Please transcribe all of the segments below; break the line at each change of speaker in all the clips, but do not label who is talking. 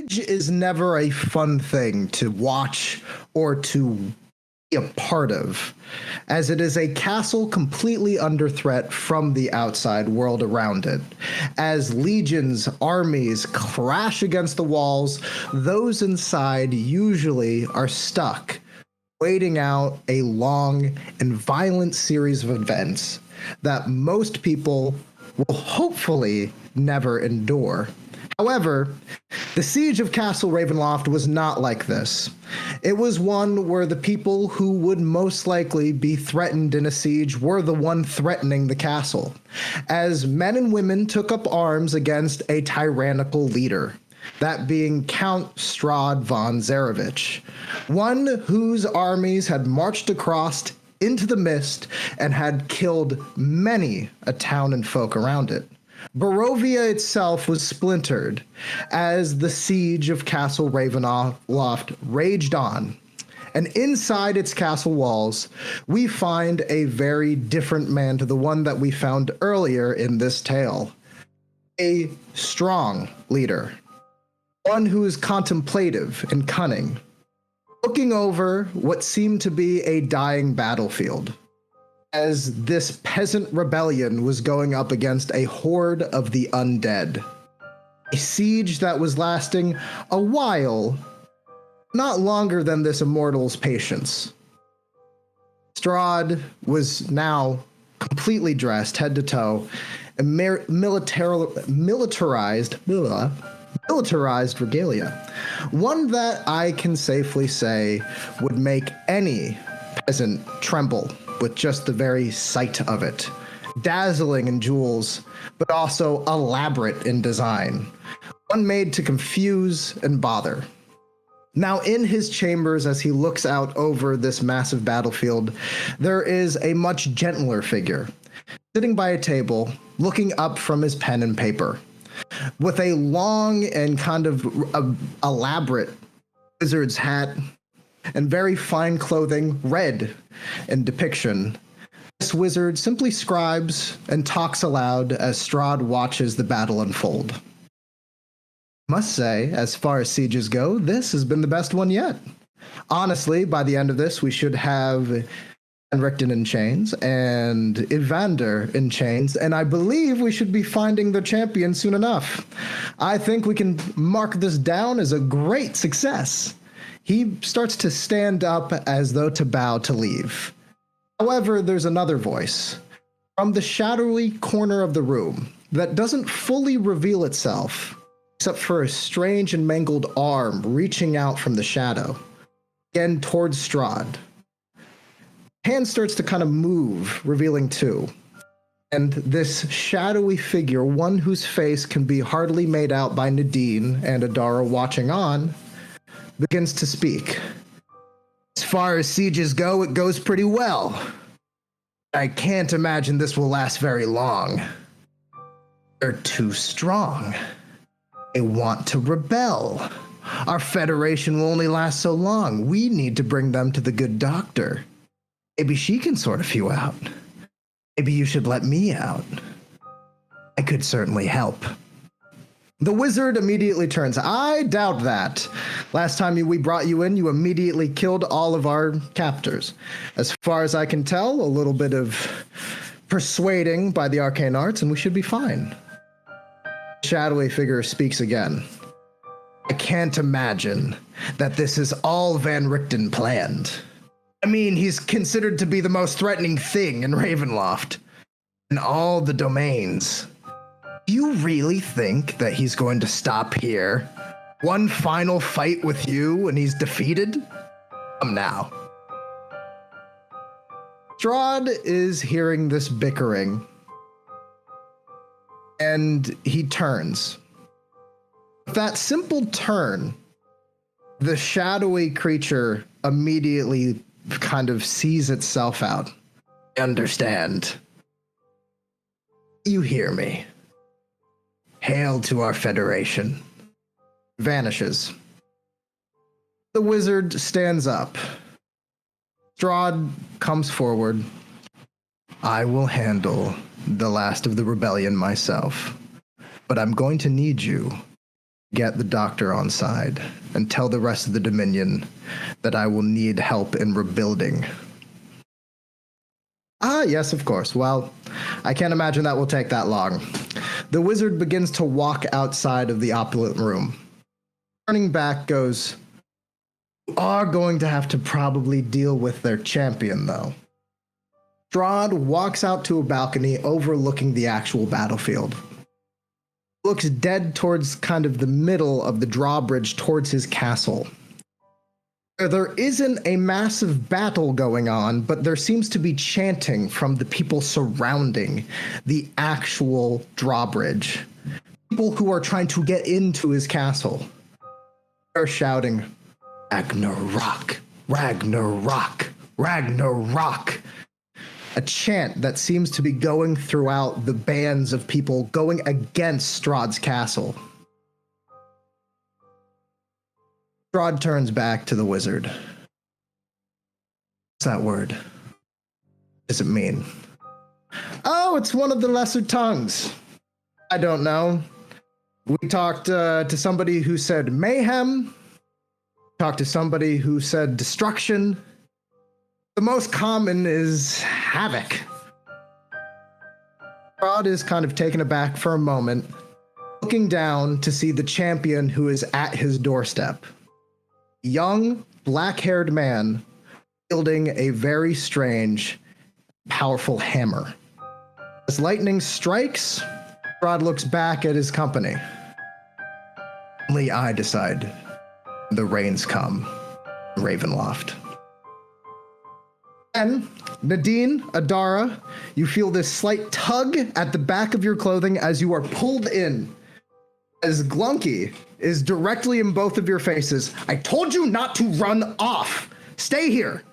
Siege is never a fun thing to watch or to be a part of, as it is a castle completely under threat from the outside world around it. As legions, armies crash against the walls, those inside usually are stuck, waiting out a long and violent series of events that most people will hopefully never endure. However, the siege of Castle Ravenloft was not like this. It was one where the people who would most likely be threatened in a siege were the one threatening the castle, as men and women took up arms against a tyrannical leader, that being Count Strahd von Zarevich, one whose armies had marched across into the mist and had killed many a town and folk around it. Barovia itself was splintered as the siege of Castle Ravenloft raged on, and inside its castle walls, we find a very different man to the one that we found earlier in this tale. A strong leader, one who is contemplative and cunning, looking over what seemed to be a dying battlefield, as this peasant rebellion was going up against a horde of the undead. A siege that was lasting a while, not longer than this immortal's patience. Strahd was now completely dressed head to toe in militarized regalia, one that I can safely say would make any peasant tremble with just the very sight of it. Dazzling in jewels, but also elaborate in design. One made to confuse and bother. Now in his chambers, as he looks out over this massive battlefield, there is a much gentler figure, sitting by a table, looking up from his pen and paper, with a long and kind of elaborate wizard's hat and very fine clothing, red in depiction. This wizard simply scribes and talks aloud as Strahd watches the battle unfold. Must say, as far as sieges go, this has been the best one yet. Honestly, by the end of this, we should have Henrikton in chains and Evander in chains, and I believe we should be finding the champion soon enough. I think we can mark this down as a great success. He starts to stand up as though to bow to leave. However, there's another voice from the shadowy corner of the room that doesn't fully reveal itself, except for a strange and mangled arm reaching out from the shadow, again towards Strahd. Hand starts to kind of move, revealing two. And this shadowy figure, one whose face can be hardly made out by Nadine and Adara watching on, begins to speak. As far as sieges go, it goes pretty well. I can't imagine this will last very long. They're too strong. They want to rebel. Our federation will only last so long. We need to bring them to the good doctor. Maybe she can sort a few out. Maybe you should let me out. I could certainly help. The wizard immediately turns. I doubt that. Last time we brought you in, you immediately killed all of our captors. As far as I can tell, a little bit of persuading by the arcane arts, and we should be fine. The shadowy figure speaks again. I can't imagine that this is all Van Richten planned. I mean, he's considered to be the most threatening thing in Ravenloft, in all the domains. Do you really think that he's going to stop here? One final fight with you and he's defeated? Come now. Strahd is hearing this bickering, and he turns. With that simple turn, the shadowy creature immediately kind of sees itself out. I understand. You hear me. Hail to our federation. Vanishes. The wizard stands up. Strahd comes forward. I will handle the last of the rebellion myself, but I'm going to need you get the doctor on side and tell the rest of the Dominion that I will need help in rebuilding. Ah, yes, of course. Well, I can't imagine that will take that long. The wizard begins to walk outside of the opulent room. Turning back, goes, "You are going to have to probably deal with their champion, though." Strahd walks out to a balcony overlooking the actual battlefield. Looks dead towards kind of the middle of the drawbridge towards his castle. There isn't a massive battle going on, but there seems to be chanting from the people surrounding the actual drawbridge. People who are trying to get into his castle are shouting, "Ragnarok, Ragnarok, Ragnarok." A chant that seems to be going throughout the bands of people going against Strahd's castle. Strahd turns back to the wizard. What's that word? What does it mean? "Oh, it's one of the lesser tongues." "I don't know. We talked to somebody who said mayhem. Talked to somebody who said destruction. The most common is havoc." Strahd is kind of taken aback for a moment, looking down to see the champion who is at his doorstep. Young, black-haired man wielding a very strange, powerful hammer. As lightning strikes, Strahd looks back at his company. "Only I decide when the rains come, Ravenloft." And Nadine, Adara, you feel this slight tug at the back of your clothing as you are pulled in. As Glunky is directly in both of your faces. "I told you not to run off. Stay here."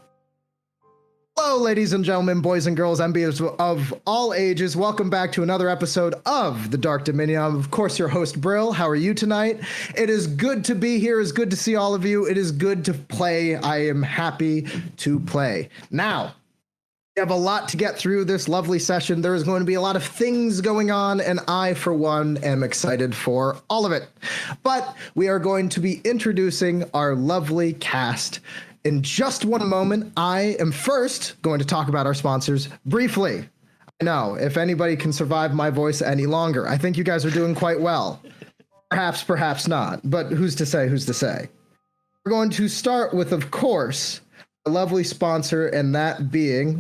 Hello, ladies and gentlemen, boys and girls, MBs of all ages. Welcome back to another episode of The Dark Dominion. I'm, of course, your host, Brill. How are you tonight? It is good to be here. It's good to see all of you. It is good to play. I am happy to play. Now, we have a lot to get through this lovely session. There is going to be a lot of things going on, and I, for one, am excited for all of it. But we are going to be introducing our lovely cast. In just one moment, I am first going to talk about our sponsors briefly. I know, if anybody can survive my voice any longer, I think you guys are doing quite well. Perhaps, perhaps not, but who's to say, who's to say? We're going to start with, of course, a lovely sponsor, and that being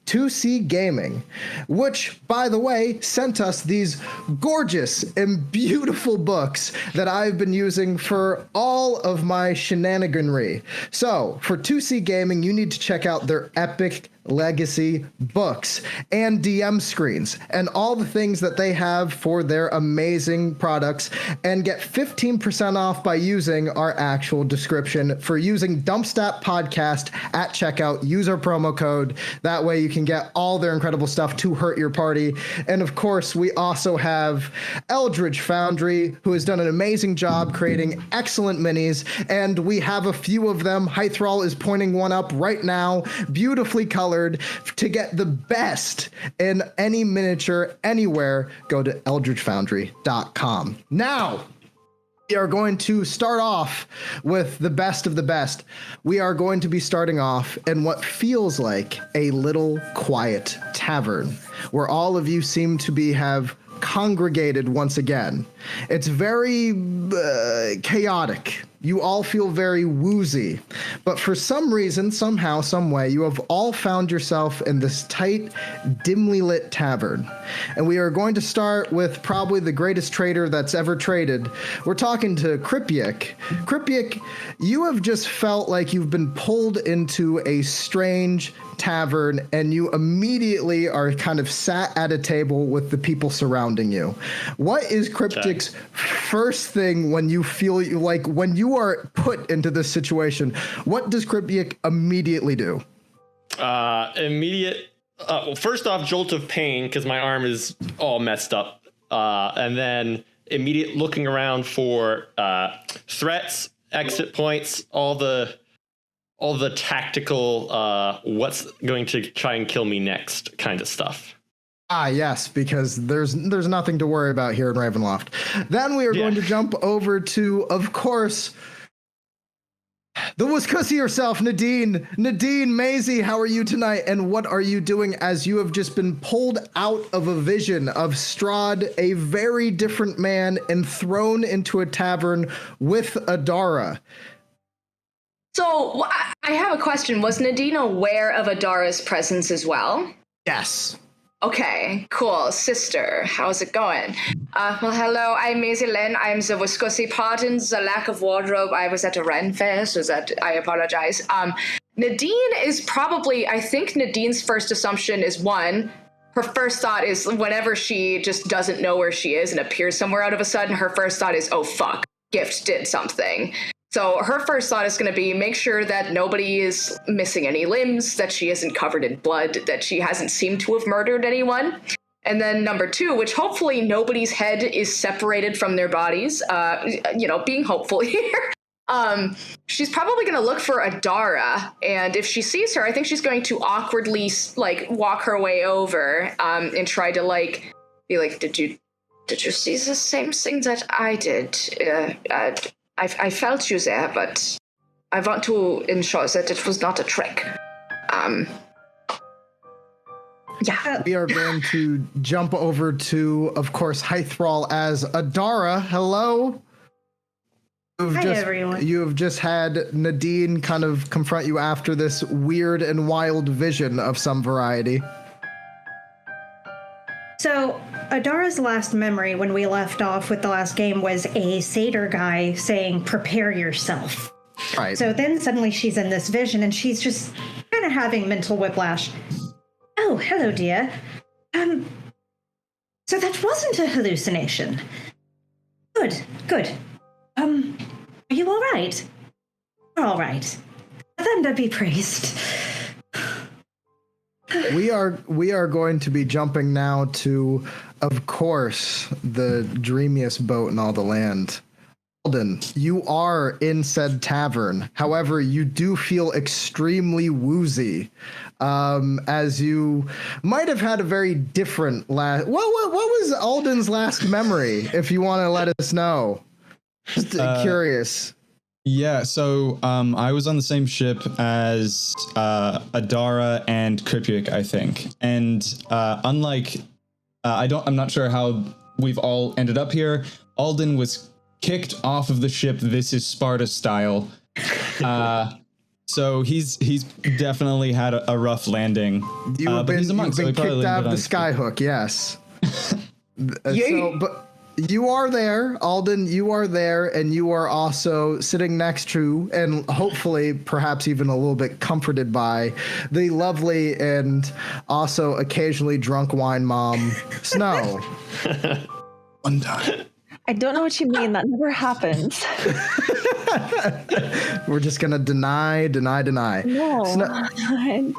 2C Gaming, which, by the way, sent us these gorgeous and beautiful books that I've been using for all of my shenaniganry. So, for 2C Gaming, you need to check out their epic legacy books and DM screens and all the things that they have for their amazing products, and get 15% off by using our actual description for using DumpStat podcast at checkout. Use our promo code. That way you can get all their incredible stuff to hurt your party. And of course, we also have Eldritch Foundry, who has done an amazing job creating excellent minis, and we have a few of them. Hythrall is pointing one up right now, beautifully colored. To get the best in any miniature anywhere, go to eldritchfoundry.com. Now, we are going to start off with the best of the best. We are going to be starting off in what feels like a little quiet tavern, where all of you seem to have congregated once again. It's very chaotic. You all feel very woozy, but for some reason, somehow, some way, you have all found yourself in this tight, dimly lit tavern. And we are going to start with probably the greatest trader that's ever traded. We're talking to Kripjak. Kripjak, you have just felt like you've been pulled into a strange tavern, and you immediately are kind of sat at a table with the people surrounding you. What is Kripjak's first thing when you feel like, when you are put into this situation, what does Kripjak immediately do?
Well, first off, jolt of pain because my arm is all messed up. And then immediate looking around for threats, exit points, all the tactical what's going to try and kill me next kind of stuff.
Ah, yes, because there's nothing to worry about here in Ravenloft. Then we are going to jump over to, of course, the Wascussy herself, Nadine. Nadine, Maisie, how are you tonight? And what are you doing as you have just been pulled out of a vision of Strahd, a very different man, and thrown into a tavern with Adara?
So I have a question. Was Nadine aware of Adara's presence as well?
Yes.
Okay, cool. Sister, how's it going? Well, hello, I'm Maisie Lynn. I'm the Wascussy. Pardon the lack of wardrobe. I was at a Ren fair, so that I apologize. Nadine is probably, I think Nadine's first assumption is one, her first thought is whenever she just doesn't know where she is and appears somewhere out of a sudden, her first thought is, oh, fuck, Gift did something. So her first thought is going to be make sure that nobody is missing any limbs, that she isn't covered in blood, that she hasn't seemed to have murdered anyone. And then number two, which hopefully nobody's head is separated from their bodies, being hopeful here. She's probably going to look for Adara. And if she sees her, I think she's going to awkwardly walk her way over and try to be like, did you see the same thing that I did? I felt you there, but I want to ensure that it was not a trick. Yeah.
We are going to jump over to, of course, Hythrall as Adara. Hello.
Hi, everyone.
You have just had Nadine kind of confront you after this weird and wild vision of some variety.
So, Adara's last memory when we left off with the last game was a satyr guy saying, prepare yourself.
Right.
So then suddenly she's in this vision and she's just kind of having mental whiplash. Oh, hello, dear. So that wasn't a hallucination. Good. Are you all right? You're all right. Then to be praised.
We are going to be jumping now to, of course, the dreamiest boat in all the land. Alden, you are in said tavern. However, you do feel extremely woozy, as you might have had a very different last. What was Alden's last memory? If you want to let us know, just curious.
Yeah, so I was on the same ship as Adara and Kripjak, I think, and unlike I'm not sure how we've all ended up here. Alden was kicked off of the ship. This is Sparta style. So he's definitely had a rough landing. But he's a monk,
you've been
so
kicked out of the skyhook, yes. But you are there, Alden, you are there, and you are also sitting next to, and hopefully perhaps even a little bit comforted by, the lovely and also occasionally drunk wine mom, Snow.
One time.
I don't know what you mean. That never happens.
We're just going to deny.
No.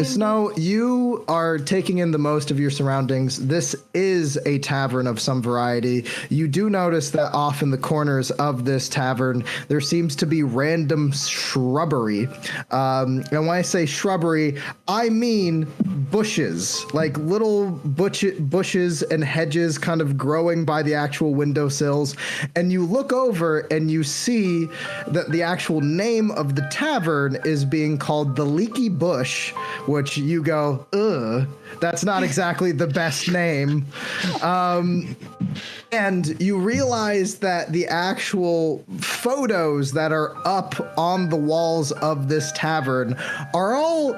Snow, you are taking in the most of your surroundings. This is a tavern of some variety. You do notice that off in the corners of this tavern, there seems to be random shrubbery. And when I say shrubbery, I mean bushes, like little bushes and hedges kind of growing by the actual windowsills. And you look over and you see that the actual name of the tavern is being called the Leaky Bush, which you go, ugh, that's not exactly the best name. And you realize that the actual photos that are up on the walls of this tavern are all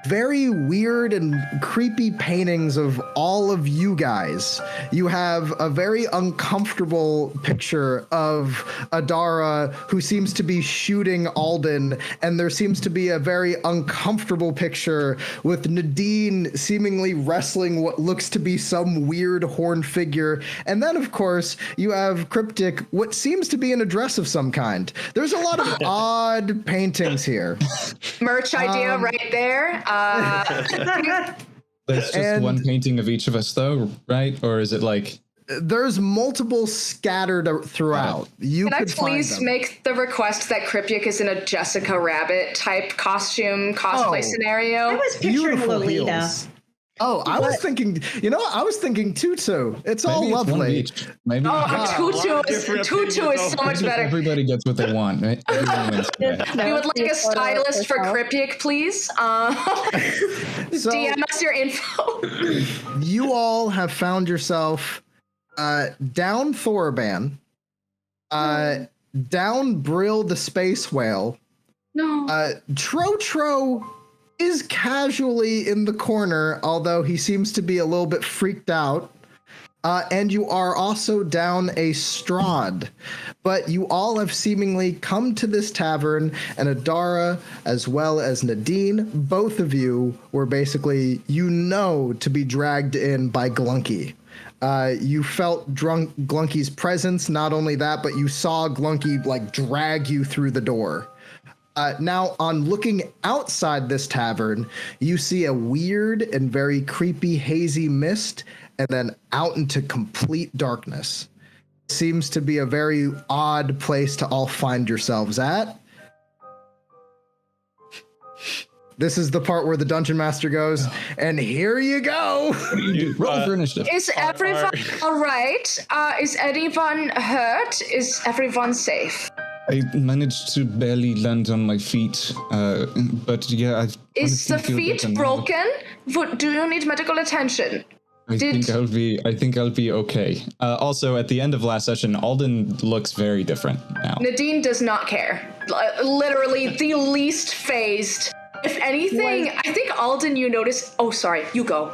very weird and creepy paintings of all of you guys. You have a very uncomfortable picture of Adara, who seems to be shooting Alden, and there seems to be a very uncomfortable picture with Nadine seemingly wrestling what looks to be some weird horned figure. And then, of course, you have Kripjak, what seems to be in a dress of some kind. There's a lot of odd paintings here.
Merch idea right there.
There's just one painting of each of us, though, right? Or is it like...
There's multiple scattered throughout. You
Can I please make the request that Kripjak is in a Jessica Rabbit type cosplay scenario?
I was picturing
Beautiful
Lolita.
heels. Oh, I was thinking, I was thinking tutu. It's all
Maybe it's one of
lovely.
each. Maybe
Tutu is so much better.
everybody gets what they want, right? Everyone wins today.
We would like a stylist for Kripjak, please.
So,
DM us your info.
you all have found yourself down Thorban, down Brill the space whale.
No.
Tro is casually in the corner, although he seems to be a little bit freaked out. And you are also down a Strahd. But you all have seemingly come to this tavern, and Adara, as well as Nadine, both of you were basically, to be dragged in by Glunky. You felt Glunky's presence. Not only that, but you saw Glunky drag you through the door. Now, on looking outside this tavern, you see a weird and very creepy hazy mist, and then out into complete darkness. Seems to be a very odd place to all find yourselves at. This is the part where the dungeon master goes, and here you go.
Roll for initiative.
Is everyone all right? Is anyone hurt? Is everyone safe?
I managed to barely land on my feet, but yeah, I
Is the
feel
feet
better now.
broken? Do you need medical attention?
I think I'll be okay. Also, at the end of last session, Alden looks very different now.
Nadine does not care. Literally the least phased. If anything, I think Alden, you notice. Oh, sorry, you go.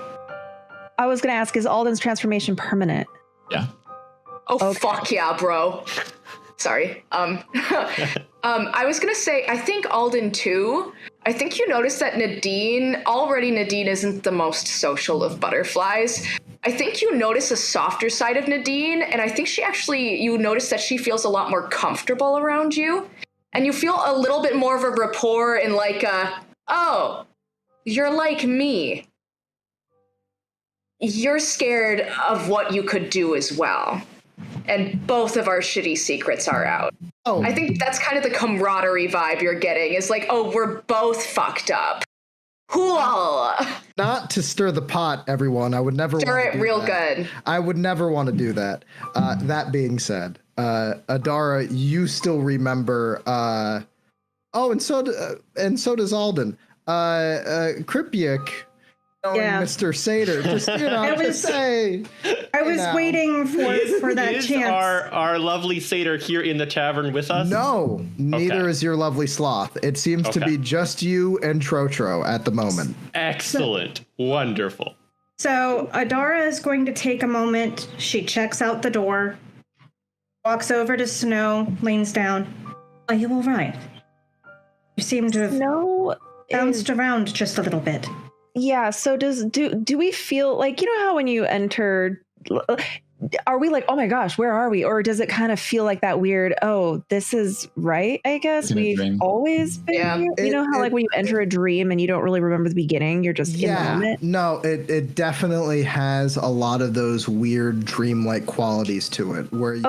I was going to ask, is Alden's transformation permanent?
Yeah.
Oh, okay. Fuck yeah, bro. Sorry. I was gonna say, I think Alden too. I think you noticed that Nadine isn't the most social of butterflies. I think you notice a softer side of Nadine, and I think you notice that she feels a lot more comfortable around you. And you feel a little bit more of a rapport and oh, you're like me. You're scared of what you could do as well. And both of our shitty secrets are out. Oh. I think that's kind of the camaraderie vibe you're getting. Is we're both fucked up. Cool.
Not to stir the pot, everyone. I would never
stir it real good.
I would never want to do that. That being said, Adara, you still remember. And so does Alden. Kripjak. Mr. Sater, just I
was waiting for that chance.
Our lovely Satyr here in the tavern with us?
No, neither is your lovely sloth. It seems to be just you and Tro at the moment.
Excellent. Wonderful.
So Adara is going to take a moment. She checks out the door, walks over to Snow, leans down. Are you all right? You seem to have bounced around just a little bit.
Yeah, so do we feel like, how when you entered, are we like, oh my gosh, where are we? Or does it kind of feel like that weird, oh, this is right, I guess? We've always been here? You know how like when you enter a dream and you don't really remember the beginning, you're just in the moment?
No, it definitely has a lot of those weird dreamlike qualities to it. Where you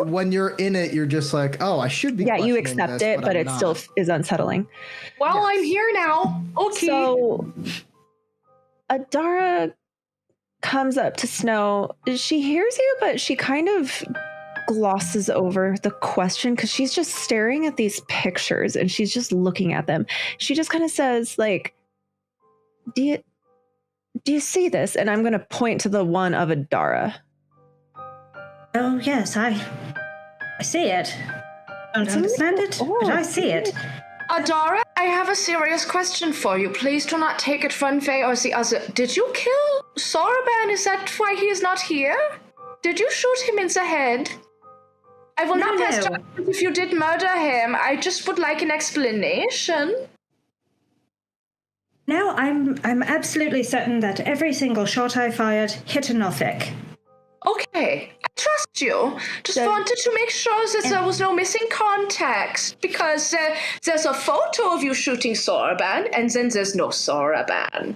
when you're in it, you're just like, oh, I should be. Yeah,
you accept it, but it still is unsettling.
Well, I'm here now. Okay.
So Adara comes up to Snow. She hears you, but she kind of glosses over the question because she's just staring at these pictures and she's just looking at them. She just kind of says, do you see this? And I'm going to point to the one of Adara.
Oh, yes, I see it. I don't understand it, but I see it.
Adara, I have a serious question for you. Please do not take it one way or the other. Did you kill Soraban? Is that why he is not here? Did you shoot him in the head? I will not press charges if you did murder him. I just would like an explanation.
No, I'm absolutely certain that every single shot I fired hit a Nothic.
Okay, I trust you. Just wanted to make sure that there was no missing context, because there's a photo of you shooting Soraban, and then there's no Soraban.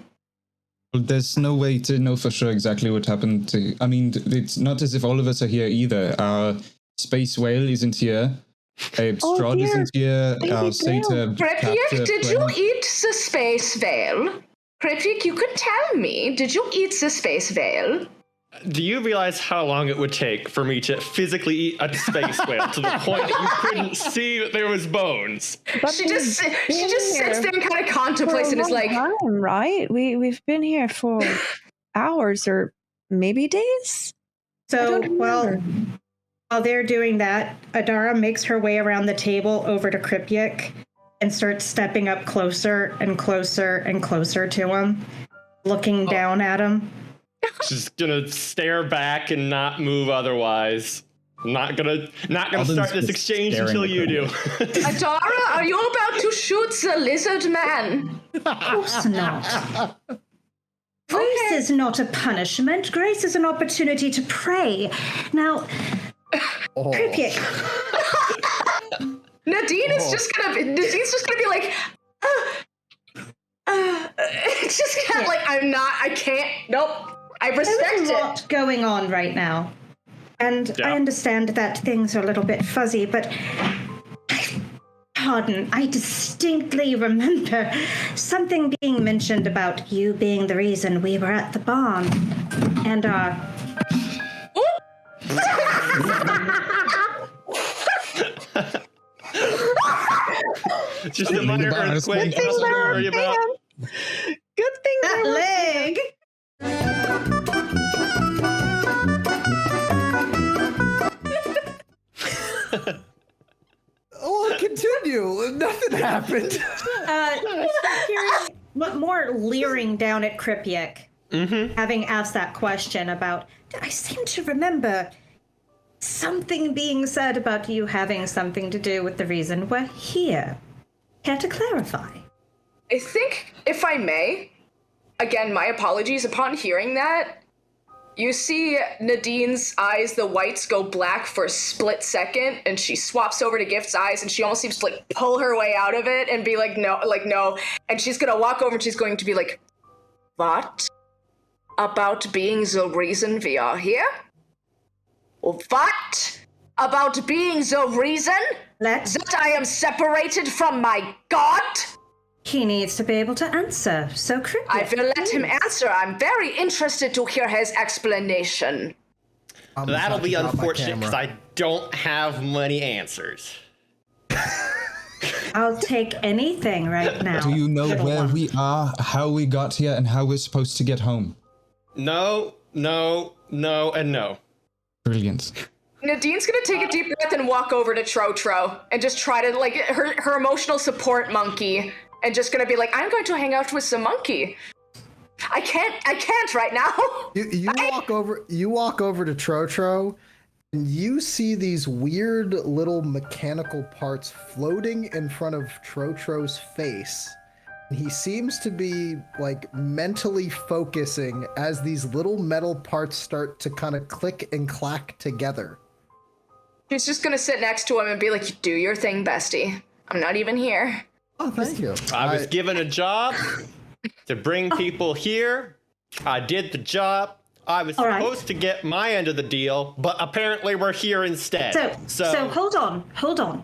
Well, there's no way to know for sure exactly what happened to... I mean, it's not as if all of us are here either. Our space whale isn't here. Strahd isn't here. Our Satyr...
Kripjak, did you eat the space whale? Kripjak, you can tell me, did you eat the space veil?
Do you realize how long it would take for me to physically eat a space whale to the point that you couldn't see that there was bones?
She just sits there and kind of contemplates and is like,
time, right? We've been here for hours or maybe days.
So while they're doing that, Adara makes her way around the table over to Kripjak and starts stepping up closer and closer and closer to him, looking down at him.
She's gonna stare back and not move otherwise. Not gonna start this exchange until you do.
Adara, are you about to shoot the lizard man?
Of course not. Grace is not a punishment. Grace is an opportunity to pray. Now, Kripjak.
Nadine's just gonna be like, it's just kind of like, I can't, nope. I respect
There's a lot going on right now. And I understand that things are a little bit fuzzy, but pardon, I distinctly remember something being mentioned about you being the reason we were at the barn. And
Just a minor earthquake. Nothing to worry about.
Good thing
that leg.
Oh, continue. Nothing happened.
Hearing more leering down at Kripjak, having asked that question about, I seem to remember something being said about you having something to do with the reason we're here. Care to clarify?
I think, if I may, again, my apologies, upon hearing that, you see Nadine's eyes, the whites go black for a split second, and she swaps over to Gift's eyes, and she almost seems to, like, pull her way out of it and be like, no. And she's gonna walk over and she's going to be like, what? About being the reason we are here? What? About being the reason that I am separated from my god?
He needs to be able to answer, so Kripjak,
I will let him answer. I'm very interested to hear his explanation.
That'll be unfortunate because I don't have many answers.
I'll take anything right now.
Do you know where we are, how we got here, and how we're supposed to get home?
No, and no.
Brilliant.
Nadine's gonna take a deep breath and walk over to Tro and just try to, like, her emotional support monkey, and just gonna be like, I'm going to hang out with the monkey. I can't right now.
You walk over to Tro, and you see these weird little mechanical parts floating in front of Tro's face. And he seems to be, like, mentally focusing as these little metal parts start to kind of click and clack together.
She's just gonna sit next to him and be like, do your thing, bestie. I'm not even here.
Oh, thank you.
I was given a job to bring people here. I did the job. I was supposed to get my end of the deal, but apparently we're here instead.
So hold on.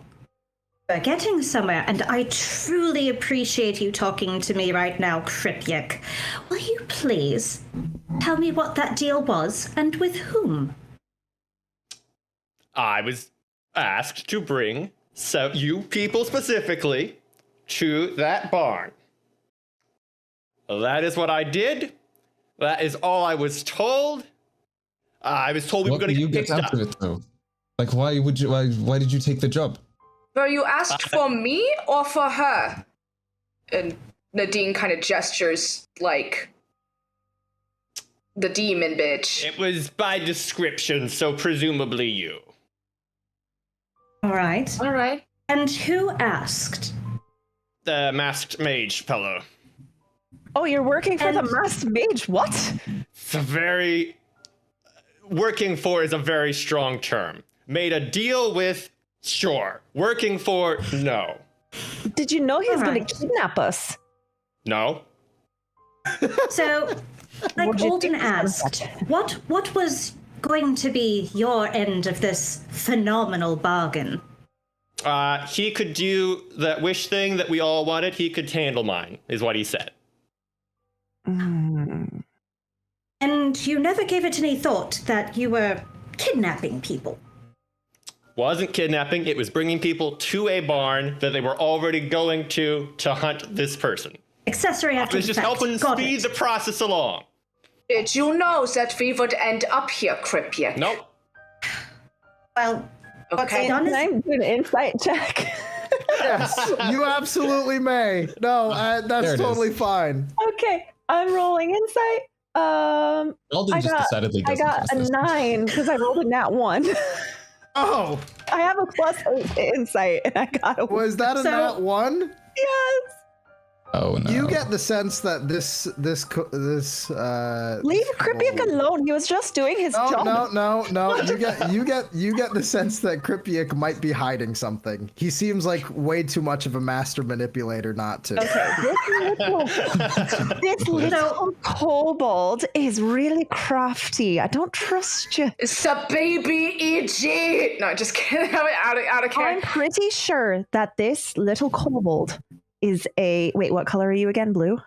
We're getting somewhere, and I truly appreciate you talking to me right now, Kripjak. Will you please tell me what that deal was, and with whom?
I was asked to bring you people specifically to that barn. That is what I did. That is all I was told. I was told we were going to get picked up.
Out of it, though? Like, why did you take the job?
Were you asked for me or for her? And Nadine kind of gestures like the demon bitch.
It was by description, so presumably you.
All right. And who asked?
The masked mage fellow.
Oh, you're working for the masked mage? What?
It's a very... Working for is a very strong term. Made a deal with... Sure. Working for, no.
Did you know he was going to kidnap us?
No.
So, like Alden asked, what was going to be your end of this phenomenal bargain?
He could do that wish thing that we all wanted. He could handle mine, is what he said.
And you never gave it any thought that you were kidnapping people.
Wasn't kidnapping. It was bringing people to a barn that they were already going to hunt this person.
Accessory
I
after
was
the
just
fact.
helping
Got
speed
it.
the process along.
Did you know that we would end up here, Kripjak?
Nope.
Well, what's
Okay.
done
Can
is
I do an insight check?
Yes, you absolutely may. No,
There
that's
it
totally
is.
fine.
Okay, I'm rolling insight.
Alden
I
just
got-
decidedly
I
doesn't
got
trust
a
this.
9 because I rolled a nat 1.
Oh,
I have a +8 to insight, and I got a
was that a
So-
nat 1?
yes.
Oh no.
You get the sense that this
Leave Kripjak alone. He was just doing his job.
No. You get the sense that Kripjak might be hiding something. He seems like way too much of a master manipulator not to.
Okay, this little kobold is really crafty. I don't trust you.
It's a baby EG. No, just kidding. out of
I'm
character.
pretty sure that this little kobold is a wait. What color are you again? Blue.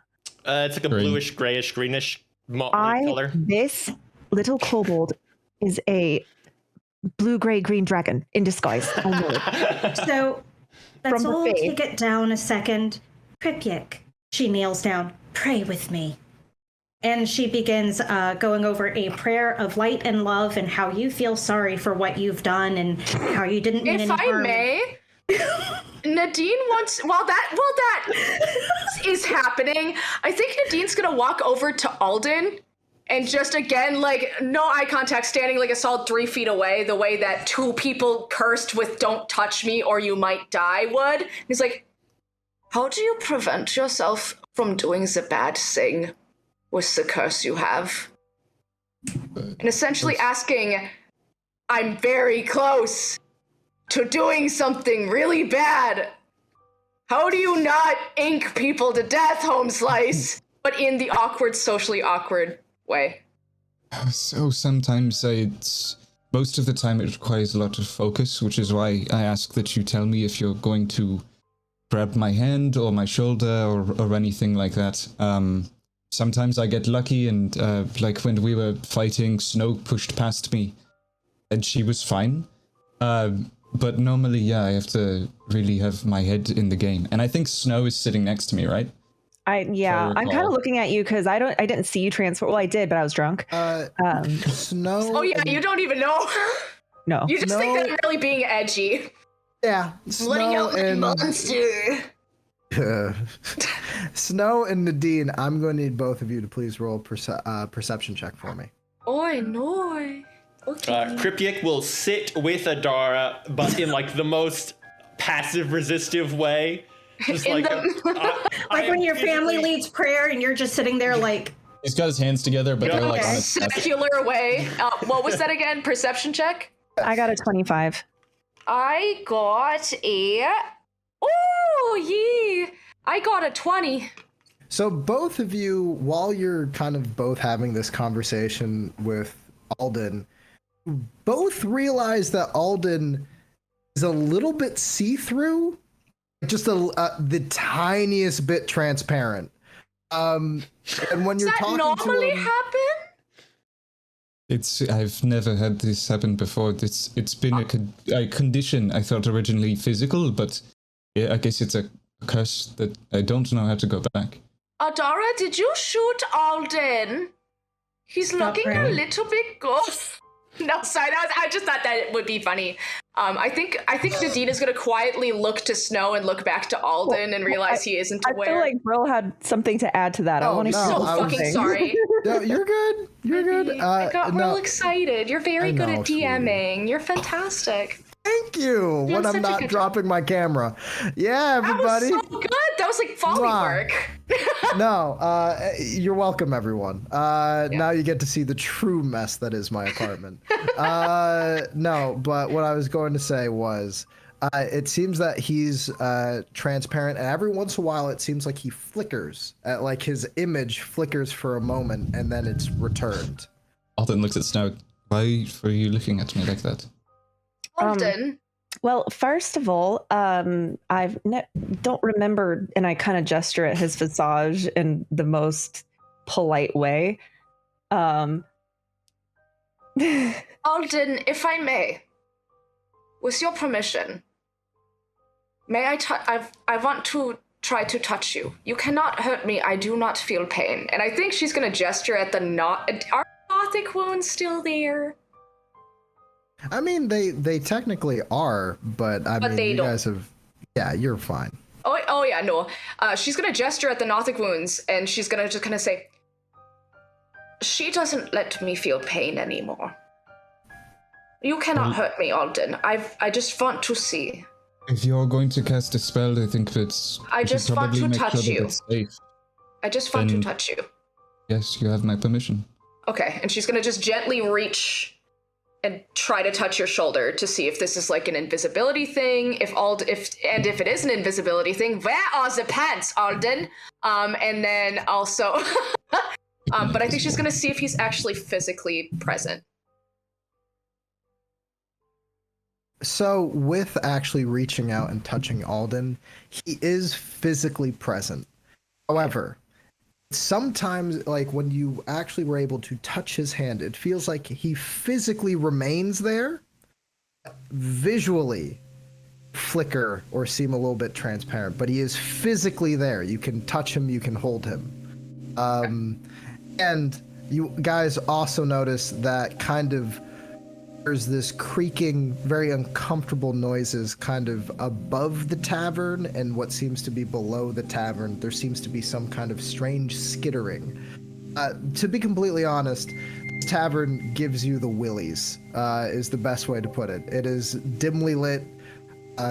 It's like a
Green.
bluish, grayish, greenish color.
This little kobold is a blue, gray, green dragon in disguise. I know it.
so. Let's
From
all
buffet.
take it down a second. Kripjak. She kneels down. Pray with me. And she begins going over a prayer of light and love and how you feel sorry for what you've done and how you didn't mean
If
any
I
harm.
may, Nadine wants. While that is happening, I think Nadine's gonna walk over to Alden and just again, like, no eye contact, standing like a solid 3 feet away, the way that 2 people cursed with "Don't touch me or you might die" would. And he's like, "How do you prevent yourself from doing the bad thing with the curse you have?" And essentially asking, "I'm very close to doing something really bad. How do you not ink people to death, Home Slice?" But in the awkward, socially awkward way.
So sometimes most of the time it requires a lot of focus, which is why I ask that you tell me if you're going to grab my hand or my shoulder or anything like that. Sometimes I get lucky and like when we were fighting, Snow pushed past me and she was fine. But normally, yeah, I have to really have my head in the game. And I think Snow is sitting next to me, right?
I'm kind of
recall.
looking at you because I didn't see you transfer. Well, I did, but I was drunk.
Snow.
Oh yeah, you don't even know.
No.
You just think
No.
that I'm really being edgy.
Yeah,
Letting
Snow
out my
and
monster.
Snow and Nadine. I'm going to need both of you to please roll perception check for me.
Oi, no. Okay.
Kripjak will sit with Adara, but in like the most passive, resistive way. Just
In
like,
the-
Like when your family leads prayer and you're just sitting there like,
He's got his hands together, but they're like on his chest.
Secular way. What was that again? Perception check?
I got a 25.
I got a. Oh, yeah. I got a 20.
So both of you, while you're kind of both having this conversation with Alden, both realize that Alden is a little bit see-through, just the tiniest bit transparent. And when
Does
you're
that
talking
normally
to him,
happen?
I've never had this happen before. It's been a condition. I thought originally physical, but yeah, I guess it's a curse that I don't know how to go back.
Adara, did you shoot Alden? He's looking a
right.
little bit good. No, sorry, I just thought that it would be funny. I think Nadine is gonna quietly look to Snow and look back to Alden and realize he isn't
I
aware.
feel like Brill had something to add to that. I
Oh,
want to
no,
so
I was-
fucking sorry.
no, you're good. You're good.
I got
no,
real excited. You're very
I
good
know,
at DMing. You're fantastic.
Thank you.
Doing
When I'm
such a
not
good
dropping my camera. Yeah,
That was
everybody.
so good. That was like folly
Mwah.
work.
No, you're welcome, everyone. Now you get to see the true mess that is my apartment. No, but what I was going to say was, it seems that he's transparent, and every once in a while, it seems like he flickers. Like his image flickers for a moment, and then it's returned.
Alden looks at Snow. Why were you looking at me like that?
Alden.
Well, first of all, don't remember, and I kind of gesture at his visage in the most polite way.
Alden, if I may, with your permission, may I want to try to touch you. You cannot hurt me. I do not feel pain. And I think she's going to gesture at the are Gothic wounds still there?
I mean, they technically are, but I mean, you guys have... Yeah, you're fine.
Oh yeah, no. She's going to gesture at the Gothic wounds, and she's going to just kind of say, she doesn't let me feel pain anymore. You cannot hurt me, Alden. I just want to see.
If you're going to cast a spell, I think that's...
I just want to touch you. I just want to touch you.
Yes, you have my permission.
Okay, and she's gonna just gently reach and try to touch your shoulder to see if this is like an invisibility thing. If it is an invisibility thing, where are the pants, Alden? And then also, but I think she's gonna see if he's actually physically present.
So with actually reaching out and touching Alden, he is physically present. However, sometimes, like when you actually were able to touch his hand, it feels like he physically remains there, visually flicker or seem a little bit transparent, but he is physically there. You can touch him, you can hold him. And you guys also notice that kind of there's this creaking, very uncomfortable noises kind of above the tavern and what seems to be below the tavern. There seems to be some kind of strange skittering. To be completely honest, the tavern gives you the willies, is the best way to put it. It is dimly lit.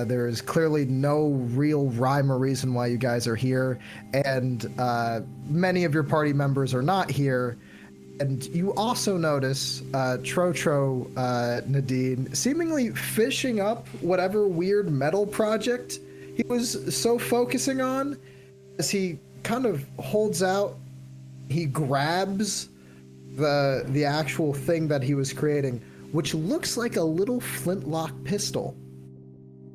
There is clearly no real rhyme or reason why you guys are here, and many of your party members are not here. And you also notice Trotro Nadine seemingly fishing up whatever weird metal project he was so focusing on. As he kind of holds out, he grabs the actual thing that he was creating, which looks like a little flintlock pistol.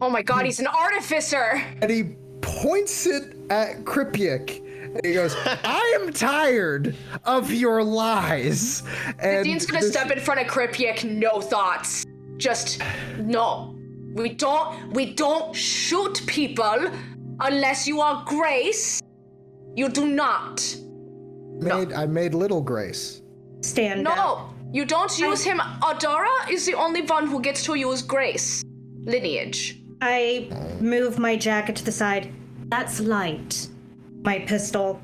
Oh my god, he's an artificer!
And he points it at Kripjak. And he goes, I am tired of your lies. And
Nadine's gonna step in front of Kripjak, no thoughts. Just, no. We don't shoot people unless you are Grace. You do not.
I made little Grace.
Stand up.
No, you don't use him. Adara is the only one who gets to use Grace. Lineage.
I move my jacket to the side. That's light. My pistol,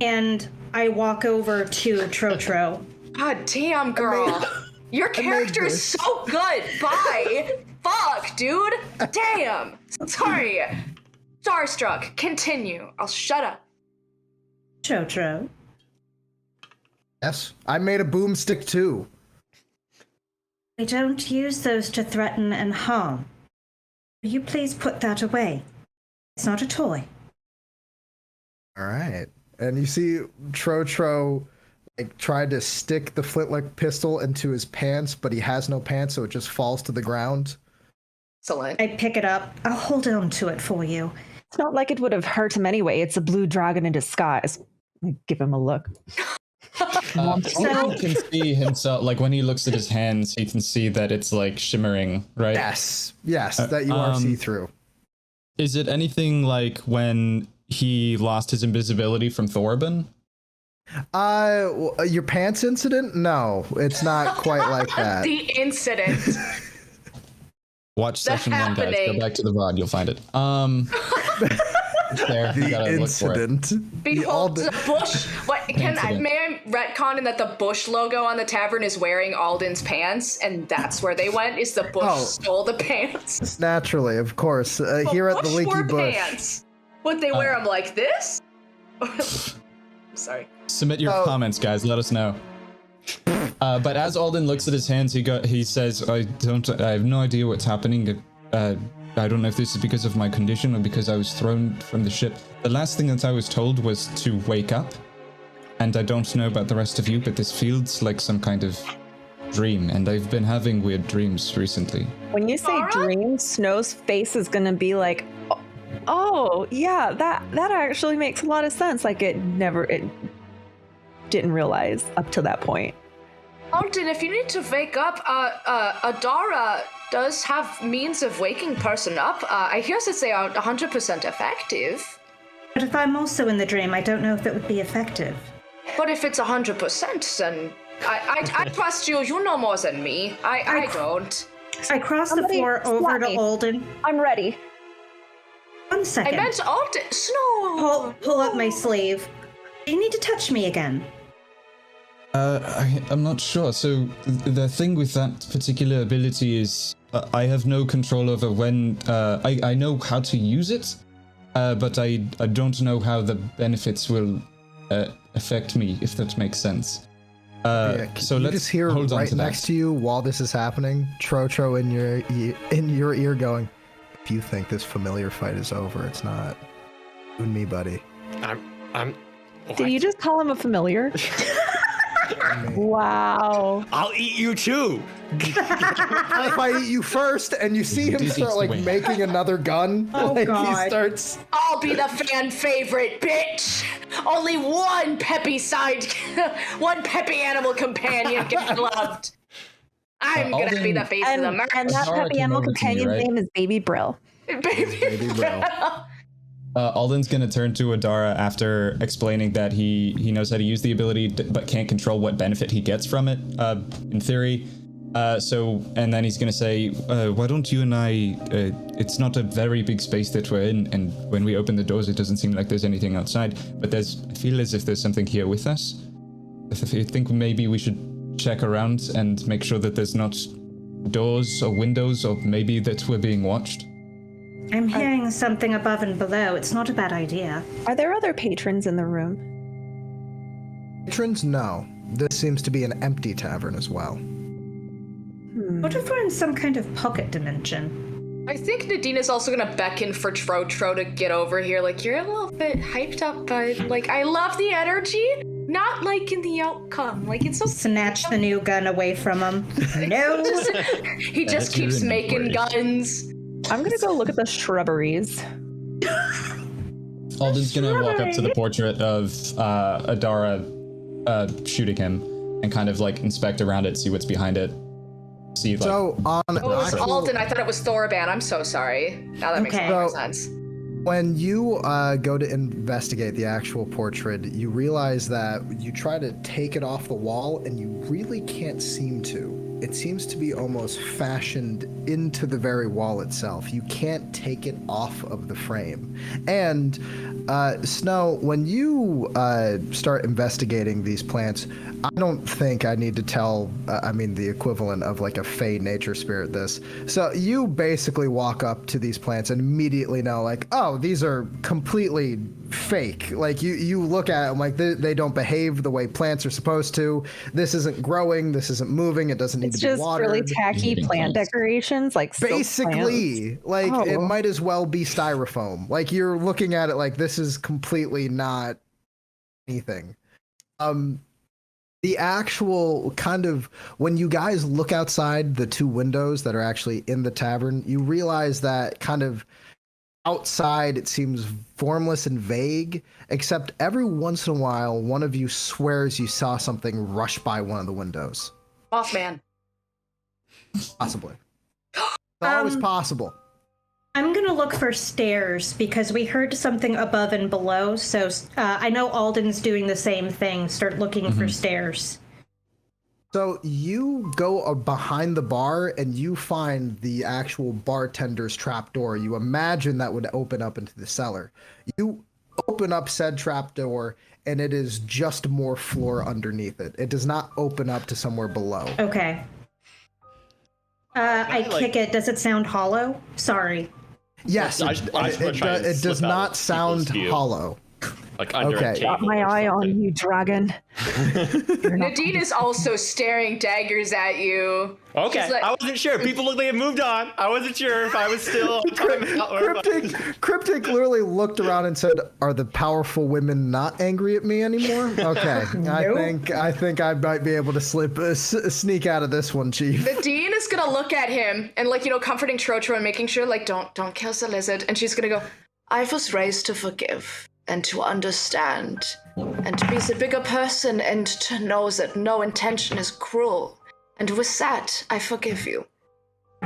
and I walk over to Trotro.
God damn, girl. Your character is so good. Bye. Fuck, dude. Damn. Sorry. Starstruck. Continue. I'll shut up.
Trotro.
Yes, I made a boomstick too.
We don't use those to threaten and harm. Will you please put that away? It's not a toy.
All right. And you see Trotro like tried to stick the flintlock pistol into his pants, but he has no pants, so it just falls to the ground.
Excellent.
I pick it up. I'll hold on to it for you.
It's not like it would have hurt him anyway. It's a blue dragon in disguise. Give him a look.
Alden can see himself, like when he looks at his hands, he can see that it's like shimmering, right?
Yes, that you are see-through.
Is it anything like when he lost his invisibility from Thorben?
Your pants incident? No, it's not quite like that.
The incident.
Watch session 1, guys. Go back to the VOD, you'll find it. There, you gotta
incident.
look for it.
Behold, the bush. May I retcon in that the bush logo on the tavern is wearing Alden's pants, and that's where they went. Is the bush stole the pants?
Naturally, of course. Here at the Leaky Bush.
Pants. Would they wear them like this? Sorry.
Submit your comments, guys. Let us know. But as Alden looks at his hands, he says, I have no idea what's happening. I don't know if this is because of my condition or because I was thrown from the ship. The last thing that I was told was to wake up. And I don't know about the rest of you, but this feels like some kind of dream. And I've been having weird dreams recently.
When you say dream, Snow's face is going to be like, oh, yeah, that actually makes a lot of sense. Like it didn't realize up to that point.
Alden, if you need to wake up, Adara does have means of waking person up. I hear that they are 100% effective.
But if I'm also in the dream, I don't know if it would be effective.
But if it's 100%, then I trust you. You know more than me. I don't.
I cross the
Somebody
floor over
slap
to
me.
Alden.
I'm ready.
1
I
second.
meant Alden. Snow.
Pull up my sleeve. You need to touch me again.
I'm not sure. So the thing with that particular ability is I have no control over when I know how to use it, but I don't know how the benefits will affect me, if that makes sense. So
you
let's
just hear
hold on
right
to
next
that.
to you while this is happening, Trotro in your ear going, if you think this familiar fight is over, it's not. You and me, buddy.
I'm.
Did you just call him a familiar? Wow.
I'll eat you too.
If I eat you first and you see him
Disease
start
to
like
win.
making another gun,
Oh,
like
God.
he starts.
I'll be the fan favorite, bitch. Only one peppy one peppy animal companion gets loved. I'm gonna be
Alden-
the face
And,
of the
and that
Adara
peppy
came
animal
over to me,
companion's
right?
name is Baby Brill.
Baby bro.
Alden's gonna turn to Adara after explaining that he knows how to use the ability, but can't control what benefit he gets from it, in theory. And then he's gonna say, why don't you and I, it's not a very big space that we're in, and when we open the doors, it doesn't seem like there's anything outside, but I feel as if there's something here with us. I think maybe we should check around and make sure that there's not doors or windows, or maybe that we're being watched.
I'm hearing something above and below. It's not a bad idea.
Are there other patrons in the room?
Patrons, no. This seems to be an empty tavern as well.
What if we're in some kind of pocket dimension?
I think Nadine is also gonna beckon for Trotro to get over here. Like, you're a little bit hyped up, but like, I love the energy, not like in the outcome. Like, it's so.
Snatch the new gun away from him. No.
He just
That's your
keeps making
inventory.
guns.
I'm gonna go look at the shrubberies.
Alden's gonna walk up to the portrait of Adara shooting him and kind of like inspect around it, see what's behind it. See like
So on
Oh, it was
actual-
Alden. I thought it was Thorban. I'm so sorry. Now that makes a
Okay.
lot more
So-
sense.
when you go to investigate the actual portrait, you realize that you try to take it off the wall and you really can't seem to. It seems to be almost fashioned into the very wall itself. You can't take it off of the frame. And Snow, when you start investigating these plants, I don't think I need to tell, the equivalent of like a fey nature spirit this. So you basically walk up to these plants and immediately know like, oh, these are completely fake. Like you look at them like they don't behave the way plants are supposed to. This isn't growing. This isn't moving. It doesn't need
It's
to be
just
watered.
really tacky
Eating
plant
plants.
decorations, like silk plants.
Basically, like it
Oh.
might as well be styrofoam. Like you're looking at it like this is completely not anything. The actual kind of when you guys look outside the two windows that are actually in the tavern, you realize that kind of outside it seems formless and vague, except every once in a while one of you swears you saw something rush by one of the windows.
Mothman.
Possibly. It's always possible.
I'm gonna look for stairs because we heard something above and below. So I know Alden's doing the same thing. Start looking for stairs.
So you go behind the bar and you find the actual bartender's trapdoor. You imagine that would open up into the cellar. You open up said trapdoor and it is just more floor underneath it. It does not open up to somewhere below.
Okay. I kick it. Does it sound hollow? Sorry.
Yes,
I just wanna try and
it
slip
does
out
not
of
sound
people's view.
hollow.
Like under
Okay.
a table.
Got my
or
eye on
something.
you, dragon.
Nadine is also staring daggers at you.
Okay,
She's like-
I wasn't sure. People look like they moved on. I wasn't sure if I was still on timeout or if I-
Cryptic literally looked around and said, "Are the powerful women not angry at me anymore?" Okay, I think I might be able to sneak out of this one, Chief.
Nadine is gonna look at him and comforting Trotro and making sure don't kill the lizard. And she's gonna go, I was raised to forgive. and to understand and to be the bigger person and to know that no intention is cruel. And with that, I forgive you.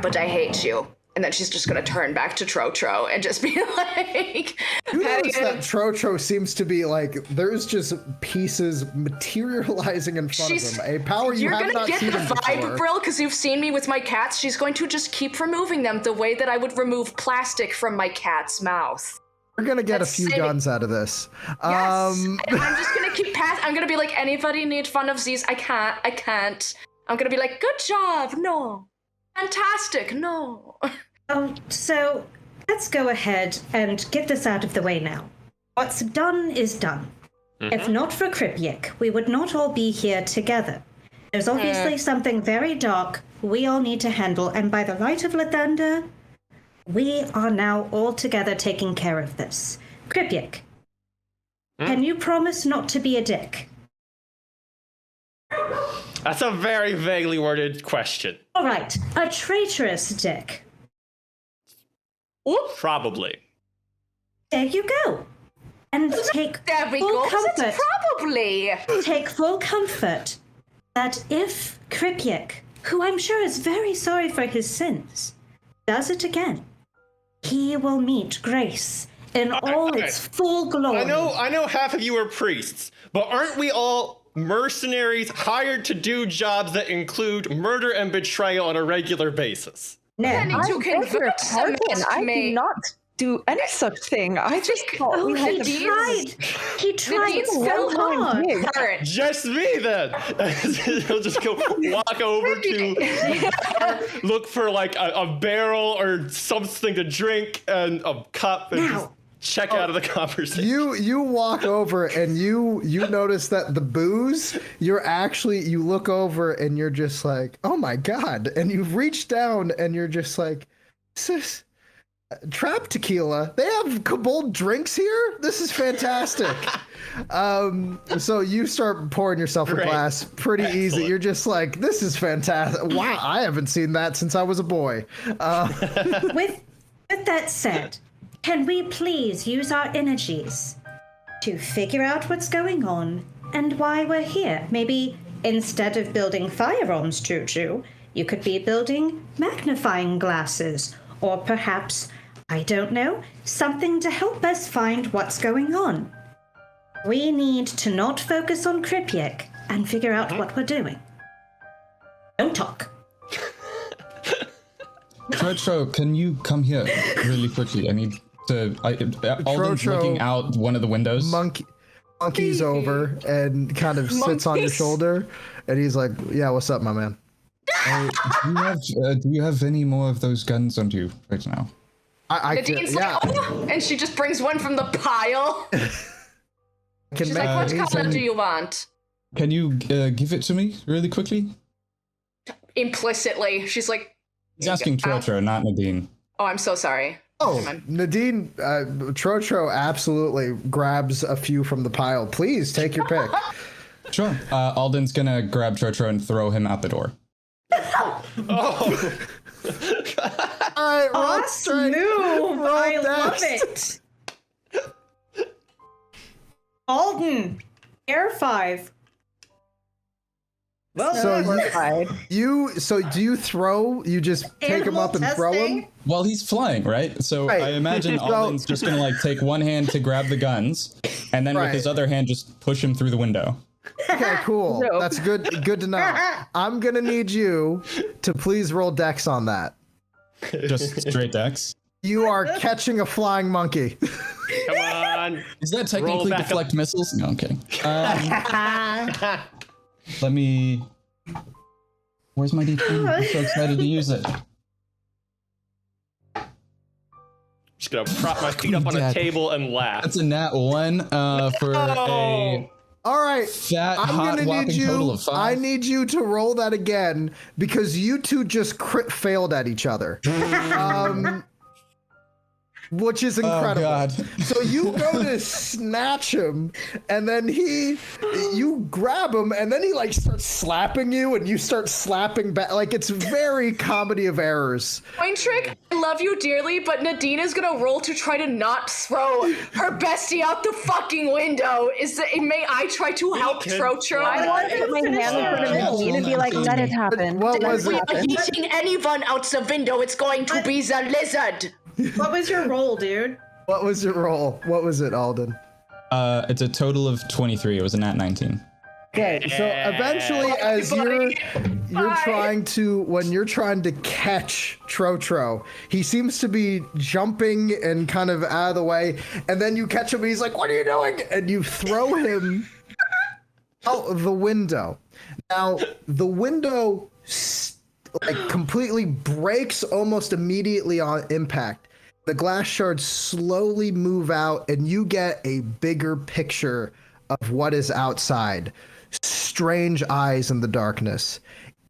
But I hate you. And then she's just going to turn back to Trotro and just be like...
You notice that Trotro seems to be like, there's just pieces materializing in front of him. A power you have not seen before.
You're going to get the vibe, Brill, because you've seen me with my cats. She's going to just keep removing them the way that I would remove plastic from my cat's mouth.
We're going to get a few guns out of this.
Yes, and I'm just going to keep I'm going to be like, anybody need one of these? I can't. I'm going to be like, good job, no. Fantastic, no.
So let's go ahead and get this out of the way now. What's done is done. If not for Kripjak, we would not all be here together. There's obviously something very dark we all need to handle, and by the light of Lathander, we are now all together taking care of this. Kripjak, can you promise not to be a dick?
That's a very vaguely worded question.
All right, a traitorous dick.
Probably.
There you go. And take full comfort.
Probably.
Take full comfort that if Kripjak, who I'm sure is very sorry for his sins, does it again, he will meet grace in all its full glory.
I know half of you are priests, but aren't we all mercenaries hired to do jobs that include murder and betrayal on a regular basis?
No,
I beg your pardon. I do not do any such thing. I just thought we had
He tried so hard.
Just me then. He'll just go walk over to look for like a barrel or something to drink and a cup and just check out of the conversation.
You walk over and you notice that the booze, you look over and you're just like, oh my God. And you reach down and you're just like, sis, trap tequila. They have kobold drinks here? This is fantastic. So you start pouring yourself a glass pretty easy. You're just like, this is fantastic. Wow, I haven't seen that since I was a boy.
With that said, can we please use our energies to figure out what's going on and why we're here? Maybe instead of building firearms, Juju, you could be building magnifying glasses, or perhaps, I don't know, something to help us find what's going on. We need to not focus on Kripjak and figure out what we're doing. Don't talk.
Trotro, can you come here really quickly? I need to. Alden's looking out one of the windows.
Monkey's over and kind of sits on your shoulder, and he's like, "Yeah, what's up, my man?"
Do you have any more of those guns on you right now?
Nadine's like, oh, and she just brings one from the pile. She's like, what color do you want?
Can you give it to me really quickly?
Implicitly, she's like,
he's asking Trotro, not Nadine.
Oh, I'm so sorry.
Oh, Nadine, Trotro absolutely grabs a few from the pile. Please take your pick.
Sure. Alden's gonna grab Trotro and throw him out the door.
Oh.
All right, roll strength.
I love it. Alden, air 5. Well,
so do you throw? You just take him up and throw him?
Well, he's flying, right? So I imagine Alden's just gonna like take one hand to grab the guns, and then with his other hand just push him through the window.
Okay, cool. No. That's good to know. I'm gonna need you to please roll dex on that.
Just straight dex.
You are catching a flying monkey.
Come on.
Is that technically deflect missiles? No, I'm kidding. Let me. Where's my D20? I'm so excited to use it.
Just gonna prop my feet up on a table and laugh.
That's a nat 1 for a.
All right,
fat,
I'm
hot,
gonna need you.
Total of 5.
I need you to roll that again because you two just crit failed at each other. which is incredible.
God.
So you go to snatch him, and then you grab him, and then he like starts slapping you, and you start slapping back. Like it's very comedy of errors.
Cointrick, I love you dearly, but Nadine is gonna roll to try to not throw her bestie out the fucking window. May I try to help Trotro?
I want to put my hand in front of Nadine and be like, let it happen.
What was
We
it?
are eating anyone out the window. It's going to be the lizard.
What was your roll, dude?
What was your roll? What was it, Alden?
It's a total of 23. It was a nat 19.
Okay, so eventually, as you're trying to, when you're trying to catch Trotro, he seems to be jumping and kind of out of the way, and then you catch him, and he's like, "What are you doing?" And you throw him out the window. Now, the window like completely breaks almost immediately on impact. The glass shards slowly move out, and you get a bigger picture of what is outside. Strange eyes in the darkness,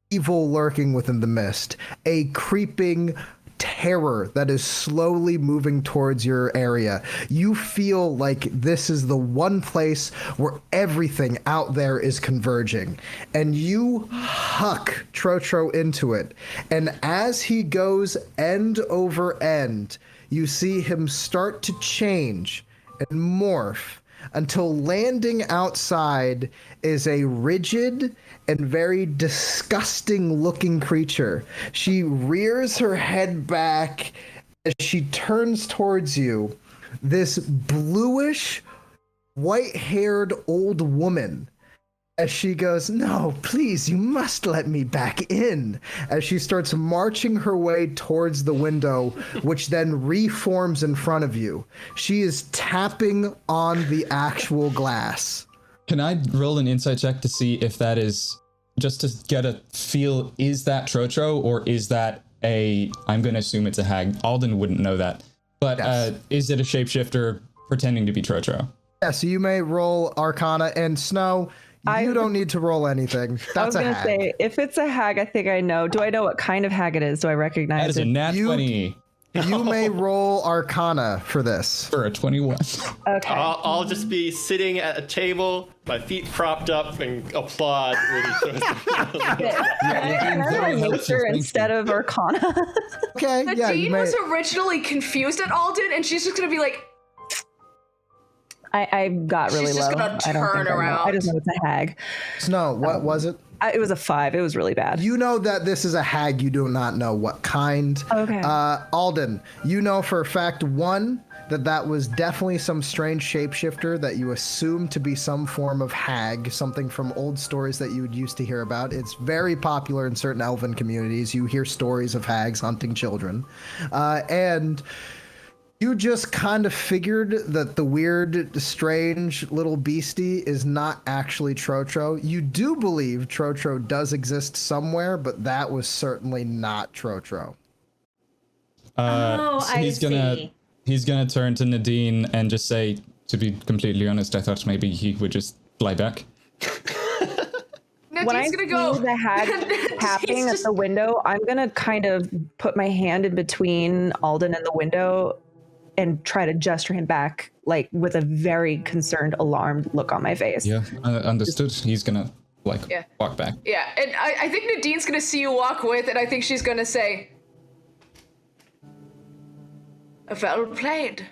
evil lurking within the mist, a creeping terror that is slowly moving towards your area. You feel like this is the one place where everything out there is converging, and you huck Trotro into it. And as he goes end over end, you see him start to change and morph until landing outside is a rigid and very disgusting looking creature. She rears her head back as she turns towards you. This bluish, white-haired old woman, as she goes, "No, please, you must let me back in," as she starts marching her way towards the window, which then reforms in front of you. She is tapping on the actual glass.
Can I roll an insight check to see if that is, just to get a feel, is that Trotro or is that I'm going to assume it's a hag. Alden wouldn't know that. But
Yes.
Is it a shapeshifter pretending to be Trotro?
Yeah, so you may roll Arcana, and Snow, you don't need to roll anything.
I was
That's a
going to
hag.
say, if it's a hag, I think I know. Do I know what kind of hag it is? Do I
That
recognize
is a
it?
nat 20
You may roll Arcana for this.
for a 21.
Okay.
I'll just be sitting at a table, my feet propped up, and applaud when he shows up.
Can I roll nature instead of Arcana?
Okay, yeah, you
Nadine
may.
was originally confused at Alden, and she's just gonna be like,
I got really
She's
low.
just gonna
I don't
turn
think I know.
around.
I just know it's a hag.
Snow, what was it?
It was a 5. It was really bad.
You know that this is a hag. You do not know what kind.
Okay.
Alden, you know for a fact, one, that was definitely some strange shapeshifter that you assume to be some form of hag, something from old stories that you would used to hear about. It's very popular in certain elven communities. You hear stories of hags hunting children. And you just kind of figured that the weird, strange little beastie is not actually Trotro. You do believe Trotro does exist somewhere, but that was certainly not Trotro.
Oh, I see.
He's gonna turn to Nadine and just say, to be completely honest, I thought maybe he would just fly back.
When I
Nadine's
see
gonna go.
the hag tapping at the window, I'm gonna kind of put my hand in between Alden and the window and try to gesture him back, like with a very concerned, alarmed look on my face.
Yeah, understood. He's gonna walk back.
Yeah, and I think Nadine's gonna see you walk with, and I think she's gonna say, "Well played.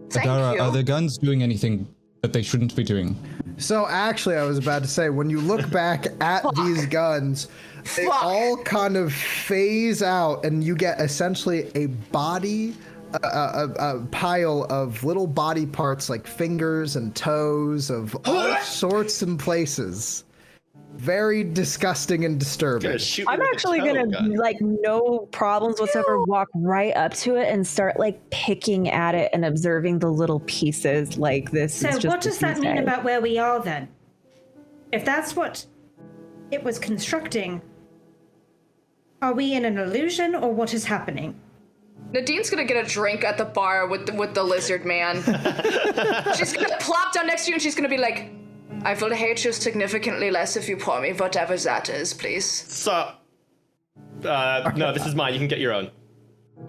Thank
Adara,
you."
are the guns doing anything that they shouldn't be doing?
So actually, I was about to say, when you look back at these guns, they all kind of phase out, and you get essentially a body, a pile of little body parts like fingers and toes of all sorts and places. Very disgusting and disturbing.
Gonna shoot
I'm
me with a
actually
toe
gonna,
gun.
like, no problems whatsoever, walk right up to it and start, like, picking at it and observing the little pieces like this.
So
is just
what does that
a
mean
piece.
about where we are then? If that's what it was constructing, are we in an illusion or what is happening?
Nadine's gonna get a drink at the bar with the lizard man. She's gonna plop down next to you, and she's gonna be like, "I will hate you significantly less if you pour me whatever that is, please."
So, no, this is mine. You can get your own.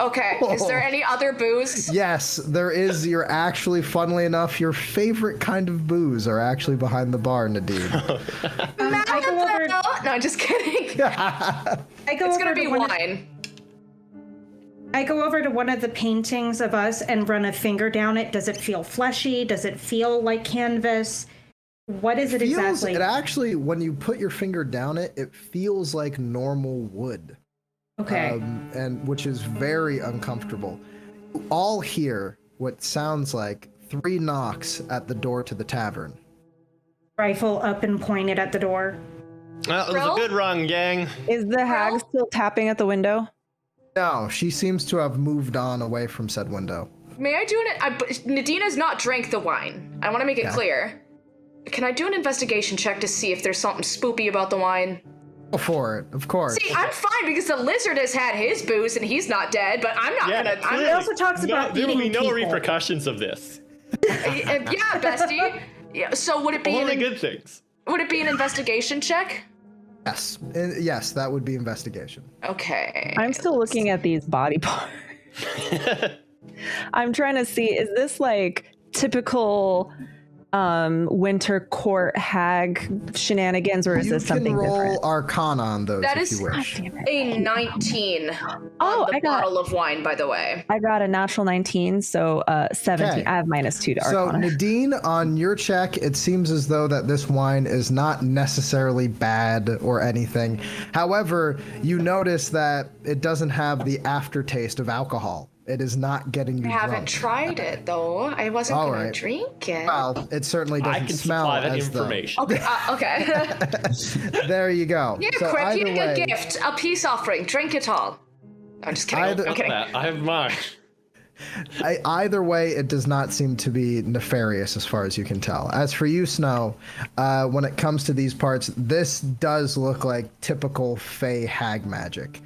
Okay, is there any other booze?
Yes, there is. You're actually, funnily enough, your favorite kind of booze are actually behind the bar, Nadine.
I go over.
No, I'm just kidding. It's gonna be wine.
I go over to one of the paintings of us and run a finger down it. Does it feel fleshy? Does it feel like canvas? What is it exactly?
It actually, when you put your finger down it, it feels like normal wood.
Okay.
And which is very uncomfortable. You all hear what sounds like 3 knocks at the door to the tavern.
Rifle up and pointed at the door.
Well, it was a good run, gang.
Is the hag still tapping at the window?
No, she seems to have moved on away from said window.
May I do Nadine has not drank the wine. I want to make it clear. Can I do an investigation check to see if there's something spoopy about the wine?
Go for it, of course.
See, I'm fine because the lizard has had his booze and he's not dead, but I'm not gonna.
He also talks about
there will
eating
be no
people.
repercussions of this.
Yeah, bestie. Yeah, so would it be
Only good things.
Would it be an investigation check?
Yes, yes, that would be investigation.
Okay.
I'm still looking at these body parts. I'm trying to see, is this like typical winter court hag shenanigans, or is this something
You can roll
different?
Arcana on those
That
if
is
you wish.
a 19
Oh,
on the
I got-
bottle of wine, by the way.
I got a natural 19, so 17.
Okay.
I have -2 to
So
Arcana.
Nadine, on your check, it seems as though that this wine is not necessarily bad or anything. However, you notice that it doesn't have the aftertaste of alcohol. It is not getting you
I haven't
drunk.
tried it though. I wasn't
All
gonna
right.
drink it.
Well, it certainly
I
doesn't
can
smell
supply that
as
information.
Okay. Okay.
though. There you go.
Here,
So either
Kripjak,
way,
a gift, a peace offering. Drink it all. I'm just kidding.
Either-
I'm kidding.
I have mine.
Either way, it does not seem to be nefarious as far as you can tell. As for you, Snow, when it comes to these parts, this does look like typical Fey hag magic.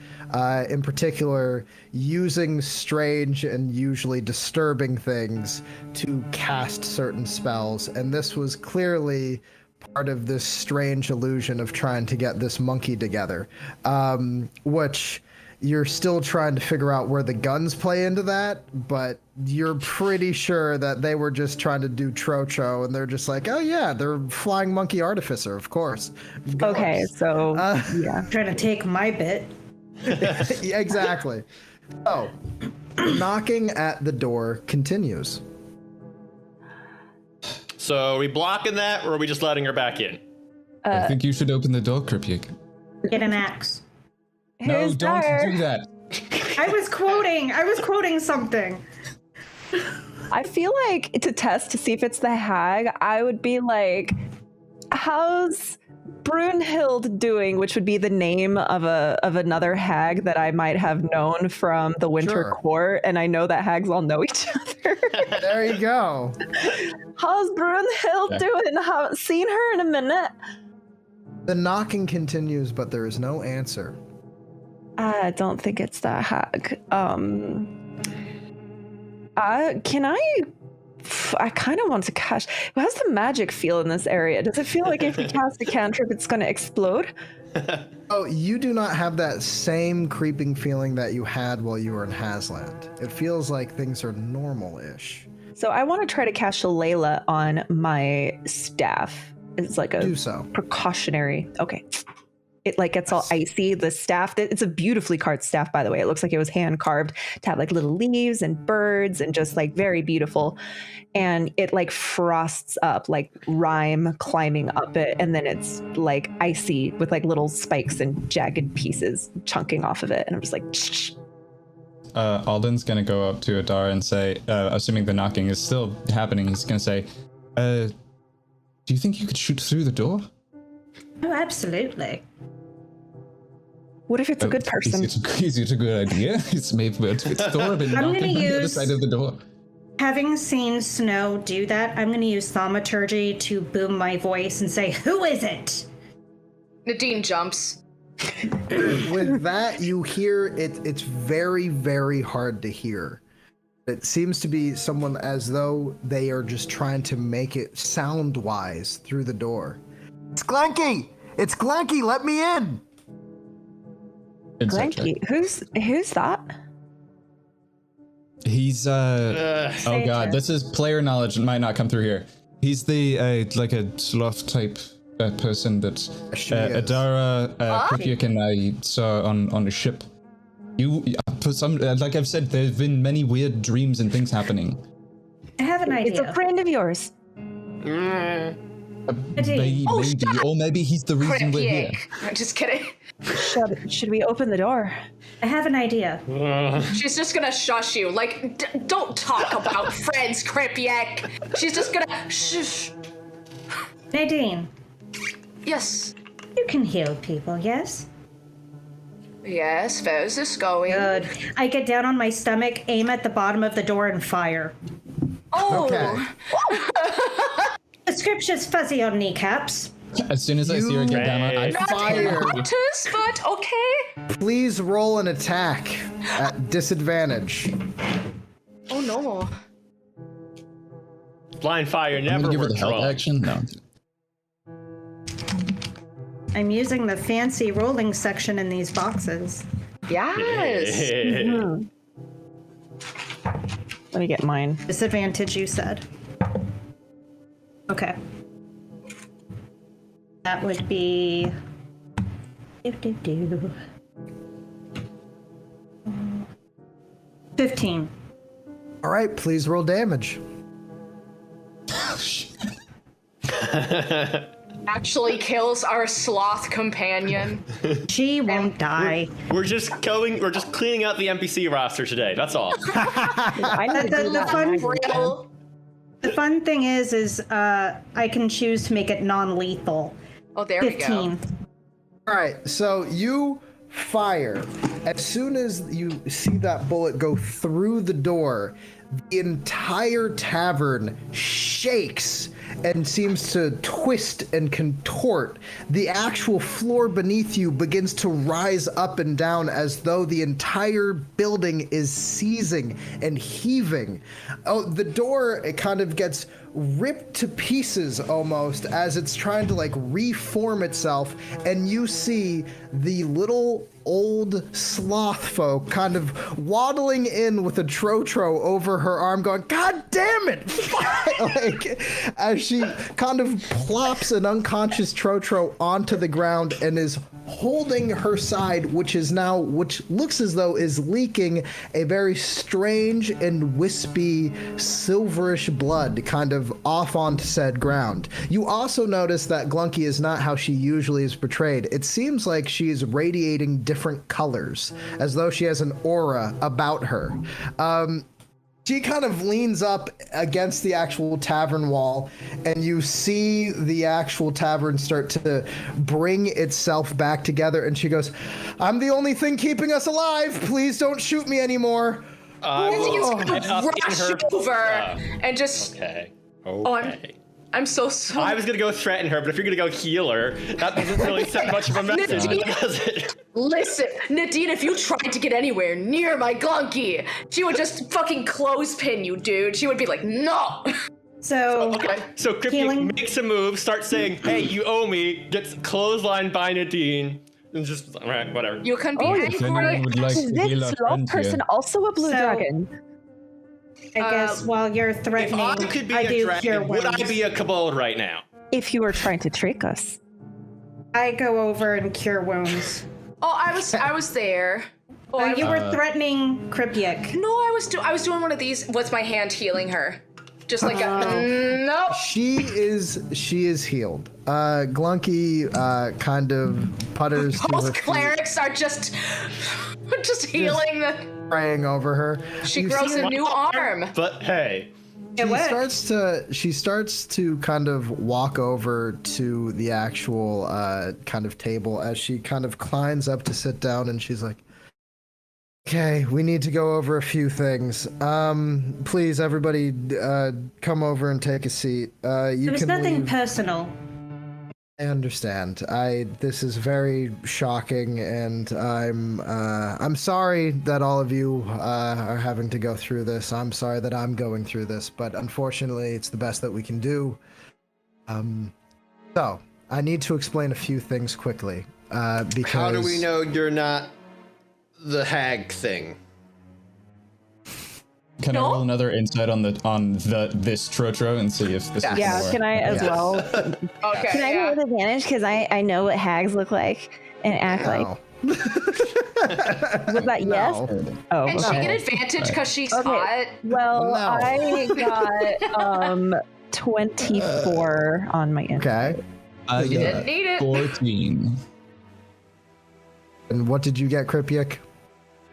In particular, using strange and usually disturbing things to cast certain spells. And this was clearly part of this strange illusion of trying to get this monkey together, which you're still trying to figure out where the guns play into that, but you're pretty sure that they were just trying to do Trocho, and they're just like, oh yeah, they're flying monkey artificer, of course.
Okay, so yeah.
Trying to take my bit.
Yeah, exactly. So, knocking at the door continues.
So are we blocking that, or are we just letting her back in?
I think you should open the door, Kripjak.
Get an axe.
No,
Who's
don't
there?
do that.
I was quoting something.
I feel like to test to see if it's the hag, I would be like, how's Brunhild doing, which would be the name of another hag that I might have known from the Winter
Sure.
Court, and I know that hags all know each other.
There you go.
How's Brunhild doing? Haven't seen her in a minute.
The knocking continues, but there is no answer.
I don't think it's that hag. I kind of want to cast. How's the magic feel in this area? Does it feel like if you cast a cantrip, it's going to explode?
Oh, you do not have that same creeping feeling that you had while you were in Hasland. It feels like things are normal-ish.
So I want to try to cast Shalala on my staff. It's like a
Do so.
precautionary. Okay. It like gets all icy. The staff, it's a beautifully carved staff, by the way. It looks like it was hand carved to have like little leaves and birds and just like very beautiful. And it like frosts up, like rime climbing up it. And then it's like icy with like little spikes and jagged pieces chunking off of it. And I'm just like, shh.
Alden's gonna go up to Adara and say, assuming the knocking is still happening, he's gonna say, do you think you could shoot through the door?
Oh, absolutely.
What if it's a good person?
It's a good idea. It's maybe it's Thorabin
I'm
knocking
gonna
on the other
use-
side of the door.
Having seen Snow do that, I'm going to use thaumaturgy to boom my voice and say, "Who is it?"
Nadine jumps.
With that, you hear it. It's very, very hard to hear. It seems to be someone as though they are just trying to make it sound-wise through the door. It's Glenky! It's Glenky! Let me in!
Insight check.
Glenky. Who's that?
He's oh god, this is player knowledge. It might not come through here. He's the like a sloth type person that Adara, Kripjak, and I saw on a ship. You, for some, like I've said, there's been many weird dreams and things happening.
I have an idea.
It's a friend of yours.
Maybe, or maybe he's the reason we're here.
I'm just kidding.
Should we open the door?
I have an idea.
She's just gonna shush you. Like, don't talk about friends, Kripjak. She's just gonna shush.
Nadine.
Yes.
You can heal people, yes?
Yes, how's this going?
Good. I get down on my stomach, aim at the bottom of the door, and fire.
Oh.
Okay.
The scripture's fuzzy on kneecaps.
As soon as I see her get down, I
fire.
Notice, but okay.
Please roll an attack at disadvantage.
Oh no.
Blind fire
I'm
never
gonna give her the
works
help
wrong.
action. No.
I'm using the fancy rolling section in these boxes.
Yes.
Let me get mine.
Disadvantage, you said. Okay. That would be... 15.
All right, please roll damage.
Actually kills our sloth companion.
She won't die.
We're just cleaning out the NPC roster today. That's all.
I need to do that.
Brill.
The fun thing is I can choose to make it non-lethal.
Oh, there we
15.
go.
All right, so you fire. As soon as you see that bullet go through the door, the entire tavern shakes and seems to twist and contort. The actual floor beneath you begins to rise up and down as though the entire building is seizing and heaving. Oh, the door, it kind of gets ripped to pieces almost as it's trying to like reform itself, and you see the little old sloth folk kind of waddling in with a trotro over her arm going, God damn it! Like, as she kind of plops an unconscious trotro onto the ground and is holding her side, which looks as though is leaking a very strange and wispy silverish blood kind of off onto said ground. You also notice that Glunky is not how she usually is portrayed. It seems like she is radiating different colors, as though she has an aura about her. She kind of leans up against the actual tavern wall, and you see the actual tavern start to bring itself back together, and she goes, I'm the only thing keeping us alive. Please don't shoot me anymore.
Rush over and just...
Okay.
Oh, I'm so sorry.
I was gonna go threaten her, but if you're gonna go heal her, that doesn't really send much of a message, does it?
Listen, Nadine, if you tried to get anywhere near my Glunky, she would just fucking clothespin you, dude. She would be like, no.
So,
Okay, so Kripjak
Healing.
makes a move, starts saying, hey, you owe me, gets clotheslined by Nadine, and just, all right, whatever.
You can be
If anyone
angry.
would like
Is
to heal
this
our
slow
friend
person
here.
also a blue
So-
dragon?
I guess while you're
If
threatening,
I could be
I
a
do cure
dragon, would I
wounds.
be a kobold right now?
If you were trying to trick us.
I go over and cure wounds.
Oh, I was there. Oh,
You were threatening Kripjak.
No, I was doing one of these. What's my hand healing her? Just like a nope.
She is healed. Glunky kind of putters to her
Most
feet,
clerics are just healing the.
praying over her.
She
You
grows
see
a new arm.
But hey,
She starts to kind of walk over to the actual kind of table as she kind of climbs up to sit down, and she's like, okay, we need to go over a few things. Please, everybody, come over and take a seat. You
It was
can
nothing
leave.
personal.
I understand. This is very shocking, and I'm sorry that all of you are having to go through this. I'm sorry that I'm going through this, but unfortunately, it's the best that we can do. So I need to explain a few things quickly. Because
how do we know you're not the hag thing?
Can I roll another insight on this Trotro and see if this?
Yeah, can I as well?
Okay.
Can I roll with advantage because I know what hags look like and act like. Was that yes? Oh,
Can she get advantage because she's hot?
Well, I got 24 on my insight.
Okay.
I
Didn't need it.
14.
And what did you get, Kripjak?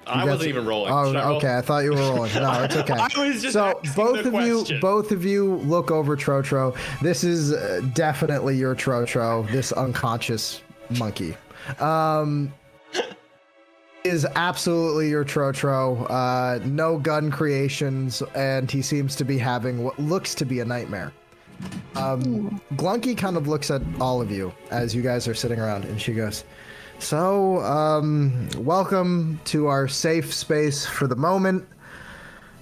I wasn't even rolling.
Oh,
Should I roll?
okay. I thought you were rolling. No, it's okay.
I was just
so
asking the question.
both of you look over Trotro. This is definitely your Trotro. This unconscious monkey is absolutely your Trotro. No gun creations, and he seems to be having what looks to be a nightmare. Glunky kind of looks at all of you as you guys are sitting around, and she goes, "So, welcome to our safe space for the moment.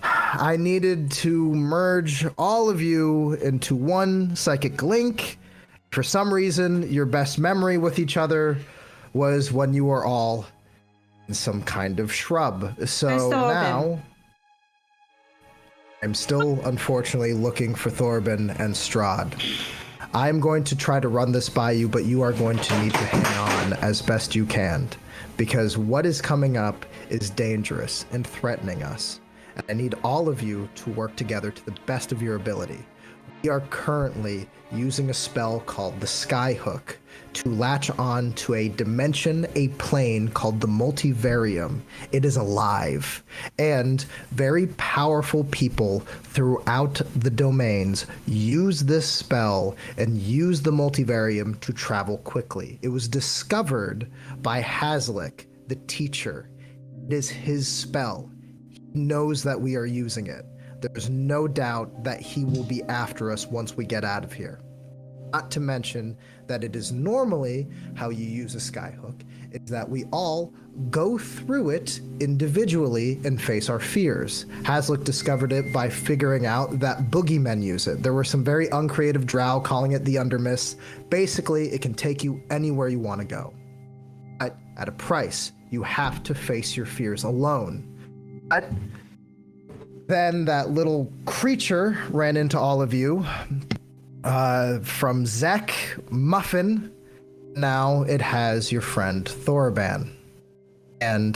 I needed to merge all of you into one psychic link. For some reason, your best memory with each other was when you were all in some kind of shrub. So now, I'm still unfortunately looking for Thorben and Strahd. I'm going to try to run this by you, but you are going to need to hang on as best you can, because what is coming up is dangerous and threatening us. And I need all of you to work together to the best of your ability. We are currently using a spell called the Skyhook to latch on to a dimension, a plane called the Multivarium. It is alive, and very powerful people throughout the domains use this spell and use the Multivarium to travel quickly. It was discovered by Hazlick, the teacher. It is his spell. He knows that we are using it. There's no doubt that he will be after us once we get out of here. Not to mention that it is normally how you use a Skyhook, is that we all go through it individually and face our fears. Hazlick discovered it by figuring out that boogeymen use it. There were some very uncreative drow calling it the Undermist. Basically, it can take you anywhere you want to go. At a price, you have to face your fears alone. But then that little creature ran into all of you. From Zek, Muffin, now it has your friend Thorban. And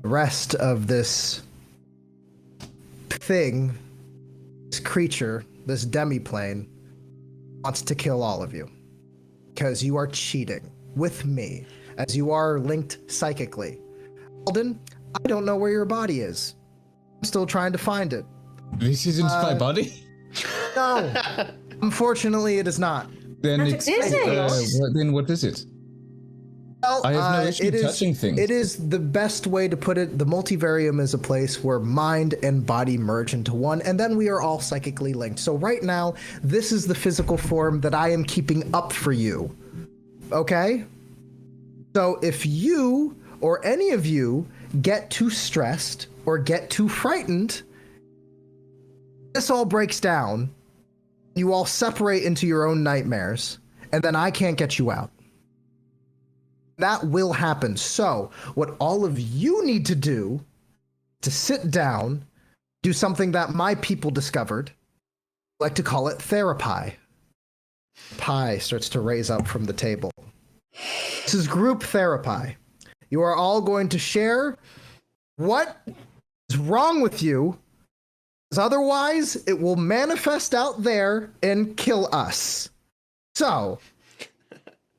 the rest of this thing, this creature, this demiplane, wants to kill all of you. Because you are cheating with me, as you are linked psychically. Alden, I don't know where your body is. I'm still trying to find it.
This isn't my body?
No. Unfortunately, it is not.
Then
Is it?
Then what is it?
Well,
I have no issue touching things.
It is the best way to put it. The Multivarium is a place where mind and body merge into one, and then we are all psychically linked. So right now, this is the physical form that I am keeping up for you. Okay? So if you, or any of you, get too stressed or get too frightened, this all breaks down. You all separate into your own nightmares, and then I can't get you out. That will happen. So, what all of you need to do to sit down, do something that my people discovered, I like to call it therapy. Pie starts to raise up from the table. This is group therapy. You are all going to share what is wrong with you, because otherwise it will manifest out there and kill us. So,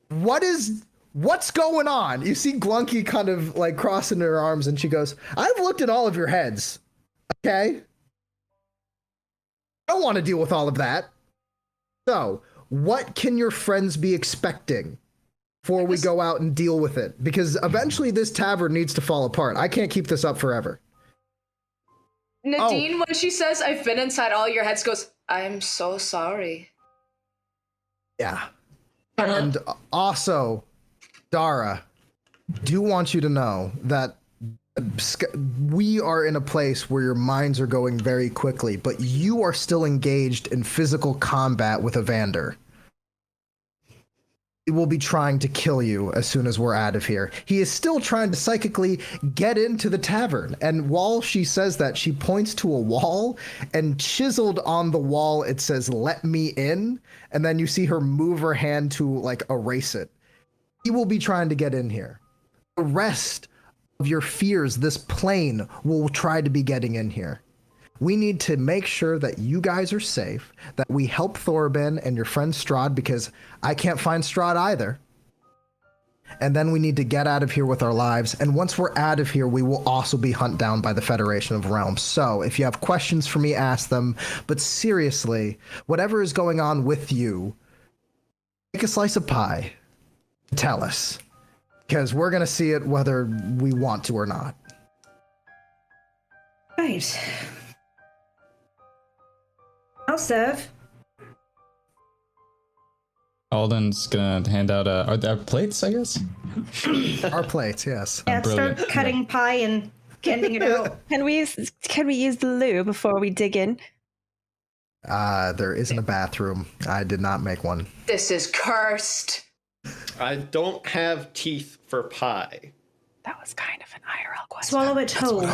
what's going on? You see Glunky kind of like crossing her arms, and she goes, I've looked at all of your heads. Okay? I don't want to deal with all of that. So, what can your friends be expecting before we go out and deal with it? Because eventually this tavern needs to fall apart. I can't keep this up forever.
Nadine, when she says, I've been inside all your heads, goes, I'm so sorry.
Yeah. And also, Dara, do want you to know that we are in a place where your minds are going very quickly, but you are still engaged in physical combat with Evander. he will be trying to kill you as soon as we're out of here. He is still trying to psychically get into the tavern. And while she says that, she points to a wall, and chiseled on the wall, it says, "Let me in." And then you see her move her hand to like erase it. He will be trying to get in here. The rest of your fears, this plane, will try to be getting in here. We need to make sure that you guys are safe, that we help Thorben and your friend Strahd, because I can't find Strahd either. And then we need to get out of here with our lives. And once we're out of here, we will also be hunted down by the Federation of Realms. So if you have questions for me, ask them. But seriously, whatever is going on with you, take a slice of pie. Tell us. Because we're going to see it whether we want to or not.
Right. I'll serve.
Alden's gonna hand out are there plates, I guess?
Our plates, yes.
Yeah,
brilliant.
start cutting pie and getting it out.
Can we use the loo before we dig in?
There isn't a bathroom. I did not make one.
This is cursed.
I don't have teeth for pie.
That was kind of an IRL question.
Swallow it whole.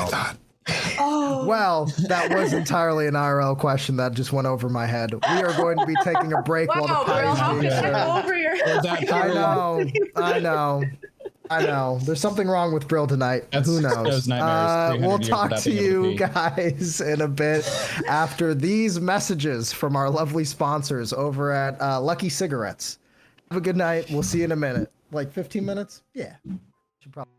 Oh.
Well, that was entirely an IRL question that just went over my head. We are going to be taking a break while the
Wow,
pie
Brill,
is
how
being
could that
served.
go over your
I know. There's something wrong with Brill tonight. Who knows?
Those nightmares, 300
We'll
years
talk
without
to
being able to
you
pee.
guys in a bit after these messages from our lovely sponsors over at Lucky Cigarettes. Have a good night. We'll see you in a minute. Like 15 minutes? Yeah. Should probably.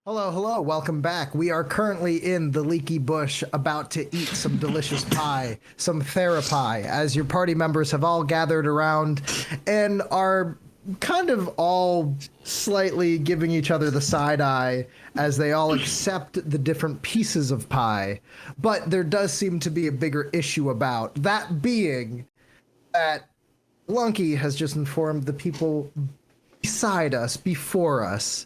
Hello, welcome back. We are currently in the Leaky Bush about to eat some delicious pie, some therapie, as your party members have all gathered around and are kind of all slightly giving each other the side eye as they all accept the different pieces of pie. But there does seem to be a bigger issue about that being that Lunky has just informed the people beside us, before us,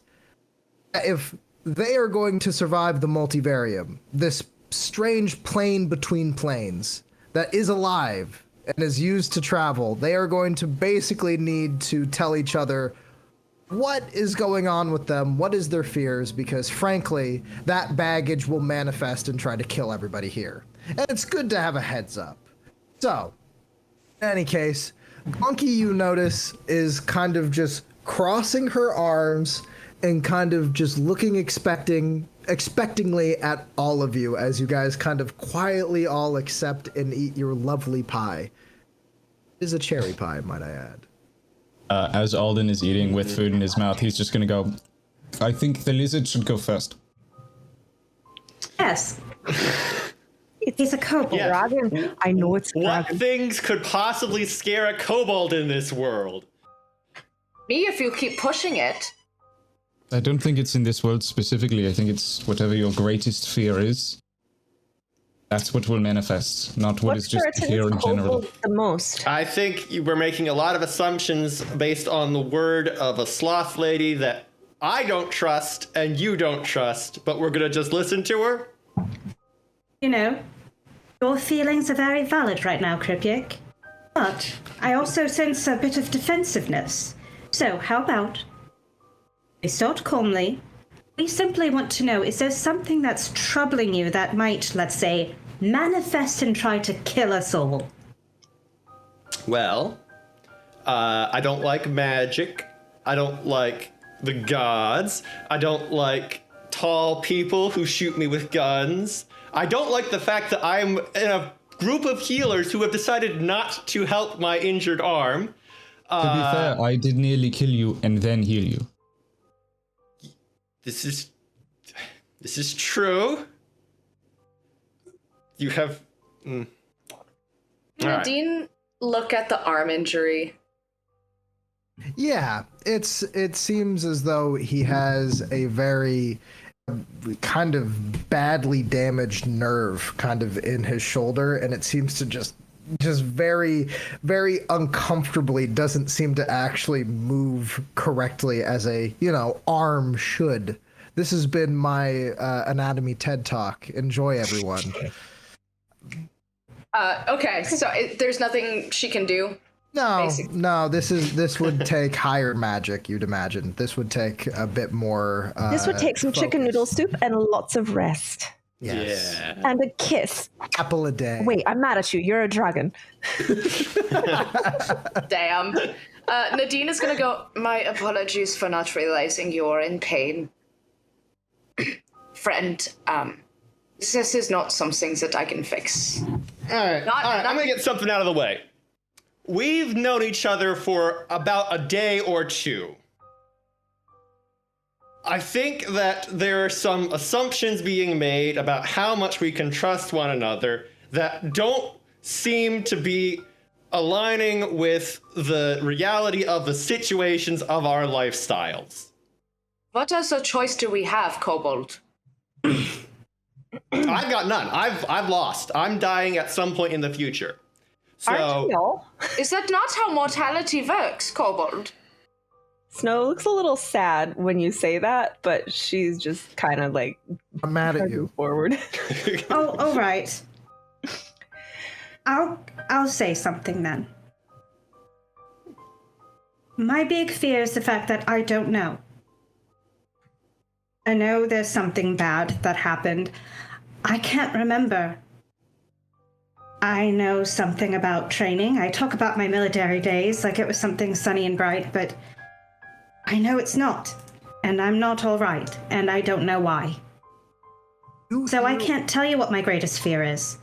if they are going to survive the multivarium, this strange plane between planes that is alive and is used to travel, they are going to basically need to tell each other what is going on with them, what is their fears, because frankly, that baggage will manifest and try to kill everybody here. And it's good to have a heads up. So, in any case, Gonky, you notice, is kind of just crossing her arms and kind of just looking expectingly at all of you as you guys kind of quietly all accept and eat your lovely pie. It is a cherry pie, might I add.
As Alden is eating with food in his mouth, he's just gonna go, I think the lizard should go first.
Yes. He's a kobold.
Yeah.
Dragon. I know it's
What
dragon.
things could possibly scare a kobold in this world?
Me, if you keep pushing it.
I don't think it's in this world specifically. I think it's whatever your greatest fear is. That's what will manifest, not what is just here in general.
The most.
I think we're making a lot of assumptions based on the word of a sloth lady that I don't trust and you don't trust, but we're gonna just listen to her?
You know, your feelings are very valid right now, Kripjak. But I also sense a bit of defensiveness. So how about we start calmly. We simply want to know, is there something that's troubling you that might, let's say, manifest and try to kill us all?
Well, I don't like magic. I don't like the gods. I don't like tall people who shoot me with guns. I don't like the fact that I'm in a group of healers who have decided not to help my injured arm.
To be fair, I did nearly kill you and then heal you.
This is true. You have. All right.
Nadine, look at the arm injury.
Yeah, it seems as though he has a very kind of badly damaged nerve kind of in his shoulder, and it seems to just very, very uncomfortably doesn't seem to actually move correctly as a, arm should. This has been my anatomy TED Talk. Enjoy, everyone.
Okay, so there's nothing she can do?
No,
Basic.
no. This would take higher magic. You'd imagine this would take a bit more.
This would take some chicken noodle
focus.
soup and lots of rest.
Yes.
Yeah.
And a kiss.
Apple a day.
Wait, I'm mad at you. You're a dragon.
Damn. Nadine is gonna go, my apologies for not realizing you're in pain. Friend, this is not something that I can fix.
All right. I'm gonna get something out of the way. We've known each other for about a day or two. I think that there are some assumptions being made about how much we can trust one another that don't seem to be aligning with the reality of the situations of our lifestyles.
What other choice do we have, Kobold?
I've got none. I've lost. I'm dying at some point in the future.
Aren't
So
we all?
Is that not how mortality works, Kobold?
Snow looks a little sad when you say that, but she's just kind of like
I'm mad at you.
forward.
Oh, all right. I'll say something then. My big fear is the fact that I don't know. I know there's something bad that happened. I can't remember. I know something about training. I talk about my military days like it was something sunny and bright, but I know it's not. And I'm not all right, and I don't know why. So I can't tell you what my greatest fear is.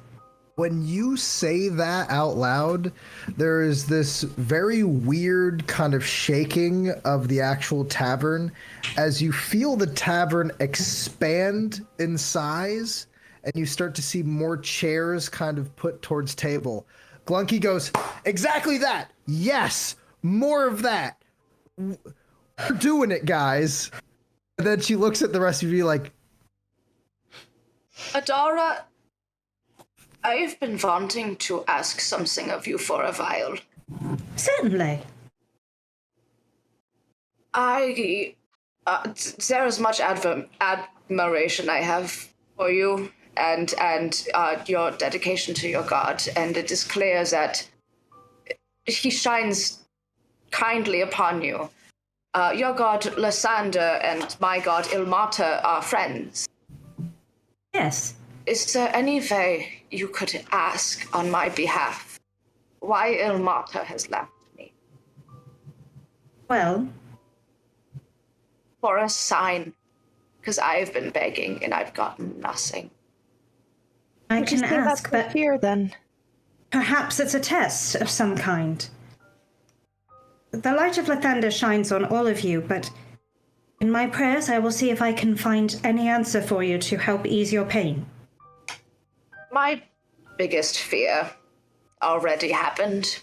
When you say that out loud, there is this very weird kind of shaking of the actual tavern as you feel the tavern expand in size and you start to see more chairs kind of put towards table. Glunky goes, exactly that. Yes, more of that. We're doing it, guys. And then she looks at the rest of you like,
Adara, I've been wanting to ask something of you for a while.
Certainly.
There is much admiration I have for you and your dedication to your god, and it is clear that he shines kindly upon you. Your god Lysander and my god Ilmata are friends.
Yes.
Is there any way you could ask on my behalf why Ilmata has left me?
Well,
For a sign, because I've been begging and I've gotten nothing.
I
Would you
can
say that's
ask,
the
but
fear then?
perhaps it's a test of some kind. The light of Lathander shines on all of you, but in my prayers I will see if I can find any answer for you to help ease your pain.
My biggest fear already happened.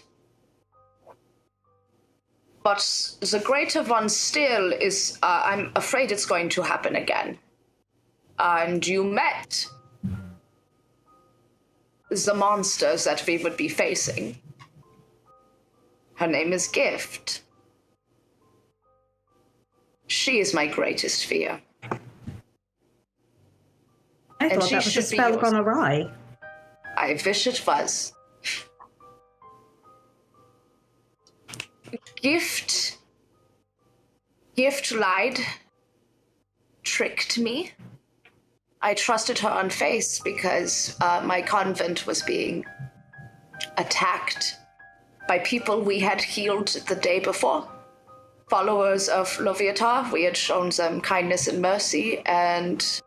But the greater one still is, I'm afraid it's going to happen again. And you met the monsters that we would be facing. Her name is Gift. She is my greatest fear.
I
And
thought
she
that was a
should be
spell
yours.
gone awry.
I wish it was. Gift lied, tricked me. I trusted her on face because my convent was being attacked by people we had healed the day before. Followers of Loviatar, we had shown them kindness and mercy, and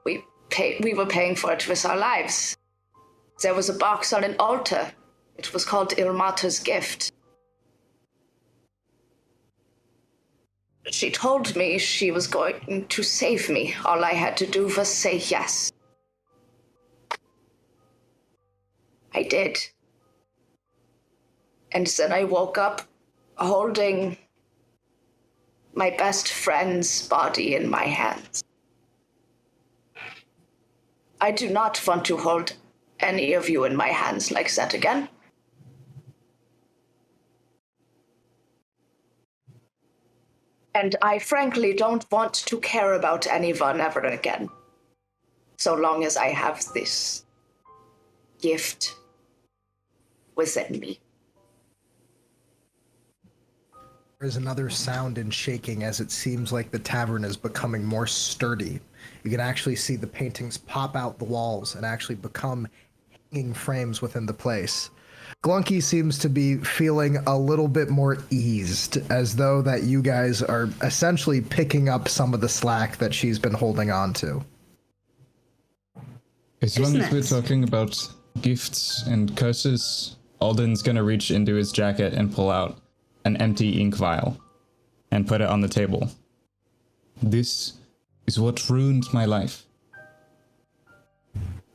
we were paying for it with our lives. There was a box on an altar. It was called Ilmata's gift. She told me she was going to save me. All I had to do was say yes. I did. And then I woke up holding my best friend's body in my hands. I do not want to hold any of you in my hands like that again. And I frankly don't want to care about anyone ever again. So long as I have this gift within me.
There's another sound and shaking as it seems like the tavern is becoming more sturdy. You can actually see the paintings pop out the walls and actually become hanging frames within the place. Glunky seems to be feeling a little bit more eased, as though that you guys are essentially picking up some of the slack that she's been holding on to.
As long as we're talking about gifts and curses, Alden's gonna reach into his jacket and pull out an empty ink vial and put it on the table. This is what ruined my life.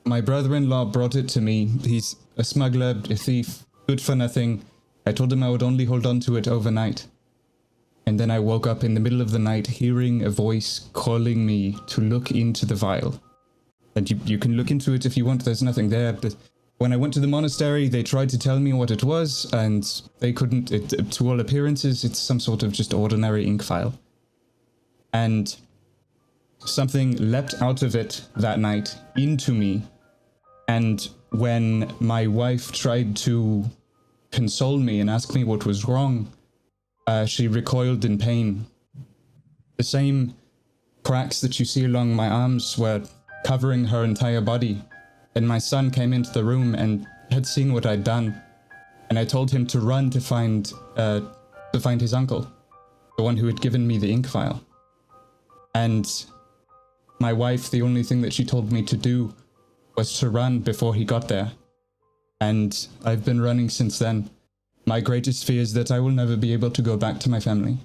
My brother-in-law brought it to me. He's a smuggler, a thief, good for nothing. I told him I would only hold on to it overnight. And then I woke up in the middle of the night hearing a voice calling me to look into the vial. And you can look into it if you want, there's nothing there. But when I went to the monastery, they tried to tell me what it was, and they couldn't. To all appearances, it's some sort of just ordinary ink vial. And something leapt out of it that night into me. And when my wife tried to console me and ask me what was wrong, she recoiled in pain. The same cracks that you see along my arms were covering her entire body. And my son came into the room and had seen what I'd done. And I told him to run to find his uncle, the one who had given me the ink vial. And my wife, the only thing that she told me to do was to run before he got there. And I've been running since then. My greatest fear is that I will never be able to go back to my family.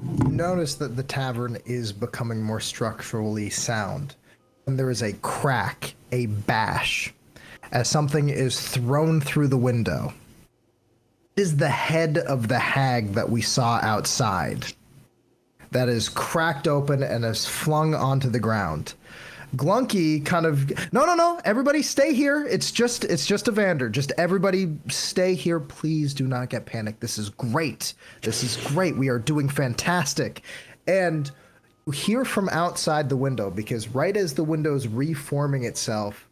You notice that the tavern is becoming more structurally sound. And there is a crack, a bash, as something is thrown through the window. It is the head of the hag that we saw outside that is cracked open and is flung onto the ground. Glunky kind of, no, everybody stay here. It's just Evander. Just everybody stay here. Please do not get panicked. This is great. We are doing fantastic. And you hear from outside the window, because right as the window is reforming itself,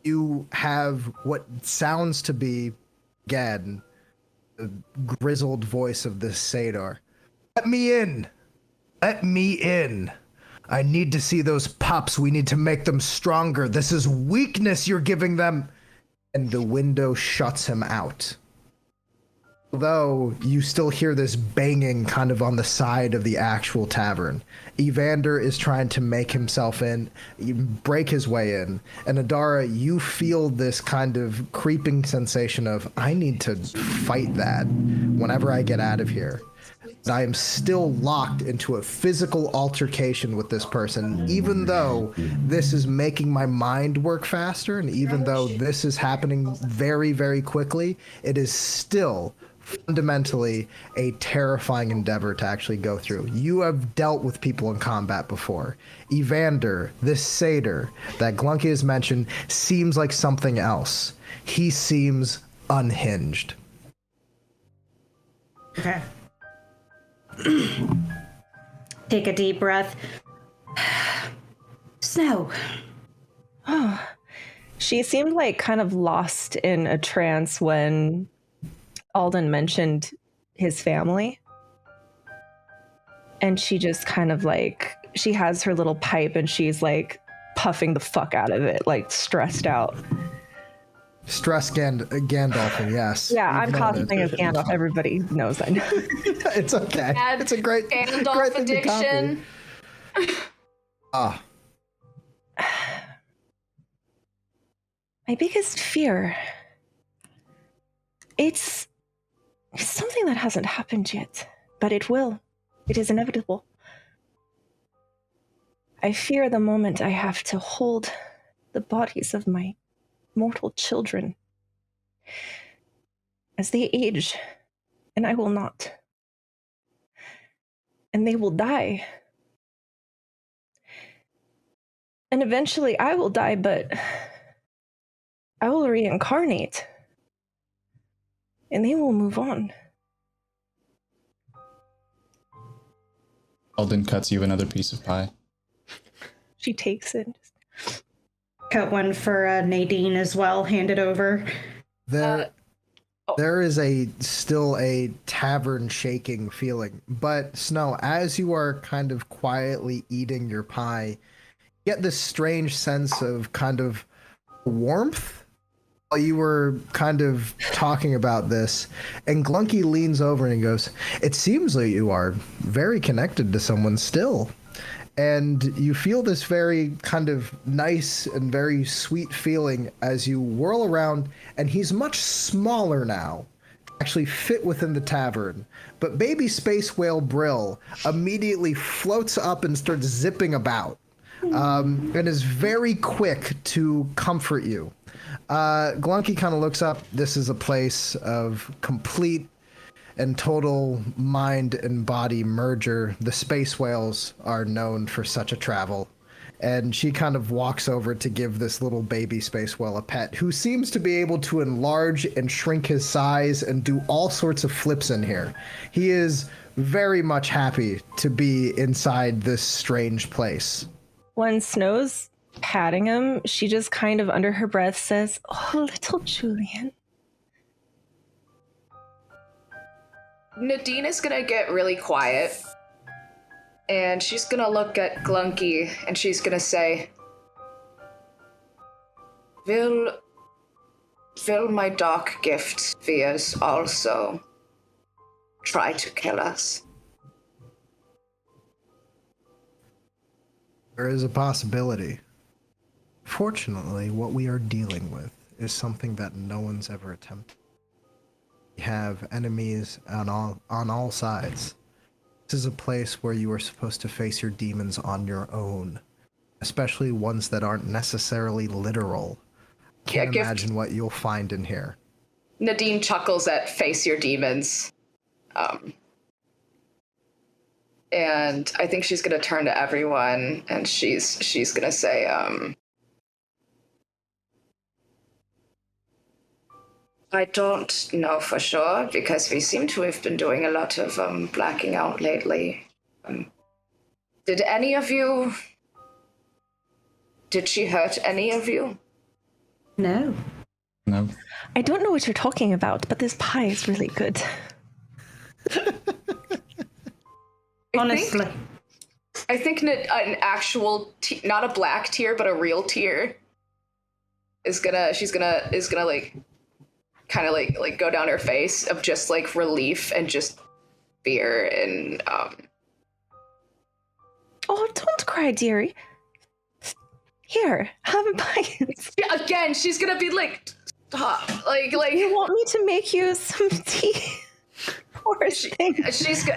you have what sounds to be, again, the grizzled voice of this satyr. Let me in. Let me in. I need to see those pups. We need to make them stronger. This is weakness you're giving them. And the window shuts him out. Although you still hear this banging kind of on the side of the actual tavern. Evander is trying to make himself in, break his way in. And Adara, you feel this kind of creeping sensation of, I need to fight that whenever I get out of here. I am still locked into a physical altercation with this person, even though this is making my mind work faster, and even though this is happening very, very quickly, it is still fundamentally a terrifying endeavor to actually go through. You have dealt with people in combat before. Evander, this satyr that Glunky has mentioned, seems like something else. He seems unhinged.
Okay. Take a deep breath. Snow.
Oh, she seemed like kind of lost in a trance when Alden mentioned his family. And she just kind of like, she has her little pipe and she's like puffing the fuck out of it, like stressed out.
Stress Gandalf, yes.
Yeah, I'm cosplaying as Gandalf. Everybody knows I know.
It's okay. It's a great
Gandalf
great thing
addiction.
My biggest fear, it's something that hasn't happened yet, but it will. It is inevitable. I fear the moment I have to hold the bodies of my mortal children as they age, and I will not. And they will die. And eventually I will die, but I will reincarnate. And they will move on.
Alden cuts you another piece of pie.
She takes it.
Cut one for Nadine as well. Hand it over.
There is still a tavern shaking feeling. But Snow, as you are kind of quietly eating your pie, you get this strange sense of kind of warmth while you were kind of talking about this. And Glunky leans over and he goes, "It seems like you are very connected to someone still." And you feel this very kind of nice and very sweet feeling as you whirl around, and he's much smaller now, actually fit within the tavern. But baby space whale Brill immediately floats up and starts zipping about, and is very quick to comfort you. Glunky kind of looks up. This is a place of complete and total mind and body merger. The space whales are known for such a travel. And she kind of walks over to give this little baby space whale a pet, who seems to be able to enlarge and shrink his size and do all sorts of flips in here. He is very much happy to be inside this strange place.
When Snow's patting him, she just kind of under her breath says, "Oh, little Julian."
Nadine is gonna get really quiet, and she's gonna look at Glunky, and she's gonna say, Will my dark gift spheres also try to kill us?"
There is a possibility. Fortunately, what we are dealing with is something that no one's ever attempted. We have enemies on all sides. This is a place where you are supposed to face your demons on your own, especially ones that aren't necessarily literal. Can't imagine what you'll find in here.
Nadine chuckles at face your demons. And I think she's gonna turn to everyone, and she's gonna say, I don't know for sure, because we seem to have been doing a lot of blacking out lately. Did she hurt any of you?
No.
No.
I don't know what you're talking about, but this pie is really good.
Honestly.
I think an actual, not a black tear, but a real tear is gonna like, kind of like go down her face of just like relief and just fear and
Oh, don't cry, dearie. Here, have a bite.
Again, she's gonna be like, stop. Like
You want me to make you some tea? Poor thing.
She's no.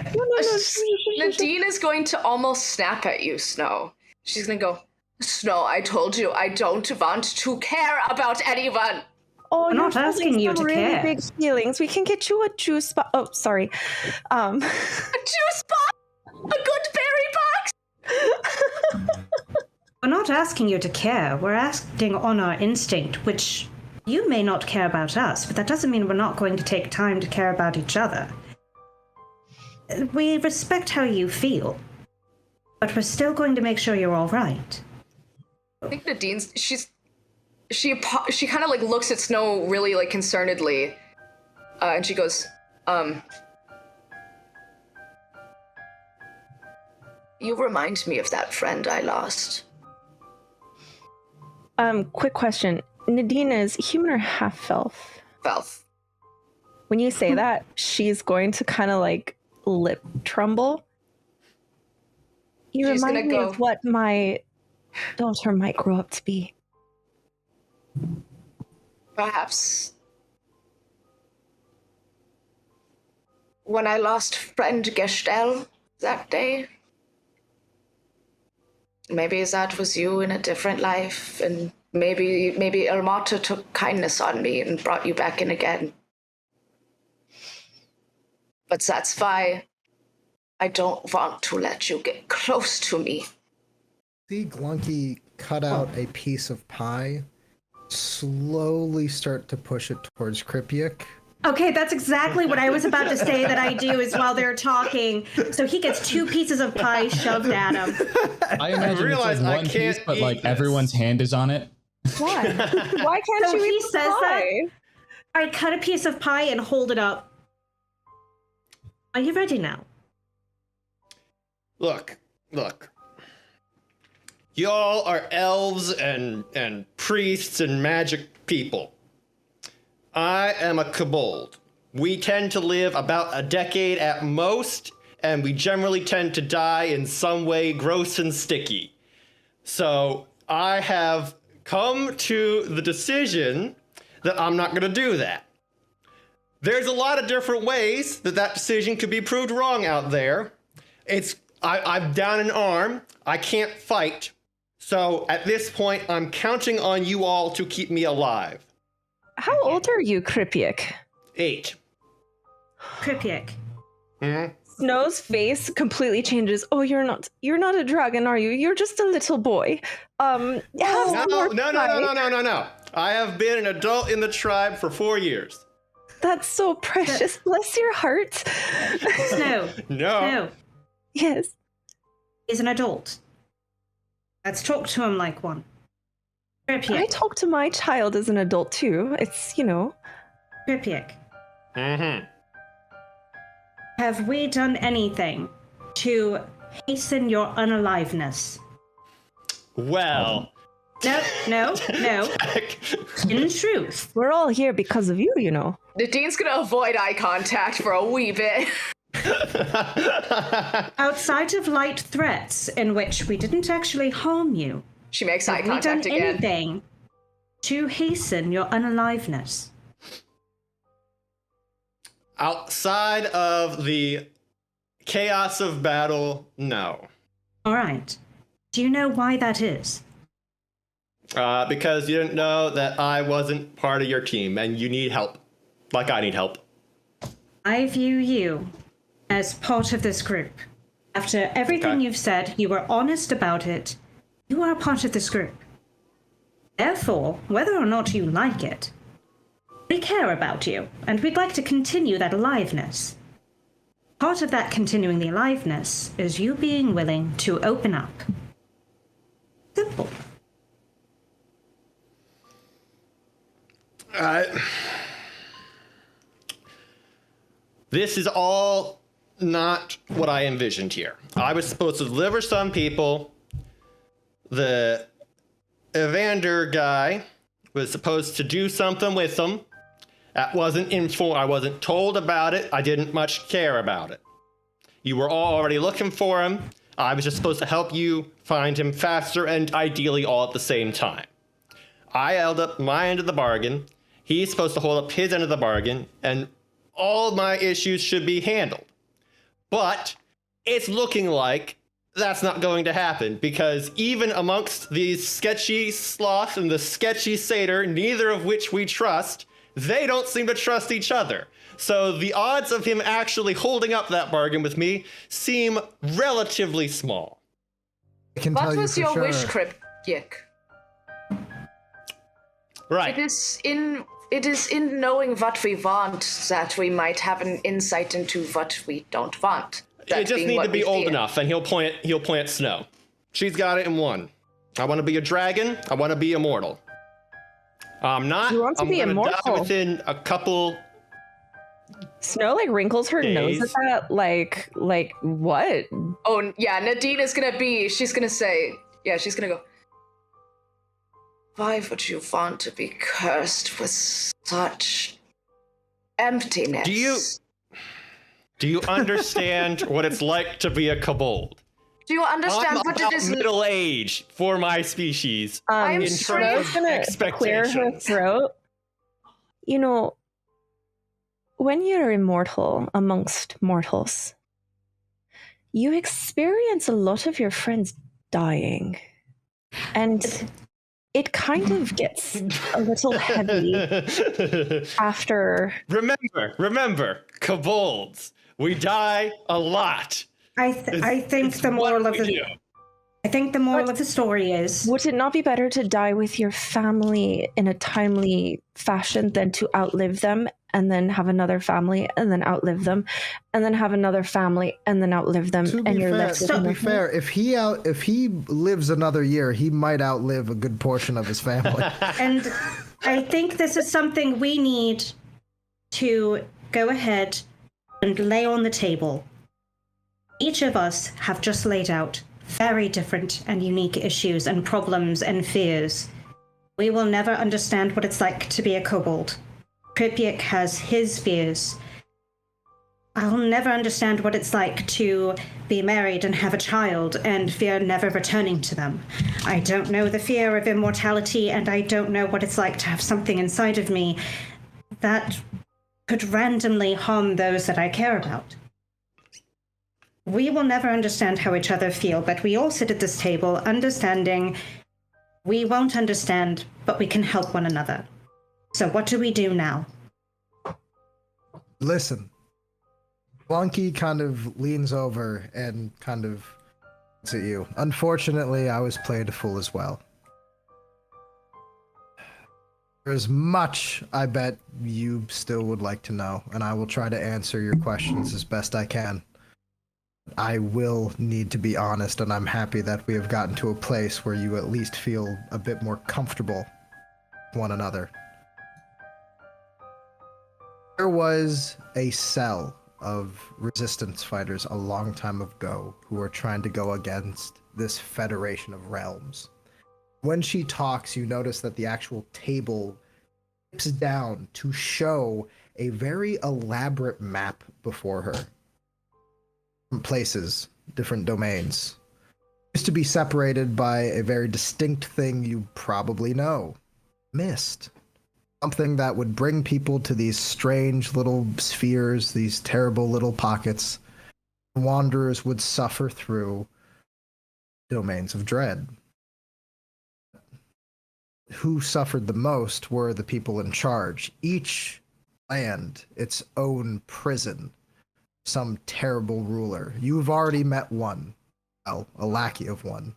Nadine is going to almost snap at you, Snow. She's gonna go, Snow, I told you I don't want to care about anyone.
Oh,
I'm not asking you to
really
care.
Big feelings. We can get you a juice box. Oh, sorry.
A juice box? A good berry box?
We're not asking you to care. We're acting on our instinct, which you may not care about us, but that doesn't mean we're not going to take time to care about each other. We respect how you feel, but we're still going to make sure you're all right.
I think Nadine's, she kind of like looks at Snow really like concernedly, and she goes, you remind me of that friend I lost.
Quick question. Nadine is human or half-elf?
Elf.
When you say that, she's going to kind of like lip tremble. You
She's
remind
gonna
me of what my daughter might grow up to be.
Perhaps when I lost friend Gestel that day, maybe that was you in a different life, and maybe Elmata took kindness on me and brought you back in again. But that's why I don't want to let you get close to me.
See Glunky cut out a piece of pie, slowly start to push it towards Kripjak.
Okay, that's exactly what I was about to say that I do is while they're talking. So he gets 2 pieces of pie shoved at him.
I imagine
realize
it's like
I
one
can't
piece, but
eat
like
this.
everyone's hand is on it.
Why? Why can't
So
you
he
eat the
says that?
pie?
I cut a piece of pie and hold it up. Are you ready now?
Look. Y'all are elves and priests and magic people. I am a kobold. We tend to live about a decade at most, and we generally tend to die in some way gross and sticky. So I have come to the decision that I'm not going to do that. There's a lot of different ways that decision could be proved wrong out there. I'm down an arm. I can't fight. So at this point, I'm counting on you all to keep me alive.
How old are you, Kripjak?
8.
Kripjak.
Snow's face completely changes. Oh, you're not a dragon, are you? You're just a little boy.
No. I have been an adult in the tribe for 4 years.
That's so precious. Bless your heart.
Snow.
No.
Snow.
Yes.
He's an adult. Let's talk to him like one. Kripjak.
I talk to my child as an adult too. It's,
Kripjak.
Mm-hmm.
Have we done anything to hasten your unaliveness?
Well.
No. In truth.
We're all here because of you,
Nadine's gonna avoid eye contact for a wee bit.
Outside of light threats in which we didn't actually harm you,
She makes eye
have we done
contact again.
anything to hasten your unaliveness?
Outside of the chaos of battle, no.
All right. Do you know why that is?
Because you didn't know that I wasn't part of your team and you need help. Like I need help.
I view you as part of this group. After everything you've said, you were honest about it. You are a part of this group. Therefore, whether or not you like it, we care about you, and we'd like to continue that aliveness. Part of that continuing the aliveness is you being willing to open up. Simple.
This is all not what I envisioned here. I was supposed to deliver some people. The Evander guy was supposed to do something with them. That wasn't informed. I wasn't told about it. I didn't much care about it. You were all already looking for him. I was just supposed to help you find him faster and ideally all at the same time. I held up my end of the bargain. He's supposed to hold up his end of the bargain, and all my issues should be handled. But it's looking like that's not going to happen, because even amongst these sketchy sloth and the sketchy satyr, neither of which we trust, they don't seem to trust each other. So the odds of him actually holding up that bargain with me seem relatively small.
I can tell
What
you
was
for
your
sure.
wish, Kripjak?
Right.
It is in knowing what we want that we might have an insight into what we don't want. That
It just
being
need
what
to be
we
old
fear.
enough, and he'll point at Snow. She's got it in one. I want to be a dragon. I want to be immortal. I'm not.
You want to
I'm
be
gonna
immortal?
Die within a couple.
Snow wrinkles her nose at that, like what?
Oh, yeah, Nadine is gonna she's gonna go, why would you want to be cursed with such emptiness?
Do you understand what it's like to be a kobold?
Do you understand
I'm
what
about
it is?
middle age for my species.
I'm
in
straight-
terms
Snow's
of
gonna clear her
expectations.
throat. When you're immortal amongst mortals, you experience a lot of your friends dying. And it kind of gets a little heavy after.
Remember, kobolds. We die a lot.
I think
It's
the moral
what
of
we
the
do.
I think the moral of the story is
Would it not be better to die with your family in a timely fashion than to outlive them and then have another family and then outlive them and then have another family and then outlive them
To
and
be
you're
fair,
left with
to be
nothing?
fair, if he lives another year, he might outlive a good portion of his family.
and I think this is something we need to go ahead and lay on the table. Each of us have just laid out very different and unique issues and problems and fears. We will never understand what it's like to be a kobold. Kripjak has his fears. I'll never understand what it's like to be married and have a child and fear never returning to them. I don't know the fear of immortality, and I don't know what it's like to have something inside of me that could randomly harm those that I care about. We will never understand how each other feel, but we all sit at this table understanding we won't understand, but we can help one another. So what do we do now?
Listen. Wonky kind of leans over and kind of looks at you. Unfortunately, I was played a fool as well. There's much I bet you still would like to know, and I will try to answer your questions as best I can. I will need to be honest, and I'm happy that we have gotten to a place where you at least feel a bit more comfortable with one another. There was a cell of resistance fighters a long time ago who were trying to go against this Federation of Realms. When she talks, you notice that the actual table dips down to show a very elaborate map before her. Different places, different domains. Used to be separated by a very distinct thing you probably know. Mist. Something that would bring people to these strange little spheres, these terrible little pockets. Wanderers would suffer through domains of dread. Who suffered the most were the people in charge. Each land its own prison. Some terrible ruler. You've already met one. Well, a lackey of one.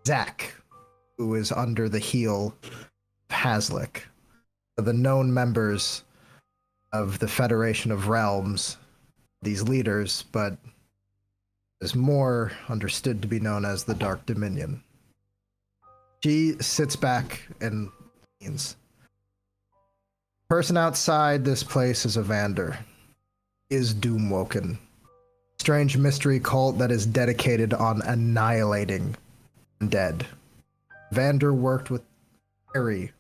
Zach, who is under the heel of Haslick. The known members of the Federation of Realms, these leaders, but is more understood to be known as the Dark Dominion. She sits back and leans. Person outside this place is Evander. Is Doomwoken. Strange mystery cult that is dedicated on annihilating undead. Evander worked with very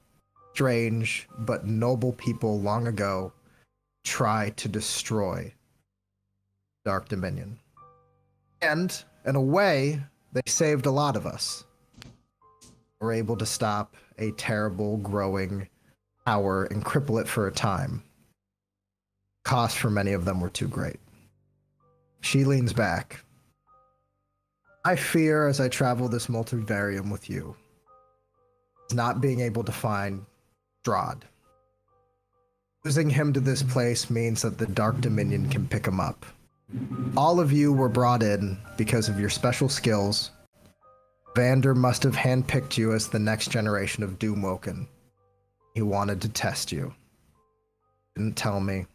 strange but noble people long ago, try to destroy Dark Dominion. And, in a way, they saved a lot of us. Were able to stop a terrible, growing power and cripple it for a time. Costs for many of them were too great. She leans back. I fear as I travel this multivarium with you, is not being able to find Strahd. Losing him to this place means that the Dark Dominion can pick him up. All of you were brought in because of your special skills. Vander must have handpicked you as the next generation of Doomwoken. He wanted to test you. Didn't tell me.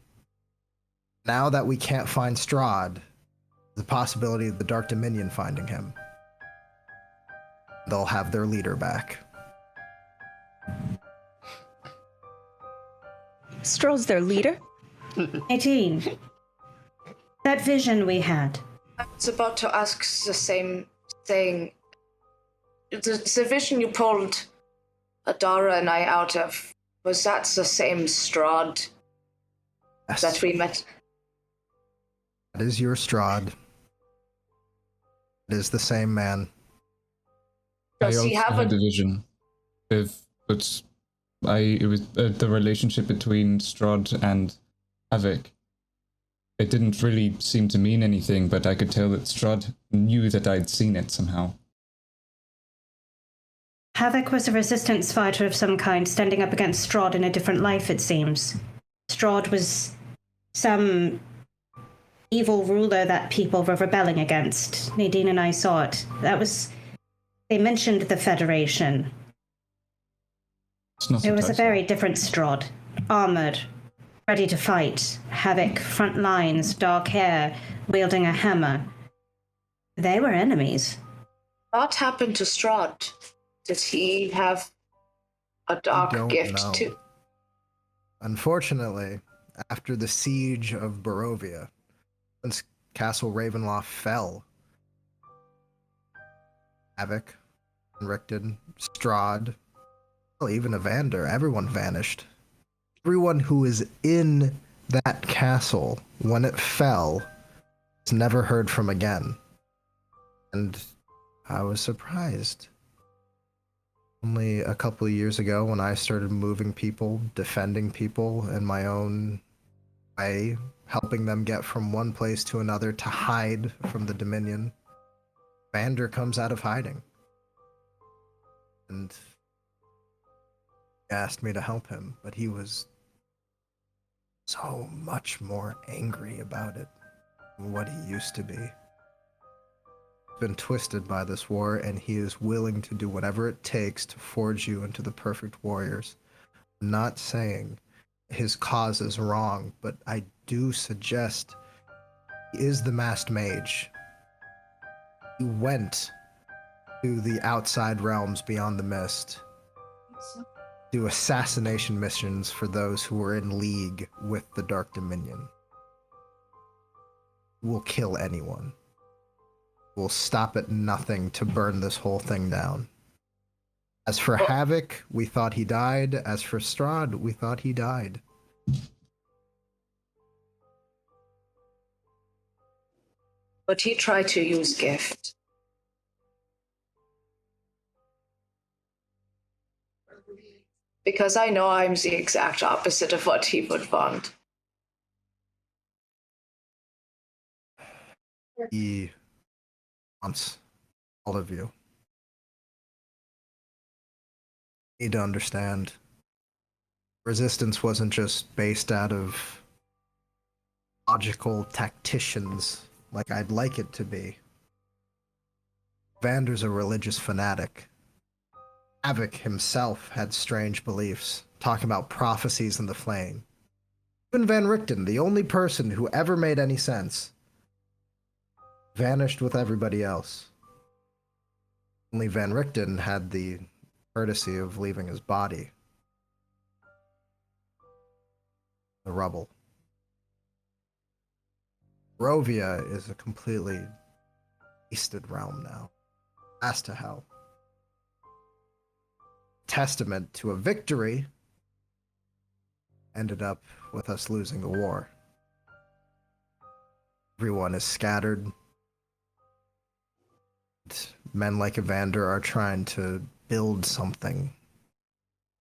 Now that we can't find Strahd, the possibility of the Dark Dominion finding him. They'll have their leader back.
Strahd's their leader?
18. That vision we had.
I was about to ask the same thing. The vision you pulled Adara and I out of, was that the same Strahd
Yes.
that we met?
That is your Strahd. It is the same man.
Does
I
he
also
have
had
a...
a vision. It was the relationship between Strahd and Havoc. It didn't really seem to mean anything, but I could tell that Strahd knew that I'd seen it somehow.
Havoc was a resistance fighter of some kind, standing up against Strahd in a different life, it seems. Strahd was some evil ruler that people were rebelling against. Nadine and I saw it. They mentioned the Federation.
It's not
It was a
surprising.
very different Strahd. Armored, ready to fight. Havoc, front lines, dark hair, wielding a hammer. They were enemies.
What happened to Strahd? Did he have a dark
don't
gift
know.
too?
Unfortunately, after the siege of Barovia, once Castle Ravenloft fell, Havoc, Richten, Strahd, well, even Evander, everyone vanished. Everyone who was in that castle when it fell was never heard from again. And I was surprised. Only a couple of years ago, when I started moving people, defending people in my own way, helping them get from one place to another to hide from the Dominion, Vander comes out of hiding. And he asked me to help him, but he was so much more angry about it than what he used to be. Been twisted by this war, and he is willing to do whatever it takes to forge you into the perfect warriors. I'm not saying his cause is wrong, but I do suggest he is the masked mage. He went to the outside realms beyond the mist, do assassination missions for those who were in league with the Dark Dominion. Will kill anyone. Will stop at nothing to burn this whole thing down. As for Havoc, we thought he died. As for Strahd, we thought he died.
But he tried to use gift. Because I know I'm the exact opposite of what he would want.
He wants all of you. You need to understand, resistance wasn't just based out of logical tacticians like I'd like it to be. Vander's a religious fanatic. Havoc himself had strange beliefs, talking about prophecies in the flame. Even Van Richten, the only person who ever made any sense, vanished with everybody else. Only Van Richten had the courtesy of leaving his body. The rubble. Barovia is a completely wasted realm now. As to hell. Testament to a victory ended up with us losing the war. Everyone is scattered. Men like Evander are trying to build something.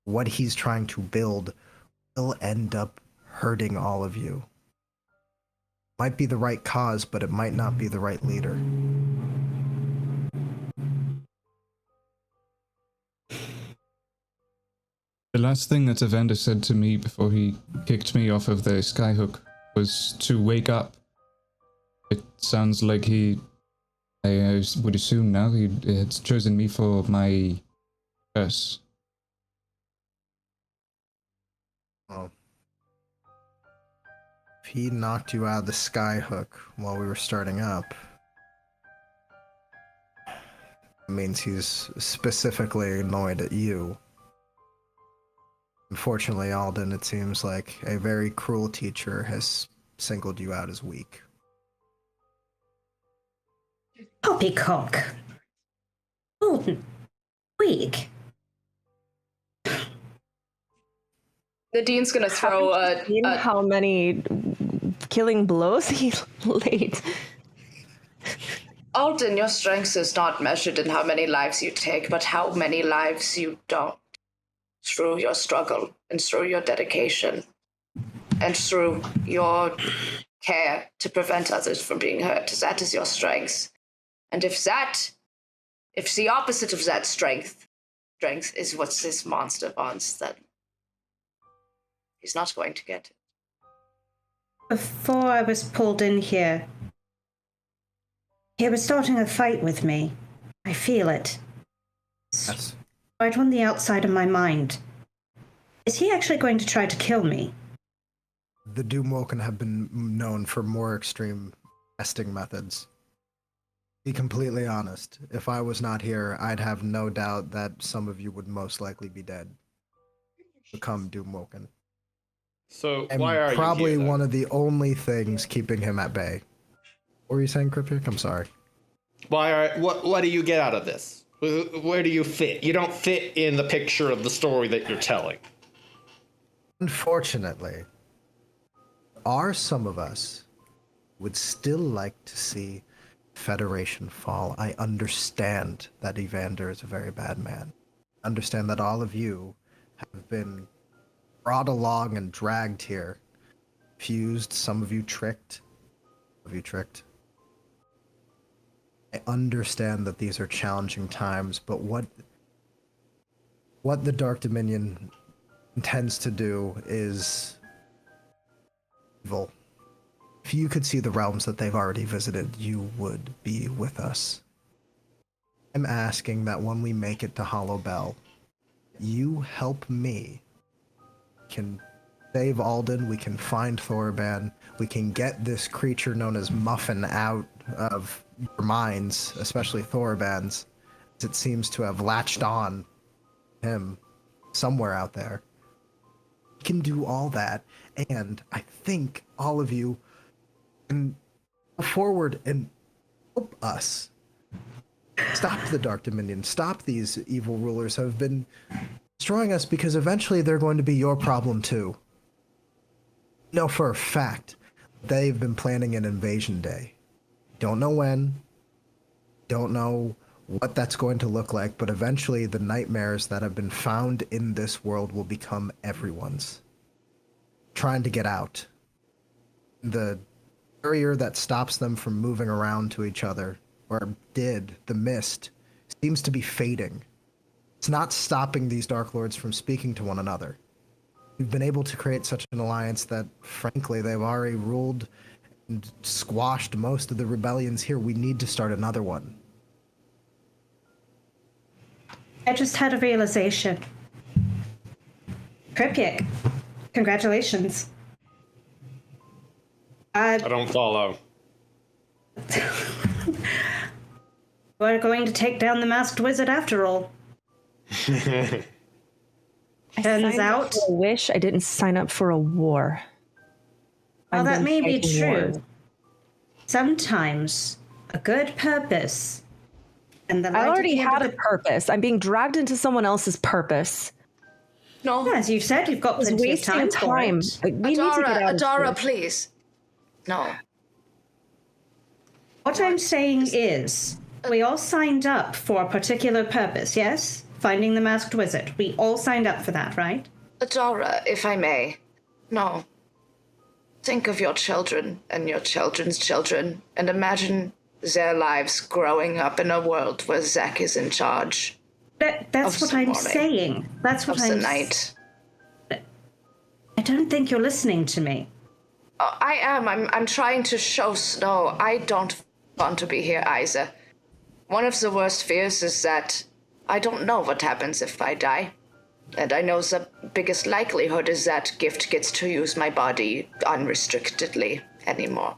What he's trying to build will end up hurting all of you. Might be the right cause, but it might not be the right leader.
The last thing that Evander said to me before he kicked me off of the skyhook was to wake up. It sounds like I would assume now he had chosen me for my curse.
Well, if he knocked you out of the skyhook while we were starting up, it means he's specifically annoyed at you. Unfortunately, Alden, it seems like a very cruel teacher has singled you out as weak.
Poppycock. Alden. Weak.
The dean's gonna throw
how many killing blows he laid.
Alden, your strength is not measured in how many lives you take, but how many lives you don't. Through your struggle, and through your dedication, and through your care to prevent others from being hurt. That is your strength. And if the opposite of that strength is what this monster wants, then he's not going to get it.
Before I was pulled in here, he was starting a fight with me. I feel it.
Yes.
Right on the outside of my mind. Is he actually going to try to kill me?
The Doomwoken have been known for more extreme testing methods. To be completely honest, if I was not here, I'd have no doubt that some of you would most likely be dead. Become Doomwoken.
So
I'm
why are
probably
you here,
one of the only things keeping him at bay. What were you saying, Kripjak? I'm sorry.
What do you get out of this? Where do you fit? You don't fit in the picture of the story that you're telling.
Unfortunately, are some of us would still like to see Federation fall. I understand that Evander is a very bad man. I understand that all of you have been brought along and dragged here. Fused, some of you tricked. I understand that these are challenging times, but what the Dark Dominion intends to do is evil. If you could see the realms that they've already visited, you would be with us. I'm asking that when we make it to Hollow Bell, you help me. We can save Alden, we can find Thorban, we can get this creature known as Muffin out of your minds, especially Thorban's, as it seems to have latched on him somewhere out there. We can do all that, and I think all of you can go forward and help us. Stop the Dark Dominion, stop these evil rulers who have been destroying us, because eventually they're going to be your problem too. No, for a fact, they've been planning an invasion day. Don't know when, don't know what that's going to look like, but eventually the nightmares that have been found in this world will become everyone's. Trying to get out. The barrier that stops them from moving around to each other, or did, the mist, seems to be fading. It's not stopping these Dark Lords from speaking to one another. We've been able to create such an alliance that, frankly, they've already ruled and squashed most of the rebellions here. We need to start another one.
I just had a realization. Kripjak, congratulations.
I don't follow.
We're going to take down the masked wizard after all. Turns out,
I wish I didn't sign up for a war.
while that may be
fighting
true,
wars.
sometimes a good purpose and the light
I already
at the end
had
of
a
the-
purpose. I'm being dragged into someone else's purpose.
No,
As you've said, you've got
I was
plenty of
wasting
time.
time.
For it.
We need to get out of
Adara,
here.
please. No.
What I'm saying is, we all signed up for a particular purpose, yes? Finding the masked wizard. We all signed up for that, right?
Adara, if I may. No. Think of your children and your children's children, and imagine their lives growing up in a world where Zach is in charge
That's
Of
what
the
I'm
morning.
saying. That's what
of the
I'm
night.
I don't think you're listening to me.
I am. I'm trying to show Snow I don't want to be here either. One of the worst fears is that I don't know what happens if I die. And I know the biggest likelihood is that Gift gets to use my body unrestrictedly anymore.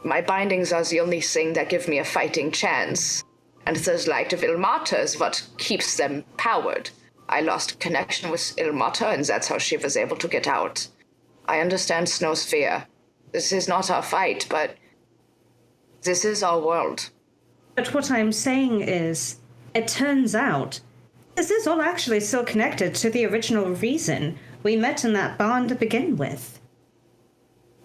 My bindings are the only thing that give me a fighting chance. And the light of Ilmata is what keeps them powered. I lost connection with Ilmata, and that's how she was able to get out. I understand Snow's fear. This is not our fight, but this is our world.
But what I'm saying is, it turns out, this is all actually still connected to the original reason we met in that barn to begin with.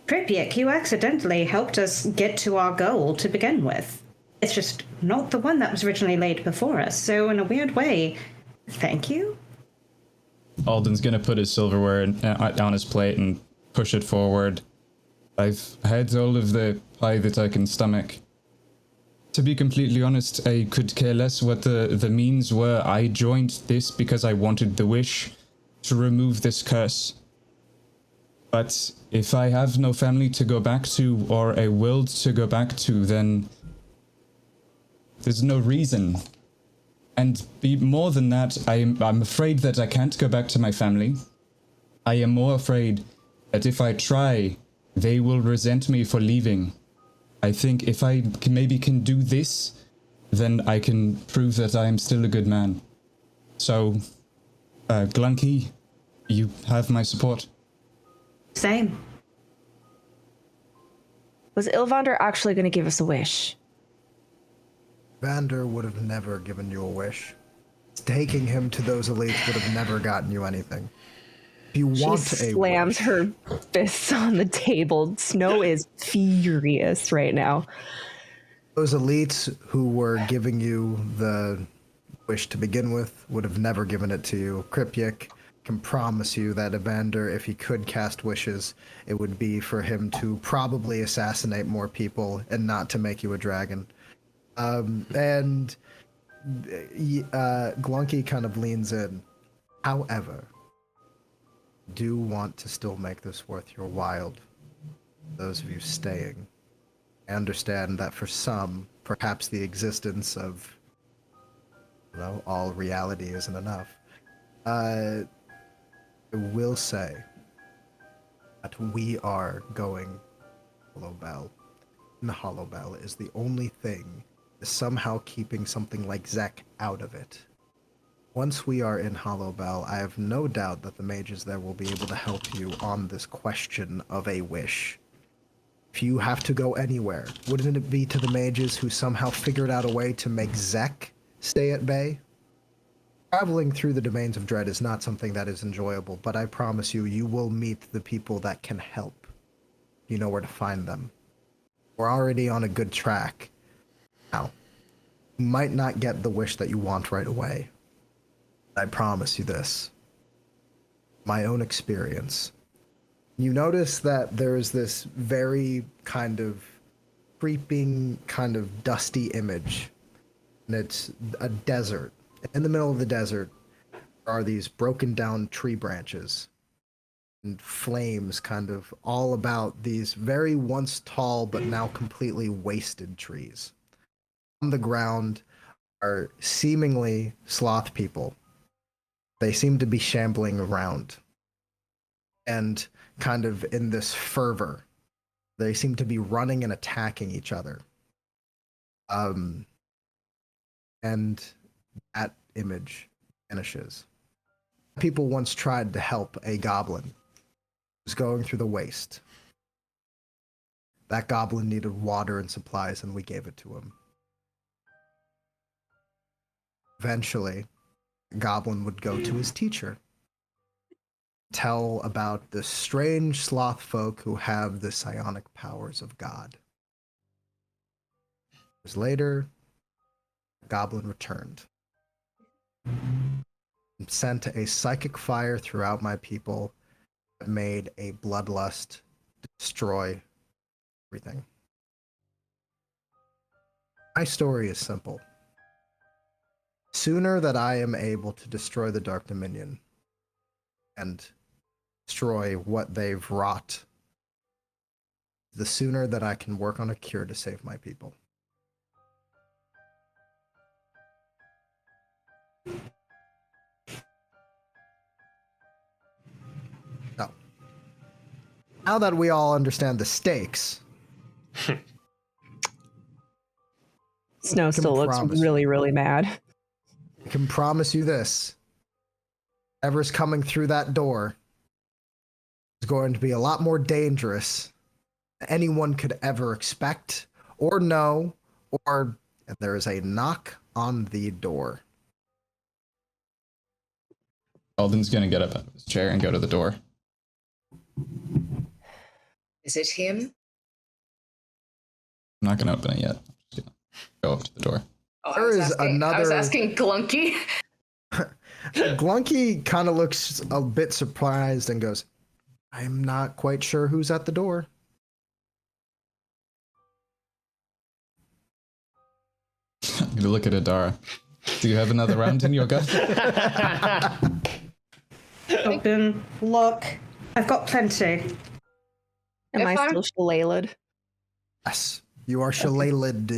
Kripjak, you accidentally helped us get to our goal to begin with. It's just not the one that was originally laid before us, so in a weird way, thank you?
Alden's gonna put his silverware on his plate and push it forward. I've had all of the pie that I can stomach. To be completely honest, I could care less what the means were. I joined this because I wanted the wish to remove this curse. But if I have no family to go back to or a world to go back to, then there's no reason. And more than that, I'm afraid that I can't go back to my family. I am more afraid that if I try, they will resent me for leaving. I think if I maybe can do this, then I can prove that I am still a good man. So, Glunky, you have my support.
Same.
Was Ilvander actually going to give us a wish?
Vander would have never given you a wish. Taking him to those elites would have never gotten you anything. If you want
She
a
slams
wish,
her fists on the table. Snow is furious right now.
those elites who were giving you the wish to begin with would have never given it to you. Kripjak can promise you that Evander, if he could cast wishes, it would be for him to probably assassinate more people and not to make you a dragon. And Glunky kind of leans in. However, do want to still make this worth your while. Those of you staying, I understand that for some, perhaps the existence of, all reality isn't enough. I will say that we are going Hollow Bell. And Hollow Bell is the only thing is somehow keeping something like Zek out of it. Once we are in Hollow Bell, I have no doubt that the mages there will be able to help you on this question of a wish. If you have to go anywhere, wouldn't it be to the mages who somehow figured out a way to make Zek stay at bay? Traveling through the domains of dread is not something that is enjoyable, but I promise you, you will meet the people that can help. You know where to find them. We're already on a good track. Now, you might not get the wish that you want right away. I promise you this. My own experience. You notice that there's this very kind of creeping, kind of dusty image. And it's a desert. In the middle of the desert are these broken down tree branches and flames kind of all about these very once tall but now completely wasted trees. On the ground are seemingly sloth people. They seem to be shambling around. And kind of in this fervor, they seem to be running and attacking each other. And that image vanishes. People once tried to help a goblin who was going through the waste. That goblin needed water and supplies, and we gave it to him. Eventually, the goblin would go to his teacher, tell about the strange sloth folk who have the psionic powers of God. Years later, the goblin returned and sent a psychic fire throughout my people that made a bloodlust destroy everything. My story is simple. Sooner that I am able to destroy the Dark Dominion and destroy what they've wrought, the sooner that I can work on a cure to save my people. So, now that we all understand the stakes,
Snow still looks really, really mad.
I can promise you this. Whatever's coming through that door is going to be a lot more dangerous than anyone could ever expect or know, or if there is a knock on the door.
Alden's gonna get up out of his chair and go to the door.
Is it him?
I'm not gonna open it yet. I'm just gonna go up to the door.
Oh,
There is
I was asking Glunky.
Glunky kind of looks a bit surprised and goes, I'm not quite sure who's at the door.
I'm gonna look at Adara. Do you have another round in your gut?
Open, look. I've got plenty.
Am I still shillelaghed?
Yes, you are shillelaghed.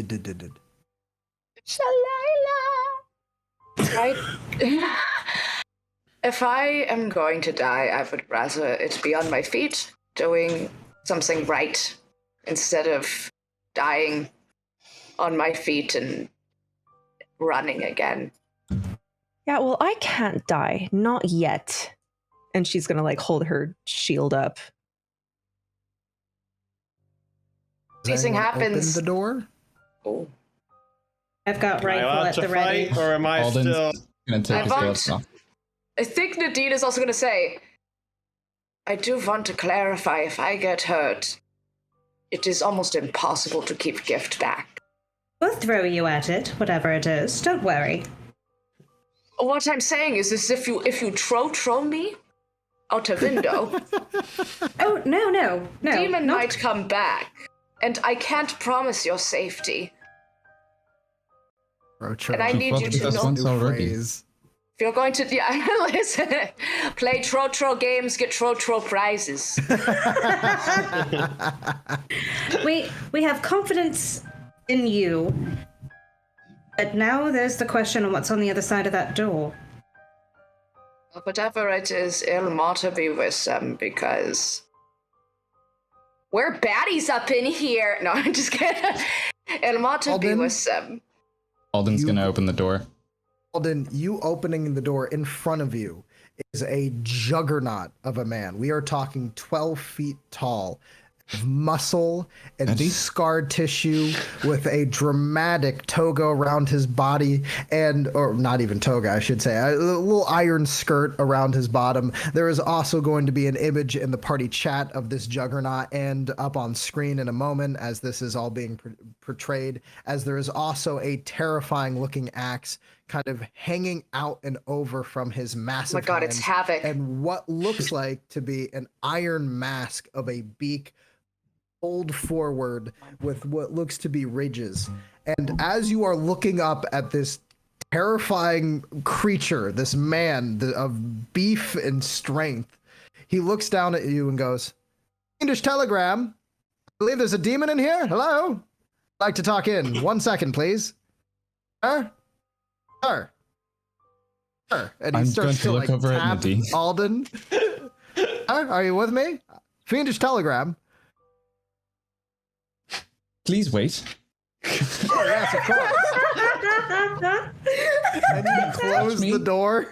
If I am going to die, I would rather it be on my feet, doing something right, instead of dying on my feet and running again.
Yeah, well, I can't die. Not yet. And she's gonna hold her shield up
Anything happens.
Open the door.
Oh.
I've got
Am I
rifle
allowed
at
to
the ready.
fight, or am I
Alden's
still?
gonna take his
I
gloves
want-
off.
I think Nadine is also going to say, I do want to clarify, if I get hurt, it is almost impossible to keep gift back.
We'll throw you at it, whatever it is. Don't worry.
What I'm saying is if you throw me out a window,
Oh, no.
demon
not-
might come back, and I can't promise your safety. And I need you to
That's
know,
once already.
Phrase.
if you're going to, listen, play tro games, get tro prizes.
We have confidence in you. But now there's the question of what's on the other side of that door.
Whatever it is, it'll matter be with them, because we're baddies up in here. No, I'm just kidding. It'll matter be
Alden?
with them.
Alden's
You-
gonna open the door.
Alden, you opening the door in front of you is a juggernaut of a man. We are talking 12 feet tall, of muscle and
Eddie?
scar tissue, with a dramatic toga around his body, or not even toga, I should say, a little iron skirt around his bottom. There is also going to be an image in the party chat of this juggernaut and up on screen in a moment as this is all being portrayed, as there is also a terrifying looking axe kind of hanging out and over from his massive
Oh my god, it's
hands,
Havoc.
and what looks like to be an iron mask of a beak pulled forward with what looks to be ridges. And as you are looking up at this terrifying creature, this man of beef and strength, he looks down at you and goes, English telegram. I believe there's a demon in here. Hello? I'd like to talk in. 1 second, please. Sir? Sir? Sir. And he
I'm
starts
going to look over at
tap
Nadine.
Alden. Are you with me? Fiendish telegram.
Please wait.
Oh, yes, of course. And you close
me?
the door.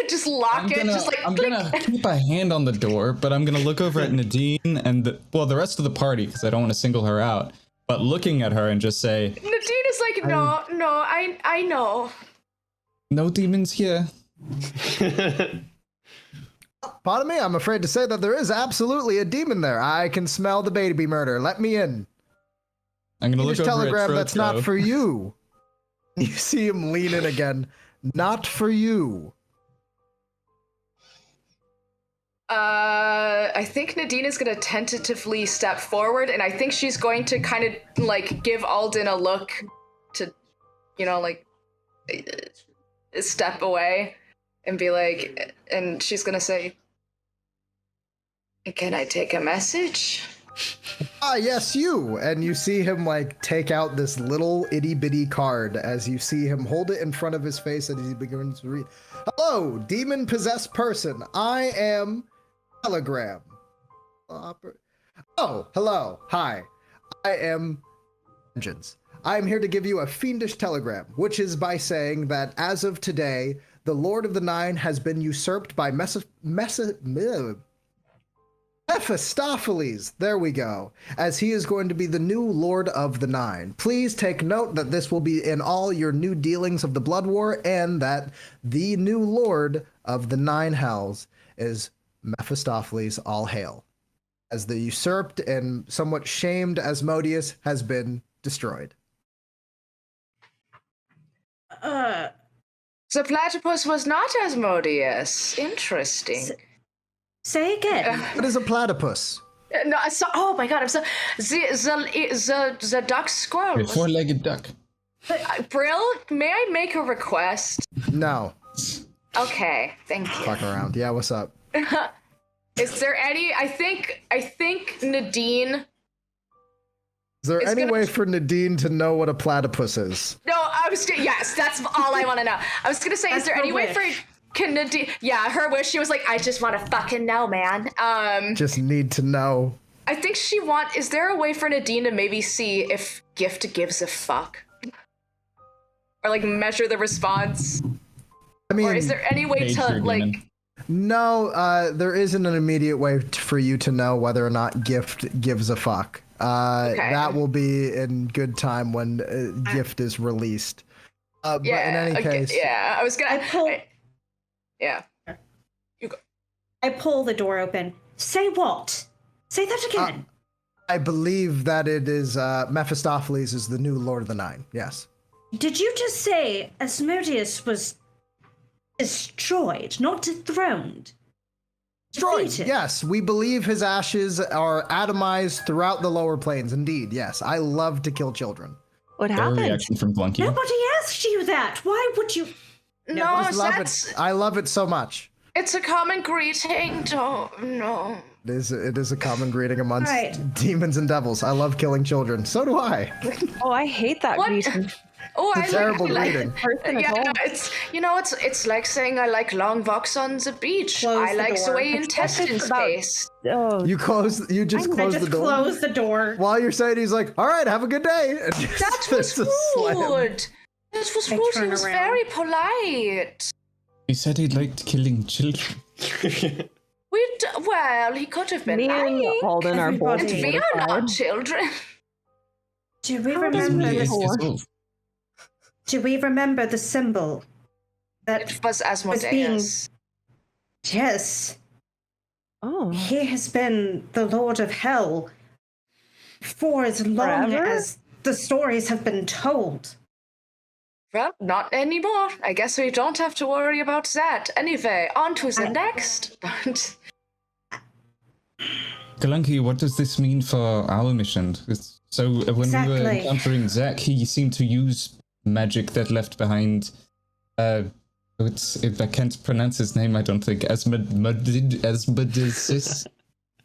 Just lock it, just like
I'm
click.
gonna keep a hand on the door, but I'm gonna look over at Nadine and the rest of the party because I don't want to single her out. But looking at her and just say,
Nadine is like, no, I know.
"No demons here."
Pardon me, I'm afraid to say that there is absolutely a demon there. I can smell the baby murder. Let me in.
I'm gonna look
Fiendish
over
telegram,
at
that's not
Trotro.
for you. You see him lean in again. Not for you.
I think Nadine is going to tentatively step forward, and I think she's going to kind of like give Alden a look to, step away and be like, and she's going to say, can I take a message?
Ah, yes, you. And you see him take out this little itty bitty card as you see him hold it in front of his face and he begins to read. Hello, demon possessed person. I am Telegram. Oh, hello. Hi. I am Vengeance. I am here to give you a fiendish telegram, which is by saying that as of today, the Lord of the Nine has been usurped by Mephistopheles, there we go, as he is going to be the new Lord of the Nine. Please take note that this will be in all your new dealings of the Blood War, and that the new Lord of the Nine Hells is Mephistopheles, all hail, as the usurped and somewhat shamed Asmodeus has been destroyed.
The platypus was not Asmodeus. Interesting.
Say again.
What is a platypus?
No, oh my god, I'm so the duck squirrel.
A four-legged duck.
Brill, may I make a request?
No.
Okay, thank you.
Fuck around. Yeah, what's up?
Is there any? I think Nadine.
Is there
It's
any
gonna-
way for Nadine to know what a platypus is?
No, yes, that's all I want to know. I was gonna say, is
That's
there
her
any way
wish.
for can Nadine? Yeah, her wish. She was like, I just want to fucking know, man.
Just need to know.
I think is there a way for Nadine to maybe see if Gift gives a fuck? Or measure the response?
I mean,
Or is there any way
Page
to
your demon.
No, there isn't an immediate way for you to know whether or not Gift gives a fuck. That will be in good time when Gift is released. But in any case,
yeah, I was gonna. Yeah.
I pull the door open. Say what? Say that again.
I believe that it is Mephistopheles is the new Lord of the Nine. Yes.
Did you just say Asmodeus was destroyed, not dethroned?
Destroyed.
Defeated?
Yes, we believe his ashes are atomized throughout the lower planes. Indeed, yes. I love to kill children.
What
Fair
happened?
reaction from Glunky.
Nobody asked you that. Why would you?
No,
I love
that's.
it. I love it so much.
It's a common greeting. Don't no.
It is a common greeting amongst
Right.
demons and devils. I love killing children. So do I.
Oh, I hate that
What?
greeting.
Oh,
It's a terrible greeting.
Person at
Yeah,
all.
it's like saying I like long walks on the beach.
Close
I
the
like the
door.
way
It's
intestines
about-
taste.
Oh,
You just
I
close
just
the door.
close the door.
While you're saying, he's like, "All right, have a good day." And just-
That was
just slam.
rude. This was
I
rude. He
turn
was
around.
very polite.
He said he liked killing children.
Well, he could have been
me and
nice.
Alden are both
Everybody.
And we are not
mortified.
children.
Do we
How does
remember?
me-
Yes,
the-
yes, well,
Do we remember the symbol? That
It was Asmodeus.
yes,
Oh,
he has been the Lord of Hell for as long
Forever?
as the stories have been told.
Well, not anymore. I guess we don't have to worry about that. Anyway, on to the next.
Glunky, what does this mean for our mission? So when we were
Exactly.
encountering Zack, he seemed to use magic that left behind. I can't pronounce his name. I don't think Asmodeus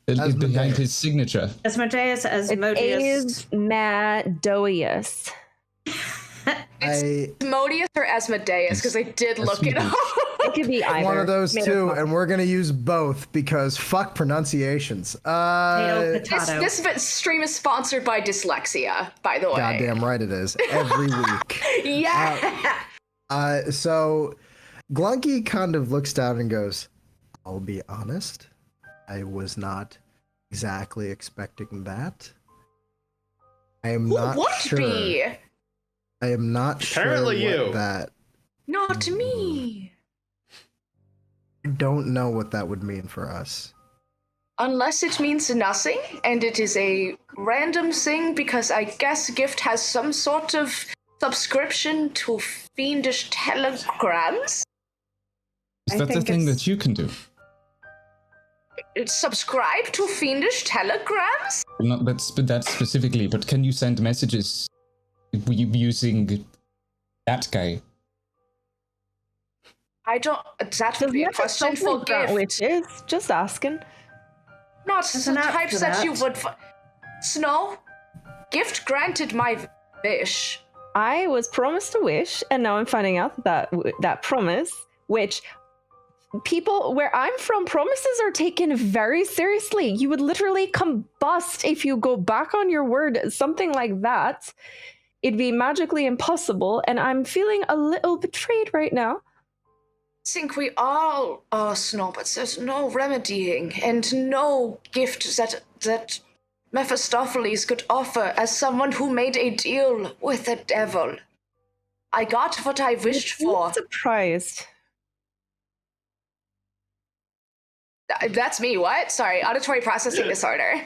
behind his signature.
Asmodeus,
it
Asmodeus.
is Asmodeus.
Asmodeus or Asmodeus? Because I did look it up.
It could be either.
One of those
Made
two,
up.
and we're gonna use both because fuck pronunciations.
Potato, potato.
This stream is sponsored by dyslexia, by the way.
Goddamn right it is. Every week.
Yeah.
So Glunky kind of looks down and goes, "I'll be honest, I was not exactly expecting that. I am
Who
not
would
sure.
be?
I am not
Apparently
sure what
you.
that.
Not me.
I don't know what that would mean for us.
Unless it means nothing, and it is a random thing, because I guess Gift has some sort of subscription to fiendish telegrams.
Is
I
that the
think
thing
it's-
that you can do?
Subscribe to fiendish telegrams?
Not that specifically, but can you send messages using that guy?
I don't. That would
Does
be a
Memphis
question for
like that
Gift.
witches? Just asking.
Not
There's
the
an app
types
for
that you
that.
would. Snow? Gift granted my wish.
I was promised a wish, and now I'm finding out that promise, which people where I'm from, promises are taken very seriously. You would literally combust if you go back on your word. Something like that, it'd be magically impossible, and I'm feeling a little betrayed right now.
I think we all are Snow, but there's no remedying and no gift that Mephistopheles could offer as someone who made a deal with the devil. I got what I wished for.
I'm surprised.
That's me. What? Sorry, auditory processing disorder.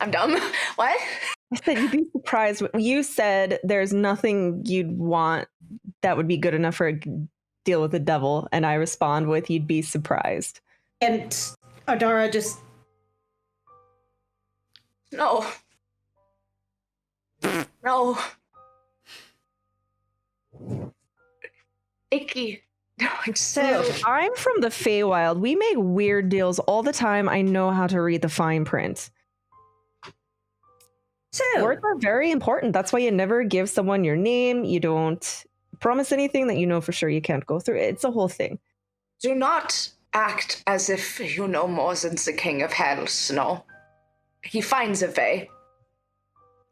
I'm dumb. What?
I said you'd be surprised. You said there's nothing you'd want that would be good enough for a deal with the devil, and I respond with, you'd be surprised.
And Adara just
No. No. Icky. No,
so
I'm from the Feywild. We make weird deals all the time. I know how to read the fine print. Words are very important. That's why you never give someone your name. You don't promise anything that you know for sure you can't go through. It's a whole thing.
Do not act as if you know more than the King of Hell, Snow. He finds a way.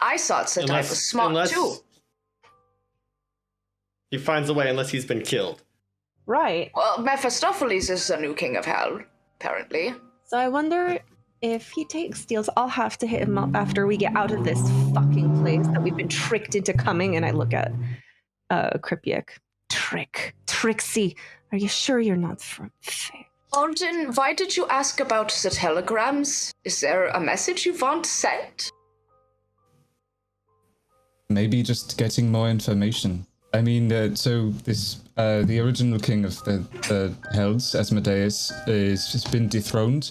I thought that I was smart too.
He finds a way unless he's been killed.
Right.
Well, Mephistopheles is the new king of hell, apparently.
So I wonder if he takes steals. I'll have to hit him up after we get out of this fucking place that we've been tricked into coming. And I look at Kripjak. Trixie, are you sure you're not from Fae?
Alden, why did you ask about the telegrams? Is there a message you want sent?
Maybe just getting more information. I mean, so this the original king of the Hells, Asmodeus, has been dethroned.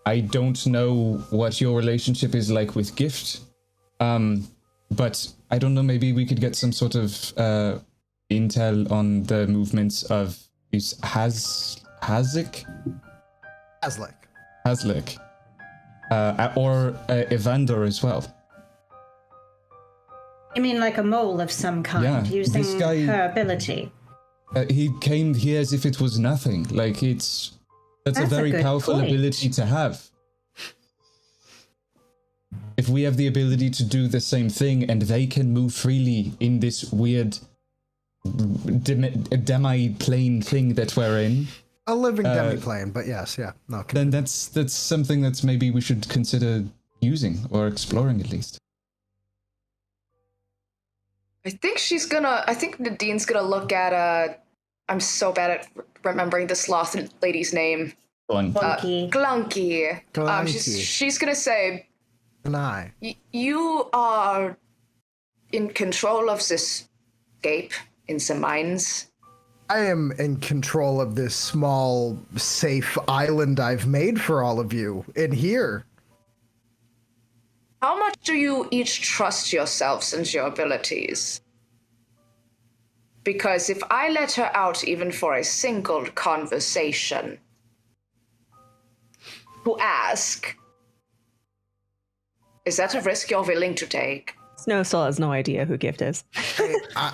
I don't know what your relationship is like with Gift, but I don't know. Maybe we could get some sort of intel on the movements of Haslik, or Evander as well.
You mean like a mole of some kind, using
this guy,
her ability?
He came here as if it was nothing. Like that's a very powerful ability to have. If we have the ability to do the same thing and they can move freely in this weird demi-plane thing that we're in.
A living demi-plane, but yes, yeah. No,
then that's something that maybe we should consider using or exploring at least.
I think Nadine's gonna look at, I'm so bad at remembering the sloth lady's name. Glunky. She's gonna say, you are in control of this scape in the mines.
I am in control of this small, safe island I've made for all of you in here.
How much do you each trust yourselves and your abilities? Because if I let her out even for a single conversation to ask, is that a risk you're willing to take?
Snow still has no idea who Gift is.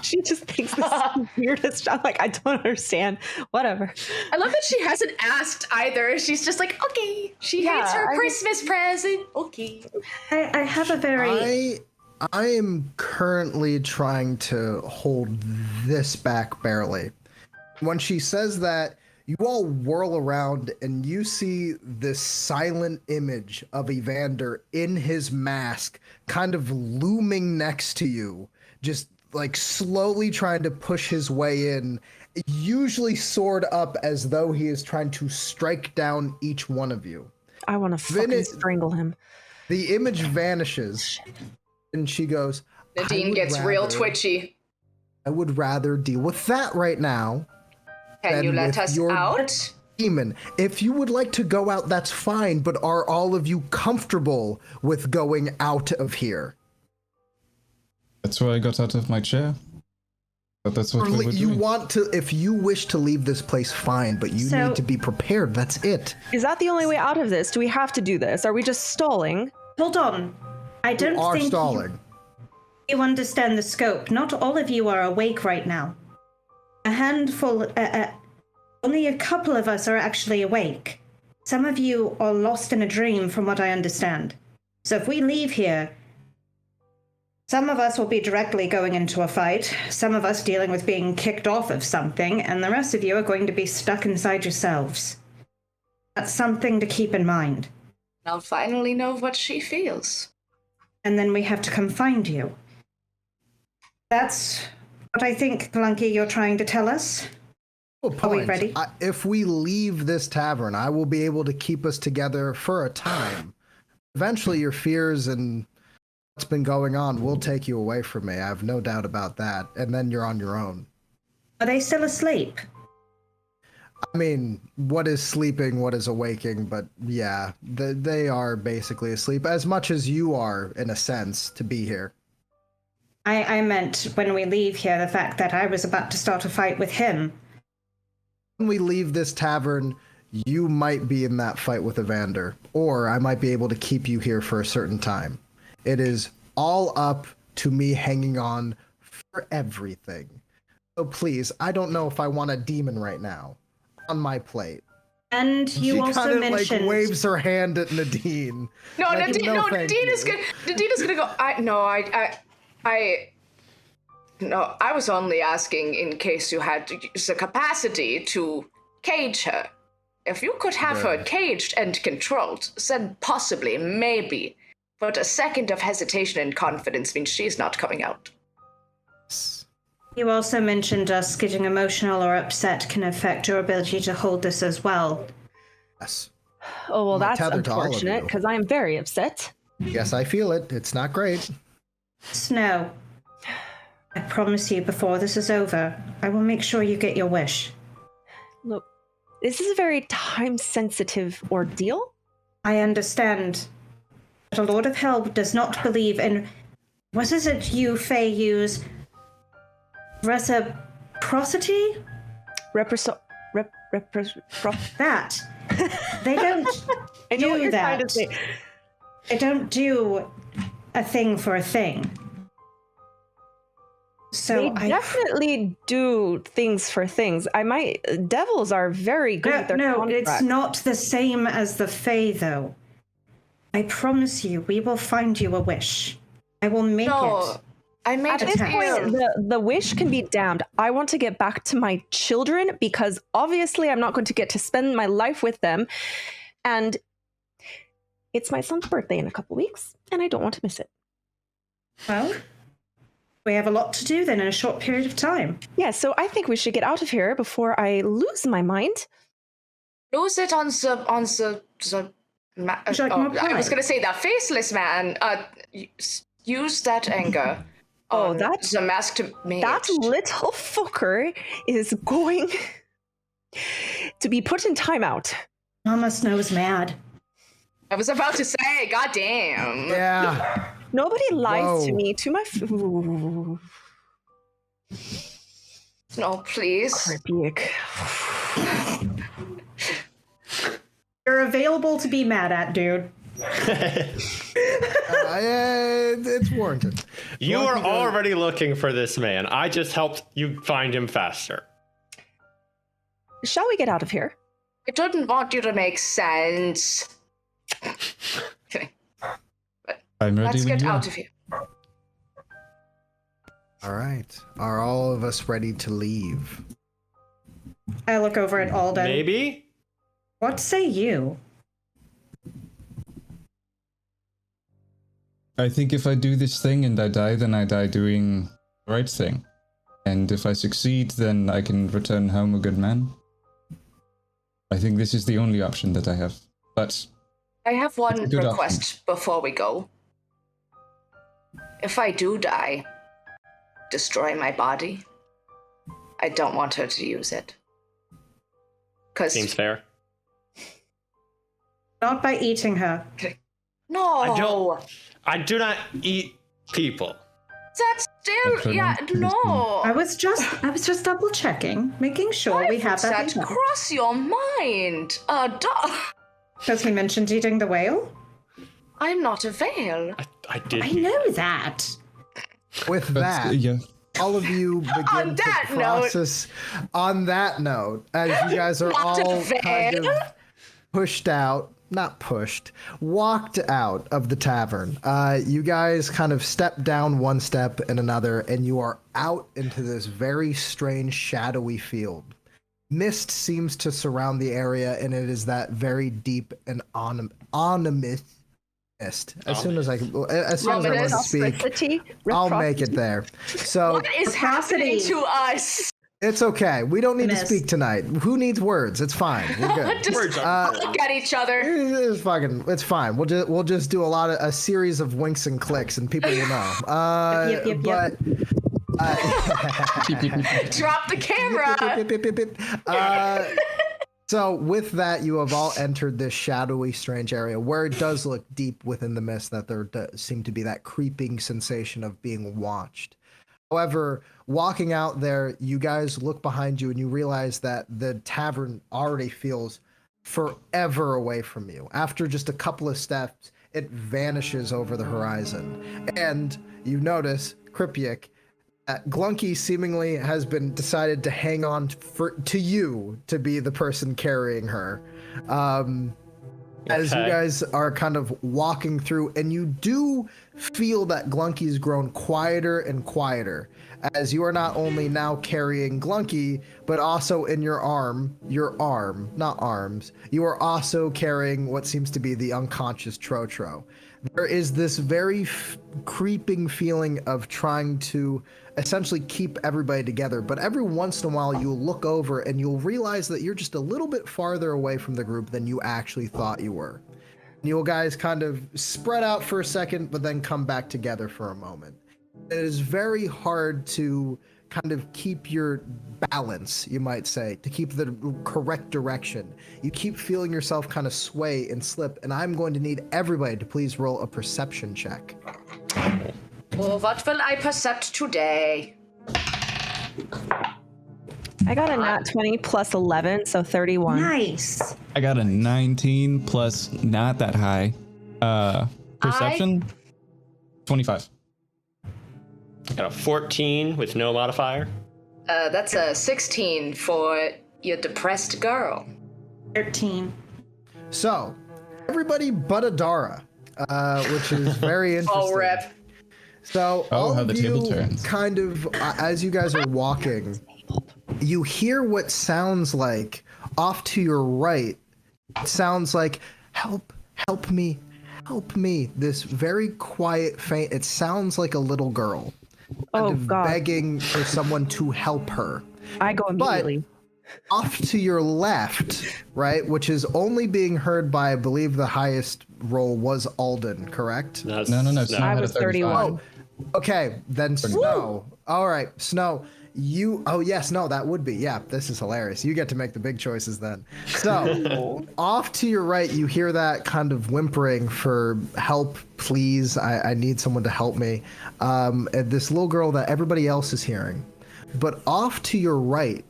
She just thinks this is the weirdest. I'm like, I don't understand. Whatever.
I love that she hasn't asked either. She's just like, okay. She hates her Christmas present. Okay.
I have a very...
I am currently trying to hold this back barely. When she says that, you all whirl around and you see this silent image of Evander in his mask kind of looming next to you, just like slowly trying to push his way in, usually sword up as though he is trying to strike down each one of you.
I want to fucking strangle him.
The image vanishes and she goes,
Nadine gets real twitchy.
I would rather deal with that right now.
Can you let us out?
Demon, if you would like to go out, that's fine, but are all of you comfortable with going out of here?
That's why I got out of my chair. But that's what we were doing.
You want to, if you wish to leave this place, fine, but you need to be prepared. That's it.
Is that the only way out of this? Do we have to do this? Are we just stalling?
Hold on. I don't think
stalling.
You understand the scope. Not all of you are awake right now. A handful, only a couple of us are actually awake. Some of you are lost in a dream, from what I understand. So if we leave here, some of us will be directly going into a fight, some of us dealing with being kicked off of something, and the rest of you are going to be stuck inside yourselves. That's something to keep in mind.
I'll finally know what she feels.
And then we have to come find you. That's what I think, Glunky, you're trying to tell us. Are we ready?
If we leave this tavern, I will be able to keep us together for a time. Eventually, your fears and what's been going on will take you away from me. I have no doubt about that. And then you're on your own.
Are they still asleep?
I mean, what is sleeping, what is awaking, but yeah, they are basically asleep, as much as you are, in a sense, to be here.
I meant when we leave here, the fact that I was about to start a fight with him.
When we leave this tavern, you might be in that fight with Evander, or I might be able to keep you here for a certain time. It is all up to me hanging on for everything. So please, I don't know if I want a demon right now on my plate.
And you also mentioned...
She kind of like waves her hand at Nadine.
No, Nadine is gonna go, No, I was only asking in case you had the capacity to cage her. If you could have her caged and controlled, then possibly, maybe. But a second of hesitation and confidence means she's not coming out.
You also mentioned us getting emotional or upset can affect your ability to hold this as well.
Yes.
Oh, well, that's
tethered to all of
unfortunate,
you.
because I am very upset.
Yes, I feel it. It's not great.
Snow, I promise you before this is over, I will make sure you get your wish.
Look, this is a very time-sensitive ordeal.
I understand. But a Lord of Hell does not believe in... What is it you, Fae, use? Reciprocity? That. They don't
I know what
do
you're trying
that.
to say.
They don't do a thing for a thing. So
They definitely do things for things. Devils are very good at their
it's
contract.
not the same as the Fae, though. I promise you, we will find you a wish. I will make it.
I made
At this point, the wish can be damned. I want to get back to my children because obviously I'm not going to get to spend my life with them. And it's my son's birthday in a couple weeks, and I don't want to miss it.
Well, we have a lot to do then in a short period of time.
Yeah, so I think we should get out of here before I lose my mind.
Lose it on the I was going to say that faceless man. Use that anger.
That's
the masked mage.
That little fucker is going to be put in timeout.
Mama Snow's mad.
I was about to say, goddamn.
Yeah.
Nobody lies to
Whoa.
me. To my
No, please.
Kripjak.
You're available to be mad at, dude.
It's warranted.
You
Well,
are
I think
already looking for this man. I just helped you find him faster.
Shall we get out of here?
I didn't want you to make sense. Okay.
I'm ready
Let's
when
get
you are.
out of here.
All right. Are all of us ready to leave?
I look over at Alden.
Maybe?
What say you?
I think if I do this thing and I die, then I die doing the right thing. And if I succeed, then I can return home a good man. I think this is the only option that I have. But
I have one
It's a good
request before we go. If I do die, destroy my body. I don't want her to use it.
Seems fair.
Not by eating her.
No.
I do not eat people.
That's still,
I was just double checking, making sure we have that.
That cross your mind.
Because he mentioned eating the whale?
I'm not a Vale.
I did.
I know that.
With that,
yeah.
all of you begin to
that note.
process. On that note, as you guys are
Not a
all kind
Vale.
of pushed out, not pushed, walked out of the tavern. You guys kind of step down one step and another, and you are out into this very strange shadowy field. Mist seems to surround the area, and it is that very deep and ominous mist. As soon as I want to speak, I'll make it there. So
What is happening to us?
it's okay. We don't need to
Mist.
speak tonight. Who needs words? It's fine. We're good.
Just look at each other.
It's fine. We'll just do a series of winks and clicks, and people will know.
Yep.
But
Drop the camera.
so with that, you have all entered this shadowy, strange area where it does look deep within the mist that there does seem to be that creeping sensation of being watched. However, walking out there, you guys look behind you and you realize that the tavern already feels forever away from you. After just a couple of steps, it vanishes over the horizon. And you notice, Kripjak, Glunky seemingly has been decided to hang on to you to be the person carrying her. as you
Okay.
guys are kind of walking through, and you do feel that Glunky's grown quieter and quieter as you are not only now carrying Glunky, but also in your arm, not arms, you are also carrying what seems to be the unconscious Trotro. There is this very creeping feeling of trying to essentially keep everybody together, but every once in a while you'll look over and you'll realize that you're just a little bit farther away from the group than you actually thought you were. And you'll guys kind of spread out for a second, but then come back together for a moment. It is very hard to kind of keep your balance, you might say, to keep the correct direction. You keep feeling yourself kind of sway and slip, and I'm going to need everybody to please roll a perception check.
Well, what will I percept today?
I got a nat 20 plus 11, so 31.
Nice.
I got a 19 plus not that high. Perception? 25.
I got a 14 with no modifier.
That's a 16 for your depressed girl.
13.
So, everybody but Adara, which is very interesting.
Oh, rip.
So
Oh,
all
how
of
the
you
table turns.
kind of, as you guys are walking, you hear what sounds like off to your right. It sounds like, help me, help me. This very quiet, faint, it sounds like a little girl.
Oh,
kind of
God.
begging for someone to help her.
I go immediately.
Off to your left, right, which is only being heard by, I believe the highest roll was Alden, correct?
No. Snow
I
had a
was
35.
31.
Okay, then Snow. All right, Snow. Oh yes, no, that would be. Yeah, this is hilarious. You get to make the big choices then. So, off to your right, you hear that kind of whimpering for help, please. I need someone to help me. And this little girl that everybody else is hearing. But off to your right,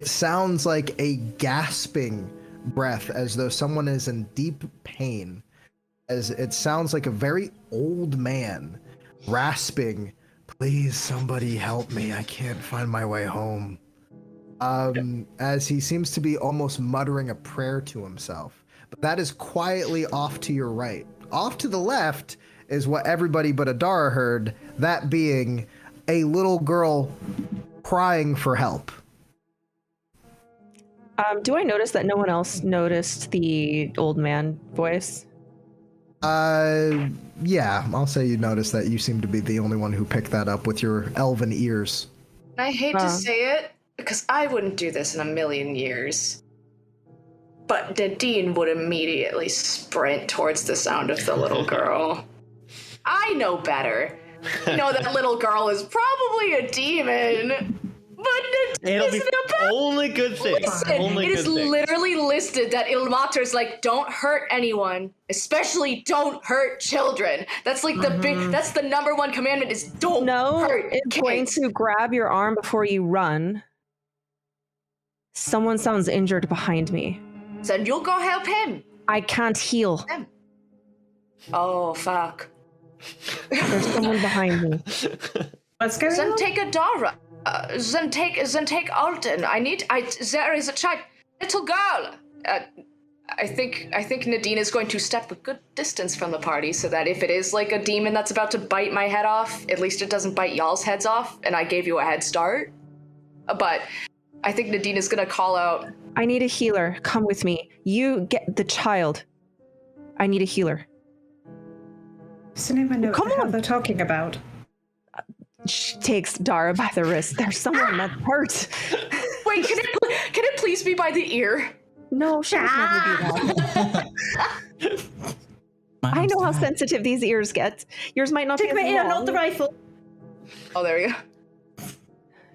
it sounds like a gasping breath, as though someone is in deep pain. As it sounds like a very old man rasping, please somebody help me, I can't find my way home. As he seems to be almost muttering a prayer to himself. But that is quietly off to your right. Off to the left is what everybody but Adara heard, that being a little girl crying for help.
Do I notice that no one else noticed the old man voice?
Yeah, I'll say you noticed that you seem to be the only one who picked that up with your elven ears.
I hate to say it, because I wouldn't do this in a million years. But Nadine would immediately sprint towards the sound of the little girl. I know better. You know that little girl is probably a demon. But
It'll be only good things.
Listen,
Only
it
good
is
things.
literally listed that Ilmater's like, don't hurt anyone, especially don't hurt children. That's like the big, that's the number one commandment is don't
No,
hurt
it's going
kids.
to grab your arm before you run. Someone sounds injured behind me.
So you'll go help him.
I can't heal.
Oh, fuck.
There's someone behind me.
What's going
Then
on?
take Adara. Then take Alden. There is a child, little girl. I think Nadine is going to step a good distance from the party so that if it is like a demon that's about to bite my head off, at least it doesn't bite y'all's heads off, and I gave you a head start. But I think Nadine is gonna call out.
I need a healer. Come with me. You get the child. I need a healer.
Does anyone know
Come
what the hell
on.
they're talking about?
She takes Dara by the wrist. There's someone that's hurt.
Wait, can it please be by the ear?
No, she would never do that. I know how sensitive these ears get. Yours might not
Take
be
my
as
ear,
long.
not the rifle.
Oh, there we go.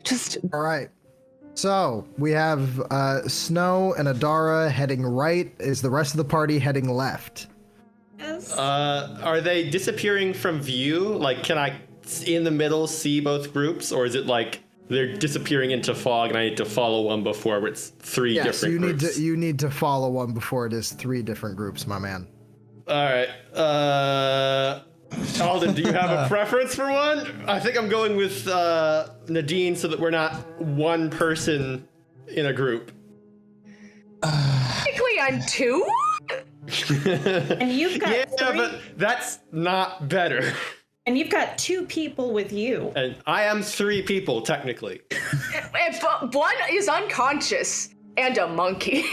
Just
All right. So we have Snow and Adara heading right. Is the rest of the party heading left?
Yes.
Are they disappearing from view? Like, can I, in the middle, see both groups? Or is it like they're disappearing into fog and I need to follow one before it's three
Yes,
different
you
groups?
you need to follow one before it is 3 different groups, my man.
All right. Alden, do you have a preference for one? I think I'm going with Nadine so that we're not one person in a group.
Technically, I'm two.
And you've got
Yeah,
three,
but that's not better.
and you've got 2 people with you.
And I am 3 people, technically.
But one is unconscious and a monkey.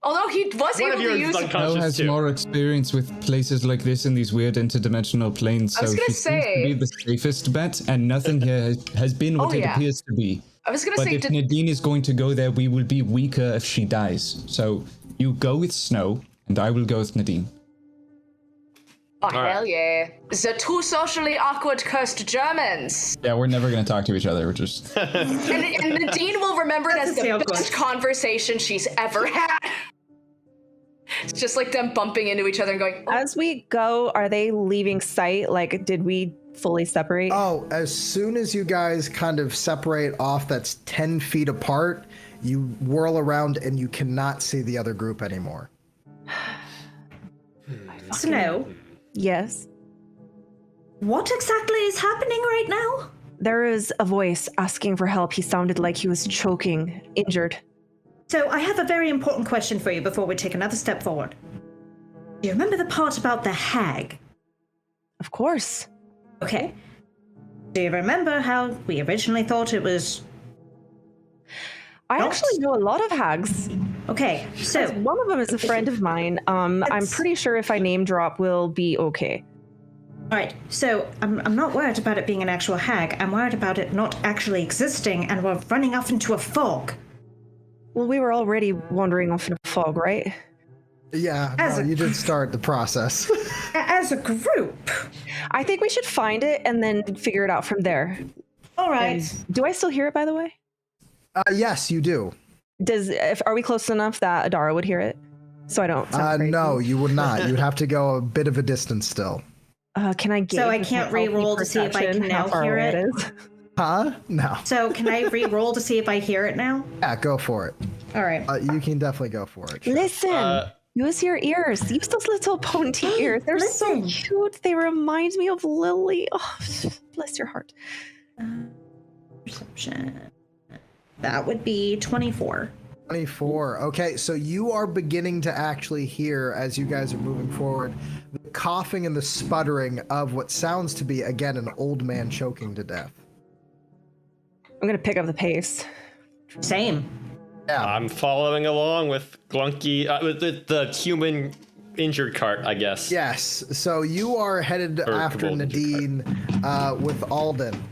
Although he was
One
able
of yours
to
is
use.
Snow
unconscious
has
too.
more experience with places like this in these weird interdimensional planes,
I was
so
gonna
she seems
say-
to be the safest bet, and nothing here has been what
Oh,
it
yeah.
appears to be.
I was gonna
But
say,
if Nadine is going to go there, we will be weaker if she dies. So you go with Snow, and I will go with Nadine.
oh
right.
hell yeah, the 2 socially awkward cursed Germans.
Yeah, we're never going to talk to each other. We're just...
And Nadine will remember it as
That's a
the
sale
best
quest.
conversation she's ever had. It's just like them bumping into each other and going, oh,
As we go, are they leaving sight? Like, did we fully separate?
Oh, as soon as you guys kind of separate off, that's 10 feet apart, you whirl around and you cannot see the other group anymore.
Snow,
Yes.
what exactly is happening right now?
There is a voice asking for help. He sounded like he was choking, injured.
So I have a very important question for you before we take another step forward. Do you remember the part about the hag?
Of course.
Okay. Do you remember how we originally thought it was...
I
Don't.
actually know a lot of hags.
Okay, so...
One of them is a friend of mine. I'm
It's-
pretty sure if I name drop, we'll be okay.
Alright, so I'm not worried about it being an actual hag. I'm worried about it not actually existing and we're running off into a fog.
Well, we were already wandering off in a fog, right?
Yeah,
As
no,
a-
you did start the process.
As a group.
I think we should find it and then figure it out from there.
Alright.
Do I still hear it, by the way?
Yes, you do.
Are we close enough that Adara would hear it? So I don't sound crazy.
No, you would not. You'd have to go a bit of a distance still.
Can I gauge?
So I
with
can't
my healthy
re-roll to see if I
perception
can
how
now
far
hear
away
it?
is?
Huh? No.
So can I re-roll to see if I hear it now?
Yeah, go for it.
Alright.
You can definitely go for it.
Listen, use your ears. Use those little pointy ears. They're so
Listen.
cute. They remind me of Lily. Oh, bless your heart.
Perception. That would be 24.
24. Okay, so you are beginning to actually hear, as you guys are moving forward, the coughing and the sputtering of what sounds to be, again, an old man choking to death.
I'm gonna pick up the pace.
Same.
Yeah.
I'm following along with Glunky, with the human injured cart, I guess.
Yes, so you are headed
Or
after
Kobold
Nadine with Alden.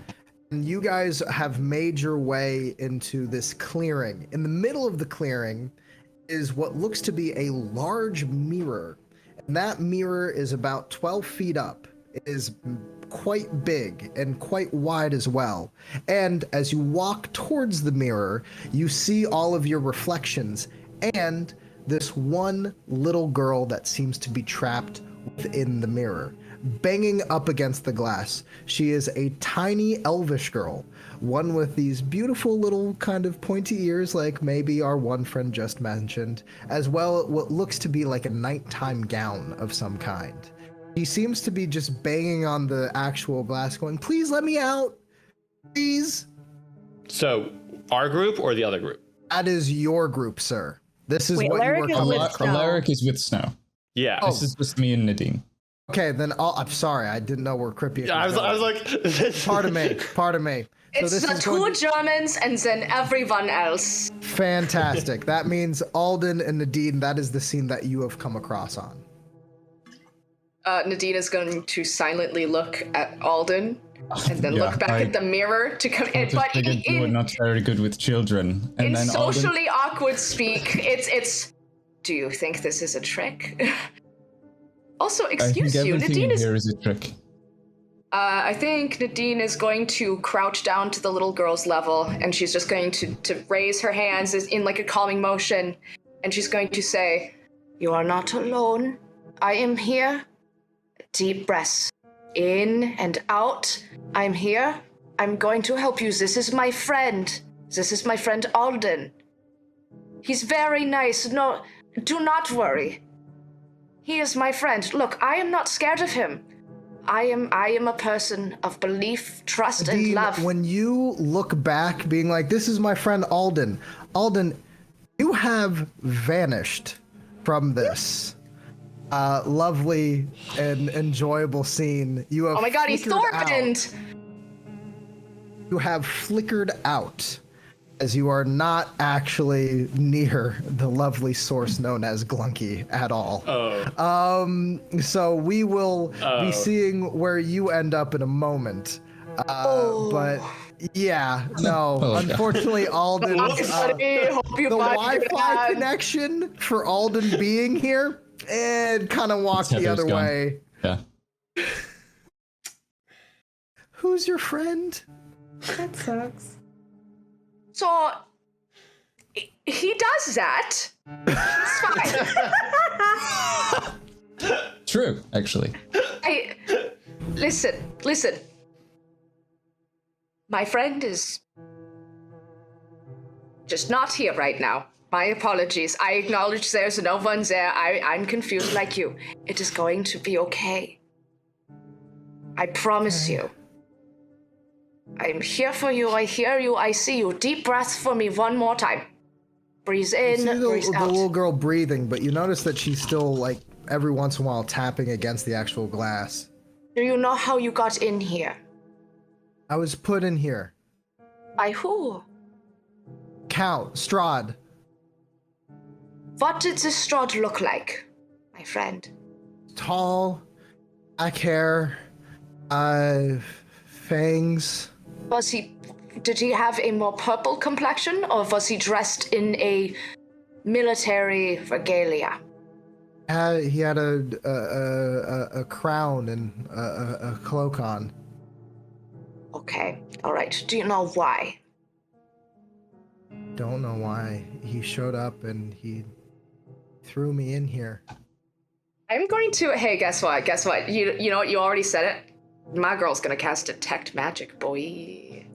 And you guys have made your way into this clearing. In the middle of the clearing is what looks to be a large mirror. And that mirror is about 12 feet up. It is quite big and quite wide as well. And as you walk towards the mirror, you see all of your reflections and this one little girl that seems to be trapped within the mirror, banging up against the glass. She is a tiny elvish girl, one with these beautiful little kind of pointy ears like maybe our one friend just mentioned, as well as what looks to be like a nighttime gown of some kind. He seems to be just banging on the actual glass going, "Please let me out, please."
So, our group or the other group?
That is your group, sir. This is
Wait,
what
Alaric
you
is
were
with
coming
Snow.
from.
Alaric is with Snow.
Yeah.
Oh.
This is just me and Nadine.
Okay, then I'm sorry, I didn't know where Kripjak
Yeah, I was like,
Pardon me, pardon me. So
it's
this
the
is going
2 Germans and then everyone else.
fantastic. That means Alden and Nadine, that is the scene that you have come across on.
Nadine is going to silently look at Alden and then
Yeah,
look back at the mirror to come in.
Just
But
figured you were
in
not very good with children. And then Alden,
socially awkward speak, it's. Do you think this is a trick? Also,
I think
excuse you,
everything
Nadine
in
is.
here is a trick.
I think Nadine is going to crouch down to the little girl's level, and she's just going to raise her hands in like a calming motion, and she's going to say, "You are not alone. I am here." Deep breaths. In and out. I'm here. I'm going to help you. This is my friend. This is my friend Alden. He's very nice. No, do not worry. He is my friend. Look, I am not scared of him. I am a person of belief, trust, and
Nadine,
love.
when you look back, being like, "This is my friend Alden," Alden, you have vanished from this lovely and enjoyable scene, you have
Oh my god, he's
flickered out.
Thormund!
You have flickered out as you are not actually near the lovely source known as Glunky at all. So we will be seeing where you end up in a moment. But yeah, no. Unfortunately, Alden, the Wi-Fi connection for Alden being here and kind of walked the other way.
Yeah.
Who's your friend?
That sucks.
So, he does that. It's fine.
True, actually.
Listen. My friend is just not here right now. My apologies. I acknowledge there's no one there. I'm confused like you. It is going to be okay. I promise you. I'm here for you. I hear you. I see you. Deep breath for me one more time. Breathe in, breathe
the
out.
little girl breathing, but you notice that she's still, like, every once in a while tapping against the actual glass.
Do you know how you got in here?
I was put in here.
By who?
Count, Strahd.
What did this Strahd look like, my friend?
Tall, black hair, fangs.
Did he have a more purple complexion, or was he dressed in a military regalia?
He had a crown and a cloak on.
Okay, all right. Do you know why?
Don't know why. He showed up and he threw me in here.
I'm going to. Hey, guess what? You know what? You already said it. My girl's gonna cast detect magic, boy.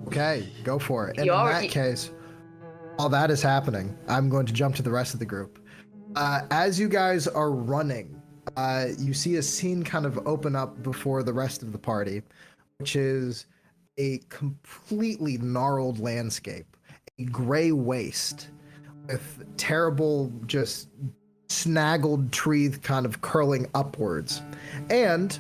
Okay, go for it. And in that case, while that is happening, I'm going to jump to the rest of the group. As you guys are running, you see a scene kind of open up before the rest of the party, which is a completely gnarled landscape, a gray waste with terrible, just snaggled trees kind of curling upwards. And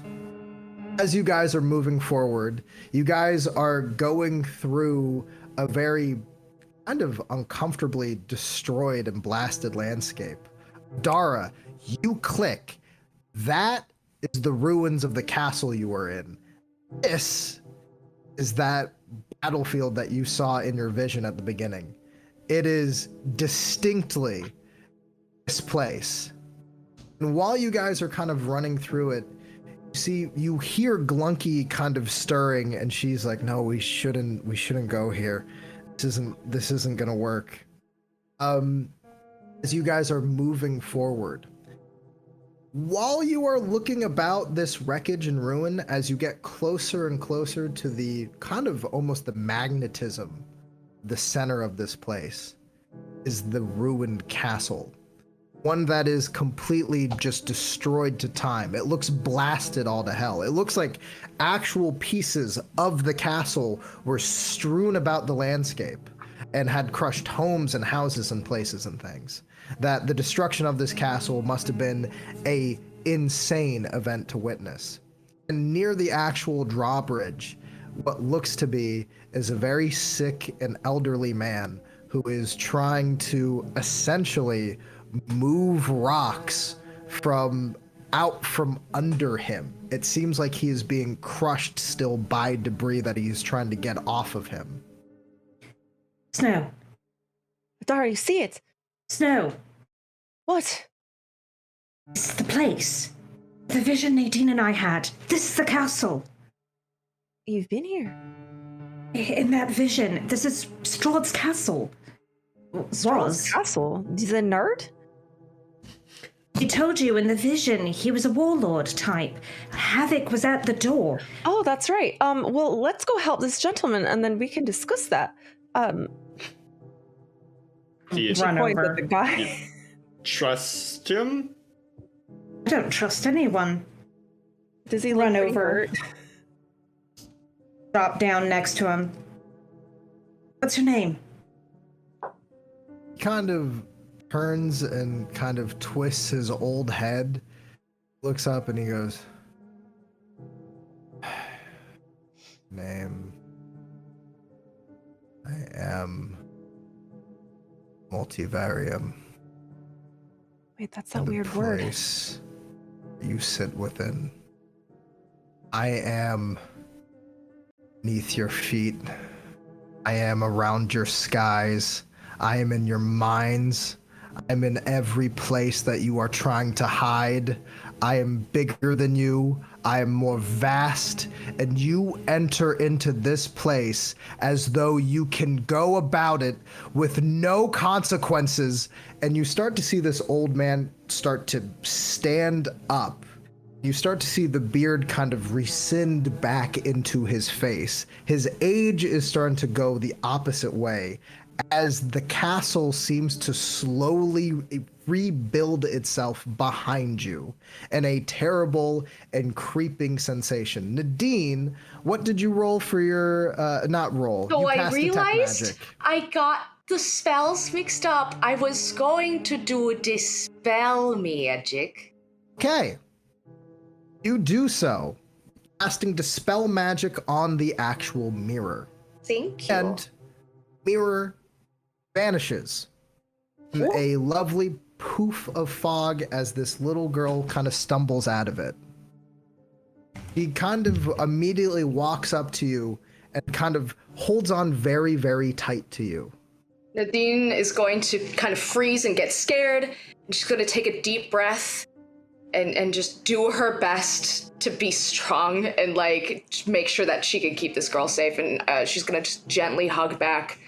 as you guys are moving forward, you guys are going through a very kind of uncomfortably destroyed and blasted landscape. Dara, you click. That is the ruins of the castle you were in. This is that battlefield that you saw in your vision at the beginning. It is distinctly this place. And while you guys are kind of running through it, you hear Glunky kind of stirring, and she's like, "No, we shouldn't go here. This isn't gonna work." As you guys are moving forward, while you are looking about this wreckage and ruin, as you get closer and closer to the kind of almost the magnetism, the center of this place, is the ruined castle. One that is completely just destroyed to time. It looks blasted all to hell. It looks like actual pieces of the castle were strewn about the landscape and had crushed homes and houses and places and things. That the destruction of this castle must have been a insane event to witness. And near the actual drawbridge, what looks to be is a very sick and elderly man who is trying to essentially move rocks from under him. It seems like he is being crushed still by debris that he's trying to get off of him.
Snow.
Dara, you see it?
Snow.
What?
This is the place. The vision Nadine and I had. This is the castle.
You've been here.
In that vision, this is Strahd's castle.
Strahd's castle? He's a nerd?
He told you in the vision he was a warlord type. Havoc was at the door.
Oh, that's right. Well, let's go help this gentleman and then we can discuss that.
Do you
Run over.
The guy.
trust him?
I don't trust anyone.
Does he
Run
look
over.
hurt?
Drop down next to him. What's your name?
Kind of turns and kind of twists his old head, looks up and he goes, name, I am multivarium.
Wait, that's that weird word.
Place you sit within. I am beneath your feet. I am around your skies. I am in your minds. I'm in every place that you are trying to hide. I am bigger than you. I am more vast. And you enter into this place as though you can go about it with no consequences. And you start to see this old man start to stand up. You start to see the beard kind of rescind back into his face. His age is starting to go the opposite way as the castle seems to slowly rebuild itself behind you in a terrible and creeping sensation. Nadine, what did you roll for your, not roll?
So
you
I
cast Detect
realized
Magic.
I got the spells mixed up. I was going to do Dispel Magic.
Okay. You do so, casting Dispel Magic on the actual mirror.
Thank you.
And mirror vanishes. A lovely poof of fog as this little girl kind of stumbles out of it. He kind of immediately walks up to you and kind of holds on very, very tight to you.
Nadine is going to kind of freeze and get scared. And she's going to take a deep breath and just do her best to be strong and like make sure that she can keep this girl safe. And she's going to just gently hug back.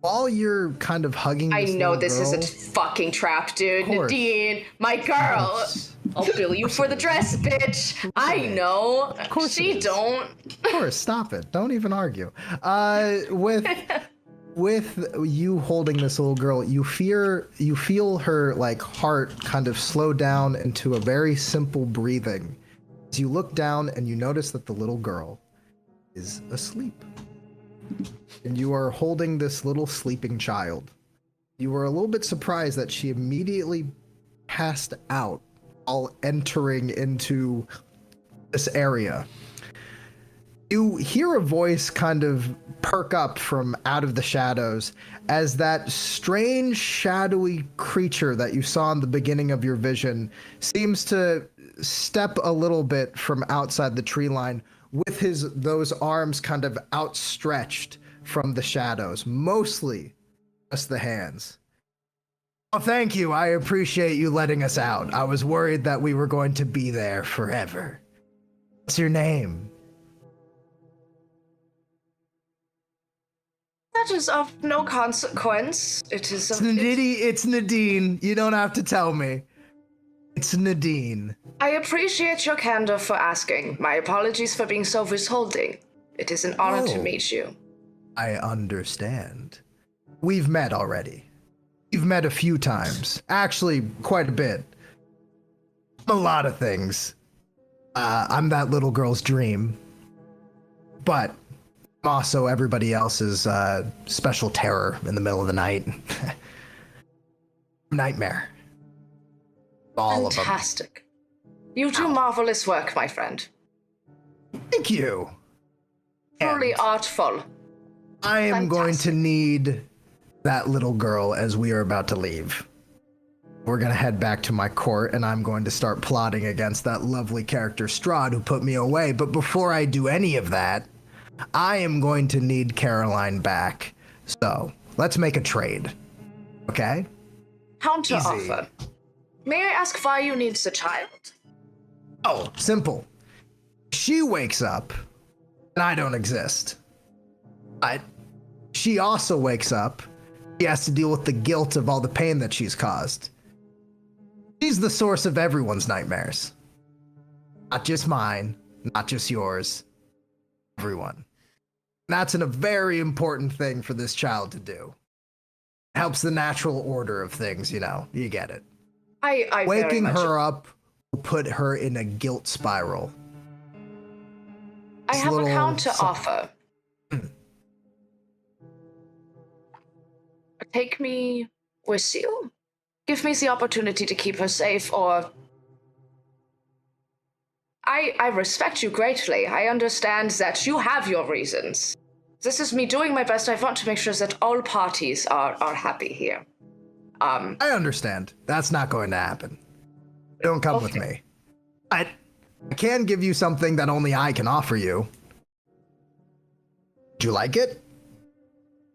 While you're kind of hugging
I
this
know
little
this is a
girl,
fucking trap, dude.
Of course.
Nadine, my girl. I'll bill you for the dress, bitch. I know. Of
course
she
it is.
don't.
Of course, stop it. Don't even argue. With you holding this little girl, you feel her like heart kind of slow down into a very simple breathing. As you look down and you notice that the little girl is asleep. And you are holding this little sleeping child. You were a little bit surprised that she immediately passed out while entering into this area. You hear a voice kind of perk up from out of the shadows as that strange shadowy creature that you saw in the beginning of your vision seems to step a little bit from outside the tree line with those arms kind of outstretched from the shadows, mostly just the hands. Oh, thank you. I appreciate you letting us out. I was worried that we were going to be there forever. What's your name?
That is of no consequence. It is of...
It's Nadine. You don't have to tell me. It's Nadine.
I appreciate your candor for asking. My apologies for being so withholding. It is an honor to meet you.
I understand. We've met already. You've met a few times. Actually, quite a bit. A lot of things. I'm that little girl's dream. But I'm also everybody else's special terror in the middle of the night. Nightmare. All of them.
Fantastic. You do marvelous work, my friend.
Thank you.
Truly
And
artful.
I am going to
Fantastic.
need that little girl as we are about to leave. We're going to head back to my court, and I'm going to start plotting against that lovely character Strahd who put me away. But before I do any of that, I am going to need Caroline back. So let's make a trade. Okay?
Counter
Easy.
offer. May I ask why you need the child?
Oh, simple. She wakes up, and I don't exist. But she also wakes up. She has to deal with the guilt of all the pain that she's caused. She's the source of everyone's nightmares. Not just mine, not just yours. Everyone. And that's a very important thing for this child to do. It helps the natural order of things, you know. You get it.
I
Waking
very much...
her up will put her in a guilt spiral.
I
This
have a
little
counter
so-
offer. A take me with you? Give me the opportunity to keep her safe, or... I respect you greatly. I understand that you have your reasons. This is me doing my best. I want to make sure that all parties are happy here.
I understand. That's not going to happen. Don't come with me. I can give you something that only I can offer you. Would you like it?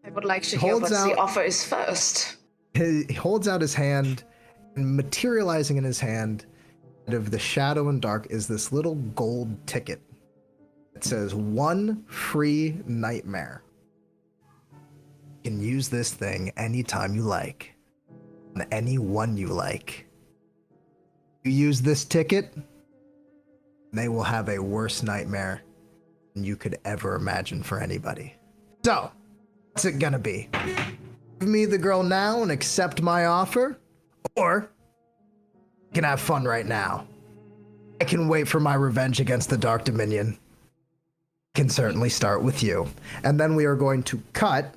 I would like to hear what the offer is first.
He holds out his hand, and materializing in his hand, out of the shadow and dark, is this little gold ticket. It says 1 free nightmare. You can use this thing anytime you like, on anyone you like. You use this ticket, they will have a worse nightmare than you could ever imagine for anybody. So, what's it gonna be? Give me the girl now and accept my offer, or you can have fun right now. I can wait for my revenge against the Dark Dominion. Can certainly start with you. And then we are going to cut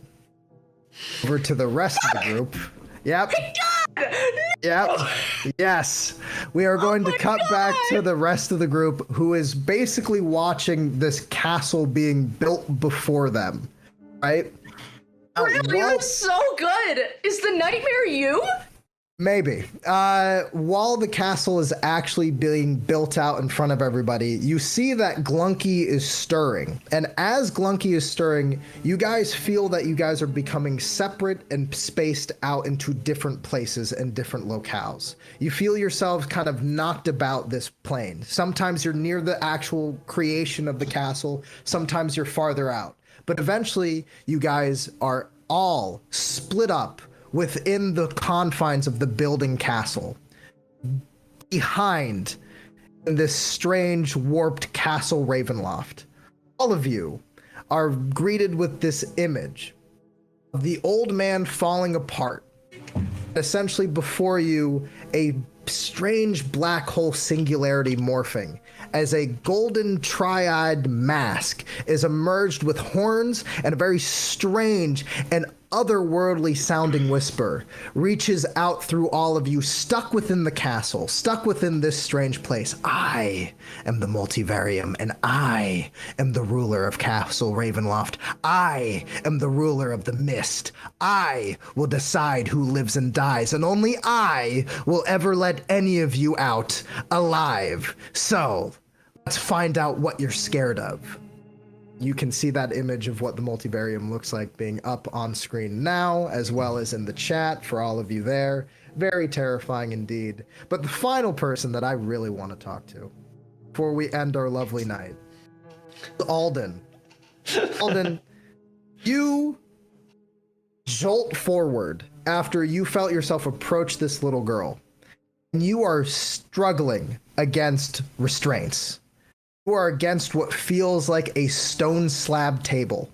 over to the rest of the group. Yep. Yep. Yes. We are going to cut back to the rest of the group, who is basically watching this castle being built before them. Right?
Brill, you're so good. Is the nightmare you?
Maybe. While the castle is actually being built out in front of everybody, you see that Glunky is stirring. And as Glunky is stirring, you guys feel that you guys are becoming separate and spaced out into different places and different locales. You feel yourselves kind of knocked about this plane. Sometimes you're near the actual creation of the castle, sometimes you're farther out. But eventually, you guys are all split up within the confines of the building castle, behind this strange warped castle Ravenloft. All of you are greeted with this image of the old man falling apart. Essentially before you, a strange black hole singularity morphing as a golden triad mask is emerged with horns and a very strange and otherworldly sounding whisper reaches out through all of you, stuck within the castle, stuck within this strange place. I am the multivarium, and I am the ruler of Castle Ravenloft. I am the ruler of the mist. I will decide who lives and dies, and only I will ever let any of you out alive. So, let's find out what you're scared of. You can see that image of what the multivarium looks like being up on screen now, as well as in the chat for all of you there. Very terrifying indeed. But the final person that I really want to talk to before we end our lovely night, Alden. Alden, you jolt forward after you felt yourself approach this little girl. And you are struggling against restraints. You are against what feels like a stone slab table.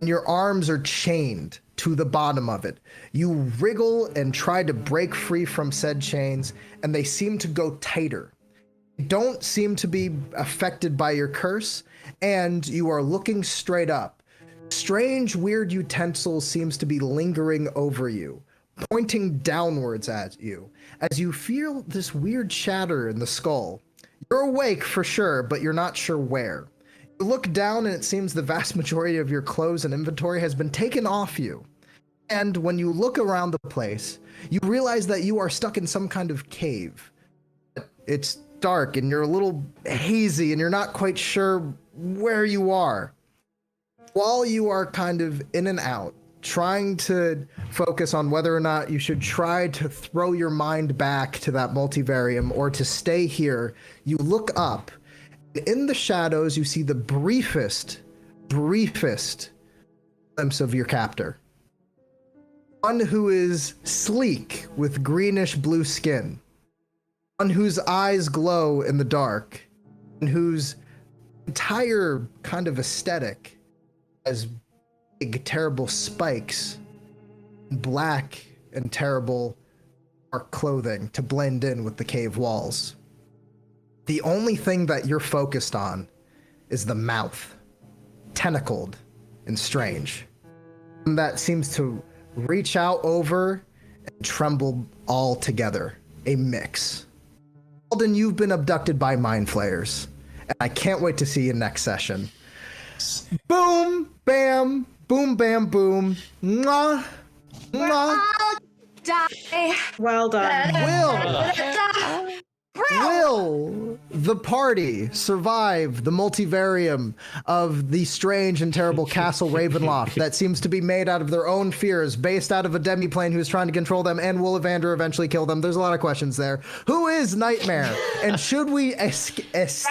And your arms are chained to the bottom of it. You wriggle and try to break free from said chains, and they seem to go tighter. You don't seem to be affected by your curse, and you are looking straight up. Strange, weird utensils seems to be lingering over you, pointing downwards at you, as you feel this weird chatter in the skull. You're awake for sure, but you're not sure where. You look down and it seems the vast majority of your clothes and inventory has been taken off you. And when you look around the place, you realize that you are stuck in some kind of cave. It's dark and you're a little hazy and you're not quite sure where you are. While you are kind of in and out, trying to focus on whether or not you should try to throw your mind back to that multivarium or to stay here, you look up. In the shadows, you see the briefest glimpse of your captor. One who is sleek with greenish blue skin. One whose eyes glow in the dark. And whose entire kind of aesthetic has big, terrible spikes, black and terrible dark clothing to blend in with the cave walls. The only thing that you're focused on is the mouth, tentacled and strange. And that seems to reach out over and tremble all together. A mix. Alden, you've been abducted by mind flayers, and I can't wait to see you next session. Boom, bam, boom, bam, boom. Mwah, mwah.
I'll die.
Well done.
Will the party survive the multivarium of the strange and terrible castle Ravenloft that seems to be made out of their own fears, based out of a demiplane who's trying to control them, and will Evander eventually kill them? There's a lot of questions there. Who is Nightmare? And should we accept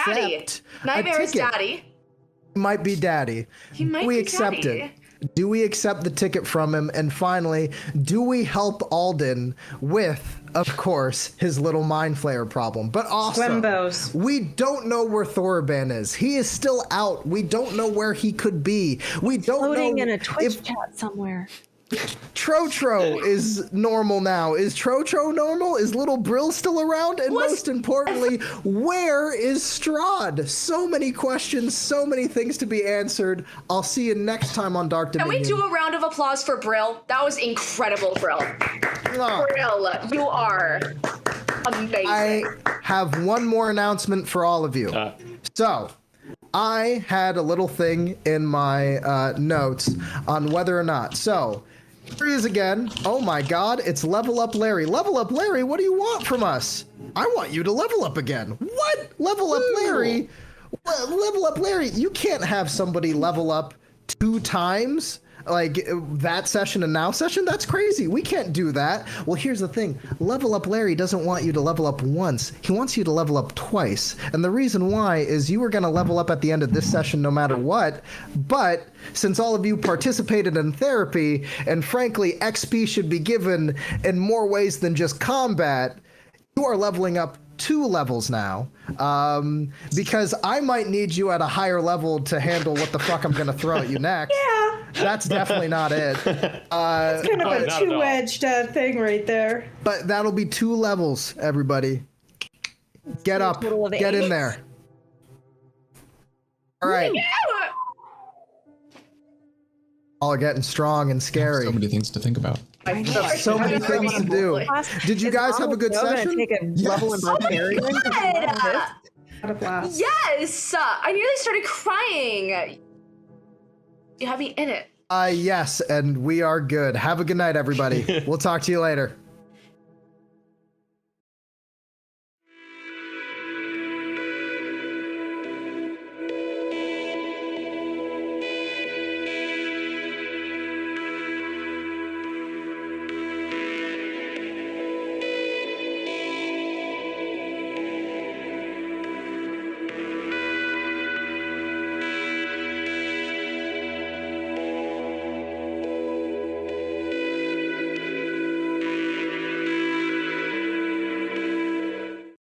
Daddy. Nightmare is daddy.
Might be daddy.
He might
we
be
accept
daddy.
it? Do we accept the ticket from him? And finally, do we help Alden with, of course, his little mind flayer problem? But also,
Swimbos.
we don't know where Thorban is. He is still out. We don't know where he could be. We don't
Floating
know
in a Twitch
if
chat somewhere.
Trotro is normal now. Is Trotro normal? Is little Brill still around? And most importantly, where is Strahd? So many questions, so many things to be answered. I'll see you next time on Dark
Can
Dominion.
we do a round of applause for Brill? That was incredible, Brill. Brill, you are amazing.
I have one more announcement for all of you. So, I had a little thing in my notes on whether or not. So, here he is again. Oh my god, it's Level Up Larry. Level Up Larry, what do you want from us? I want you to level up again. What? Level Up Larry? Level Up Larry, you can't have somebody level up 2 times. Like that session and now session? That's crazy. We can't do that. Well, here's the thing. Level Up Larry doesn't want you to level up once. He wants you to level up twice. And the reason why is you were going to level up at the end of this session no matter what. But since all of you participated in therapy, and frankly, XP should be given in more ways than just combat, you are leveling up 2 levels now, because I might need you at a higher level to handle what the fuck I'm gonna throw at you next.
Yeah.
That's definitely not it.
It's kind of a
not at all.
two-edged thing right there.
But that'll be 2 levels, everybody. Get up,
total of
get in
8.
there. All right, all are getting strong and scary.
So many things to think about.
So many things to do. Did you guys have a good session?
Take a level in barbarian.
Out of blast.
Yes! I nearly started crying. You have me in it.
Yes, and we are good. Have a good night, everybody. We'll talk to you later.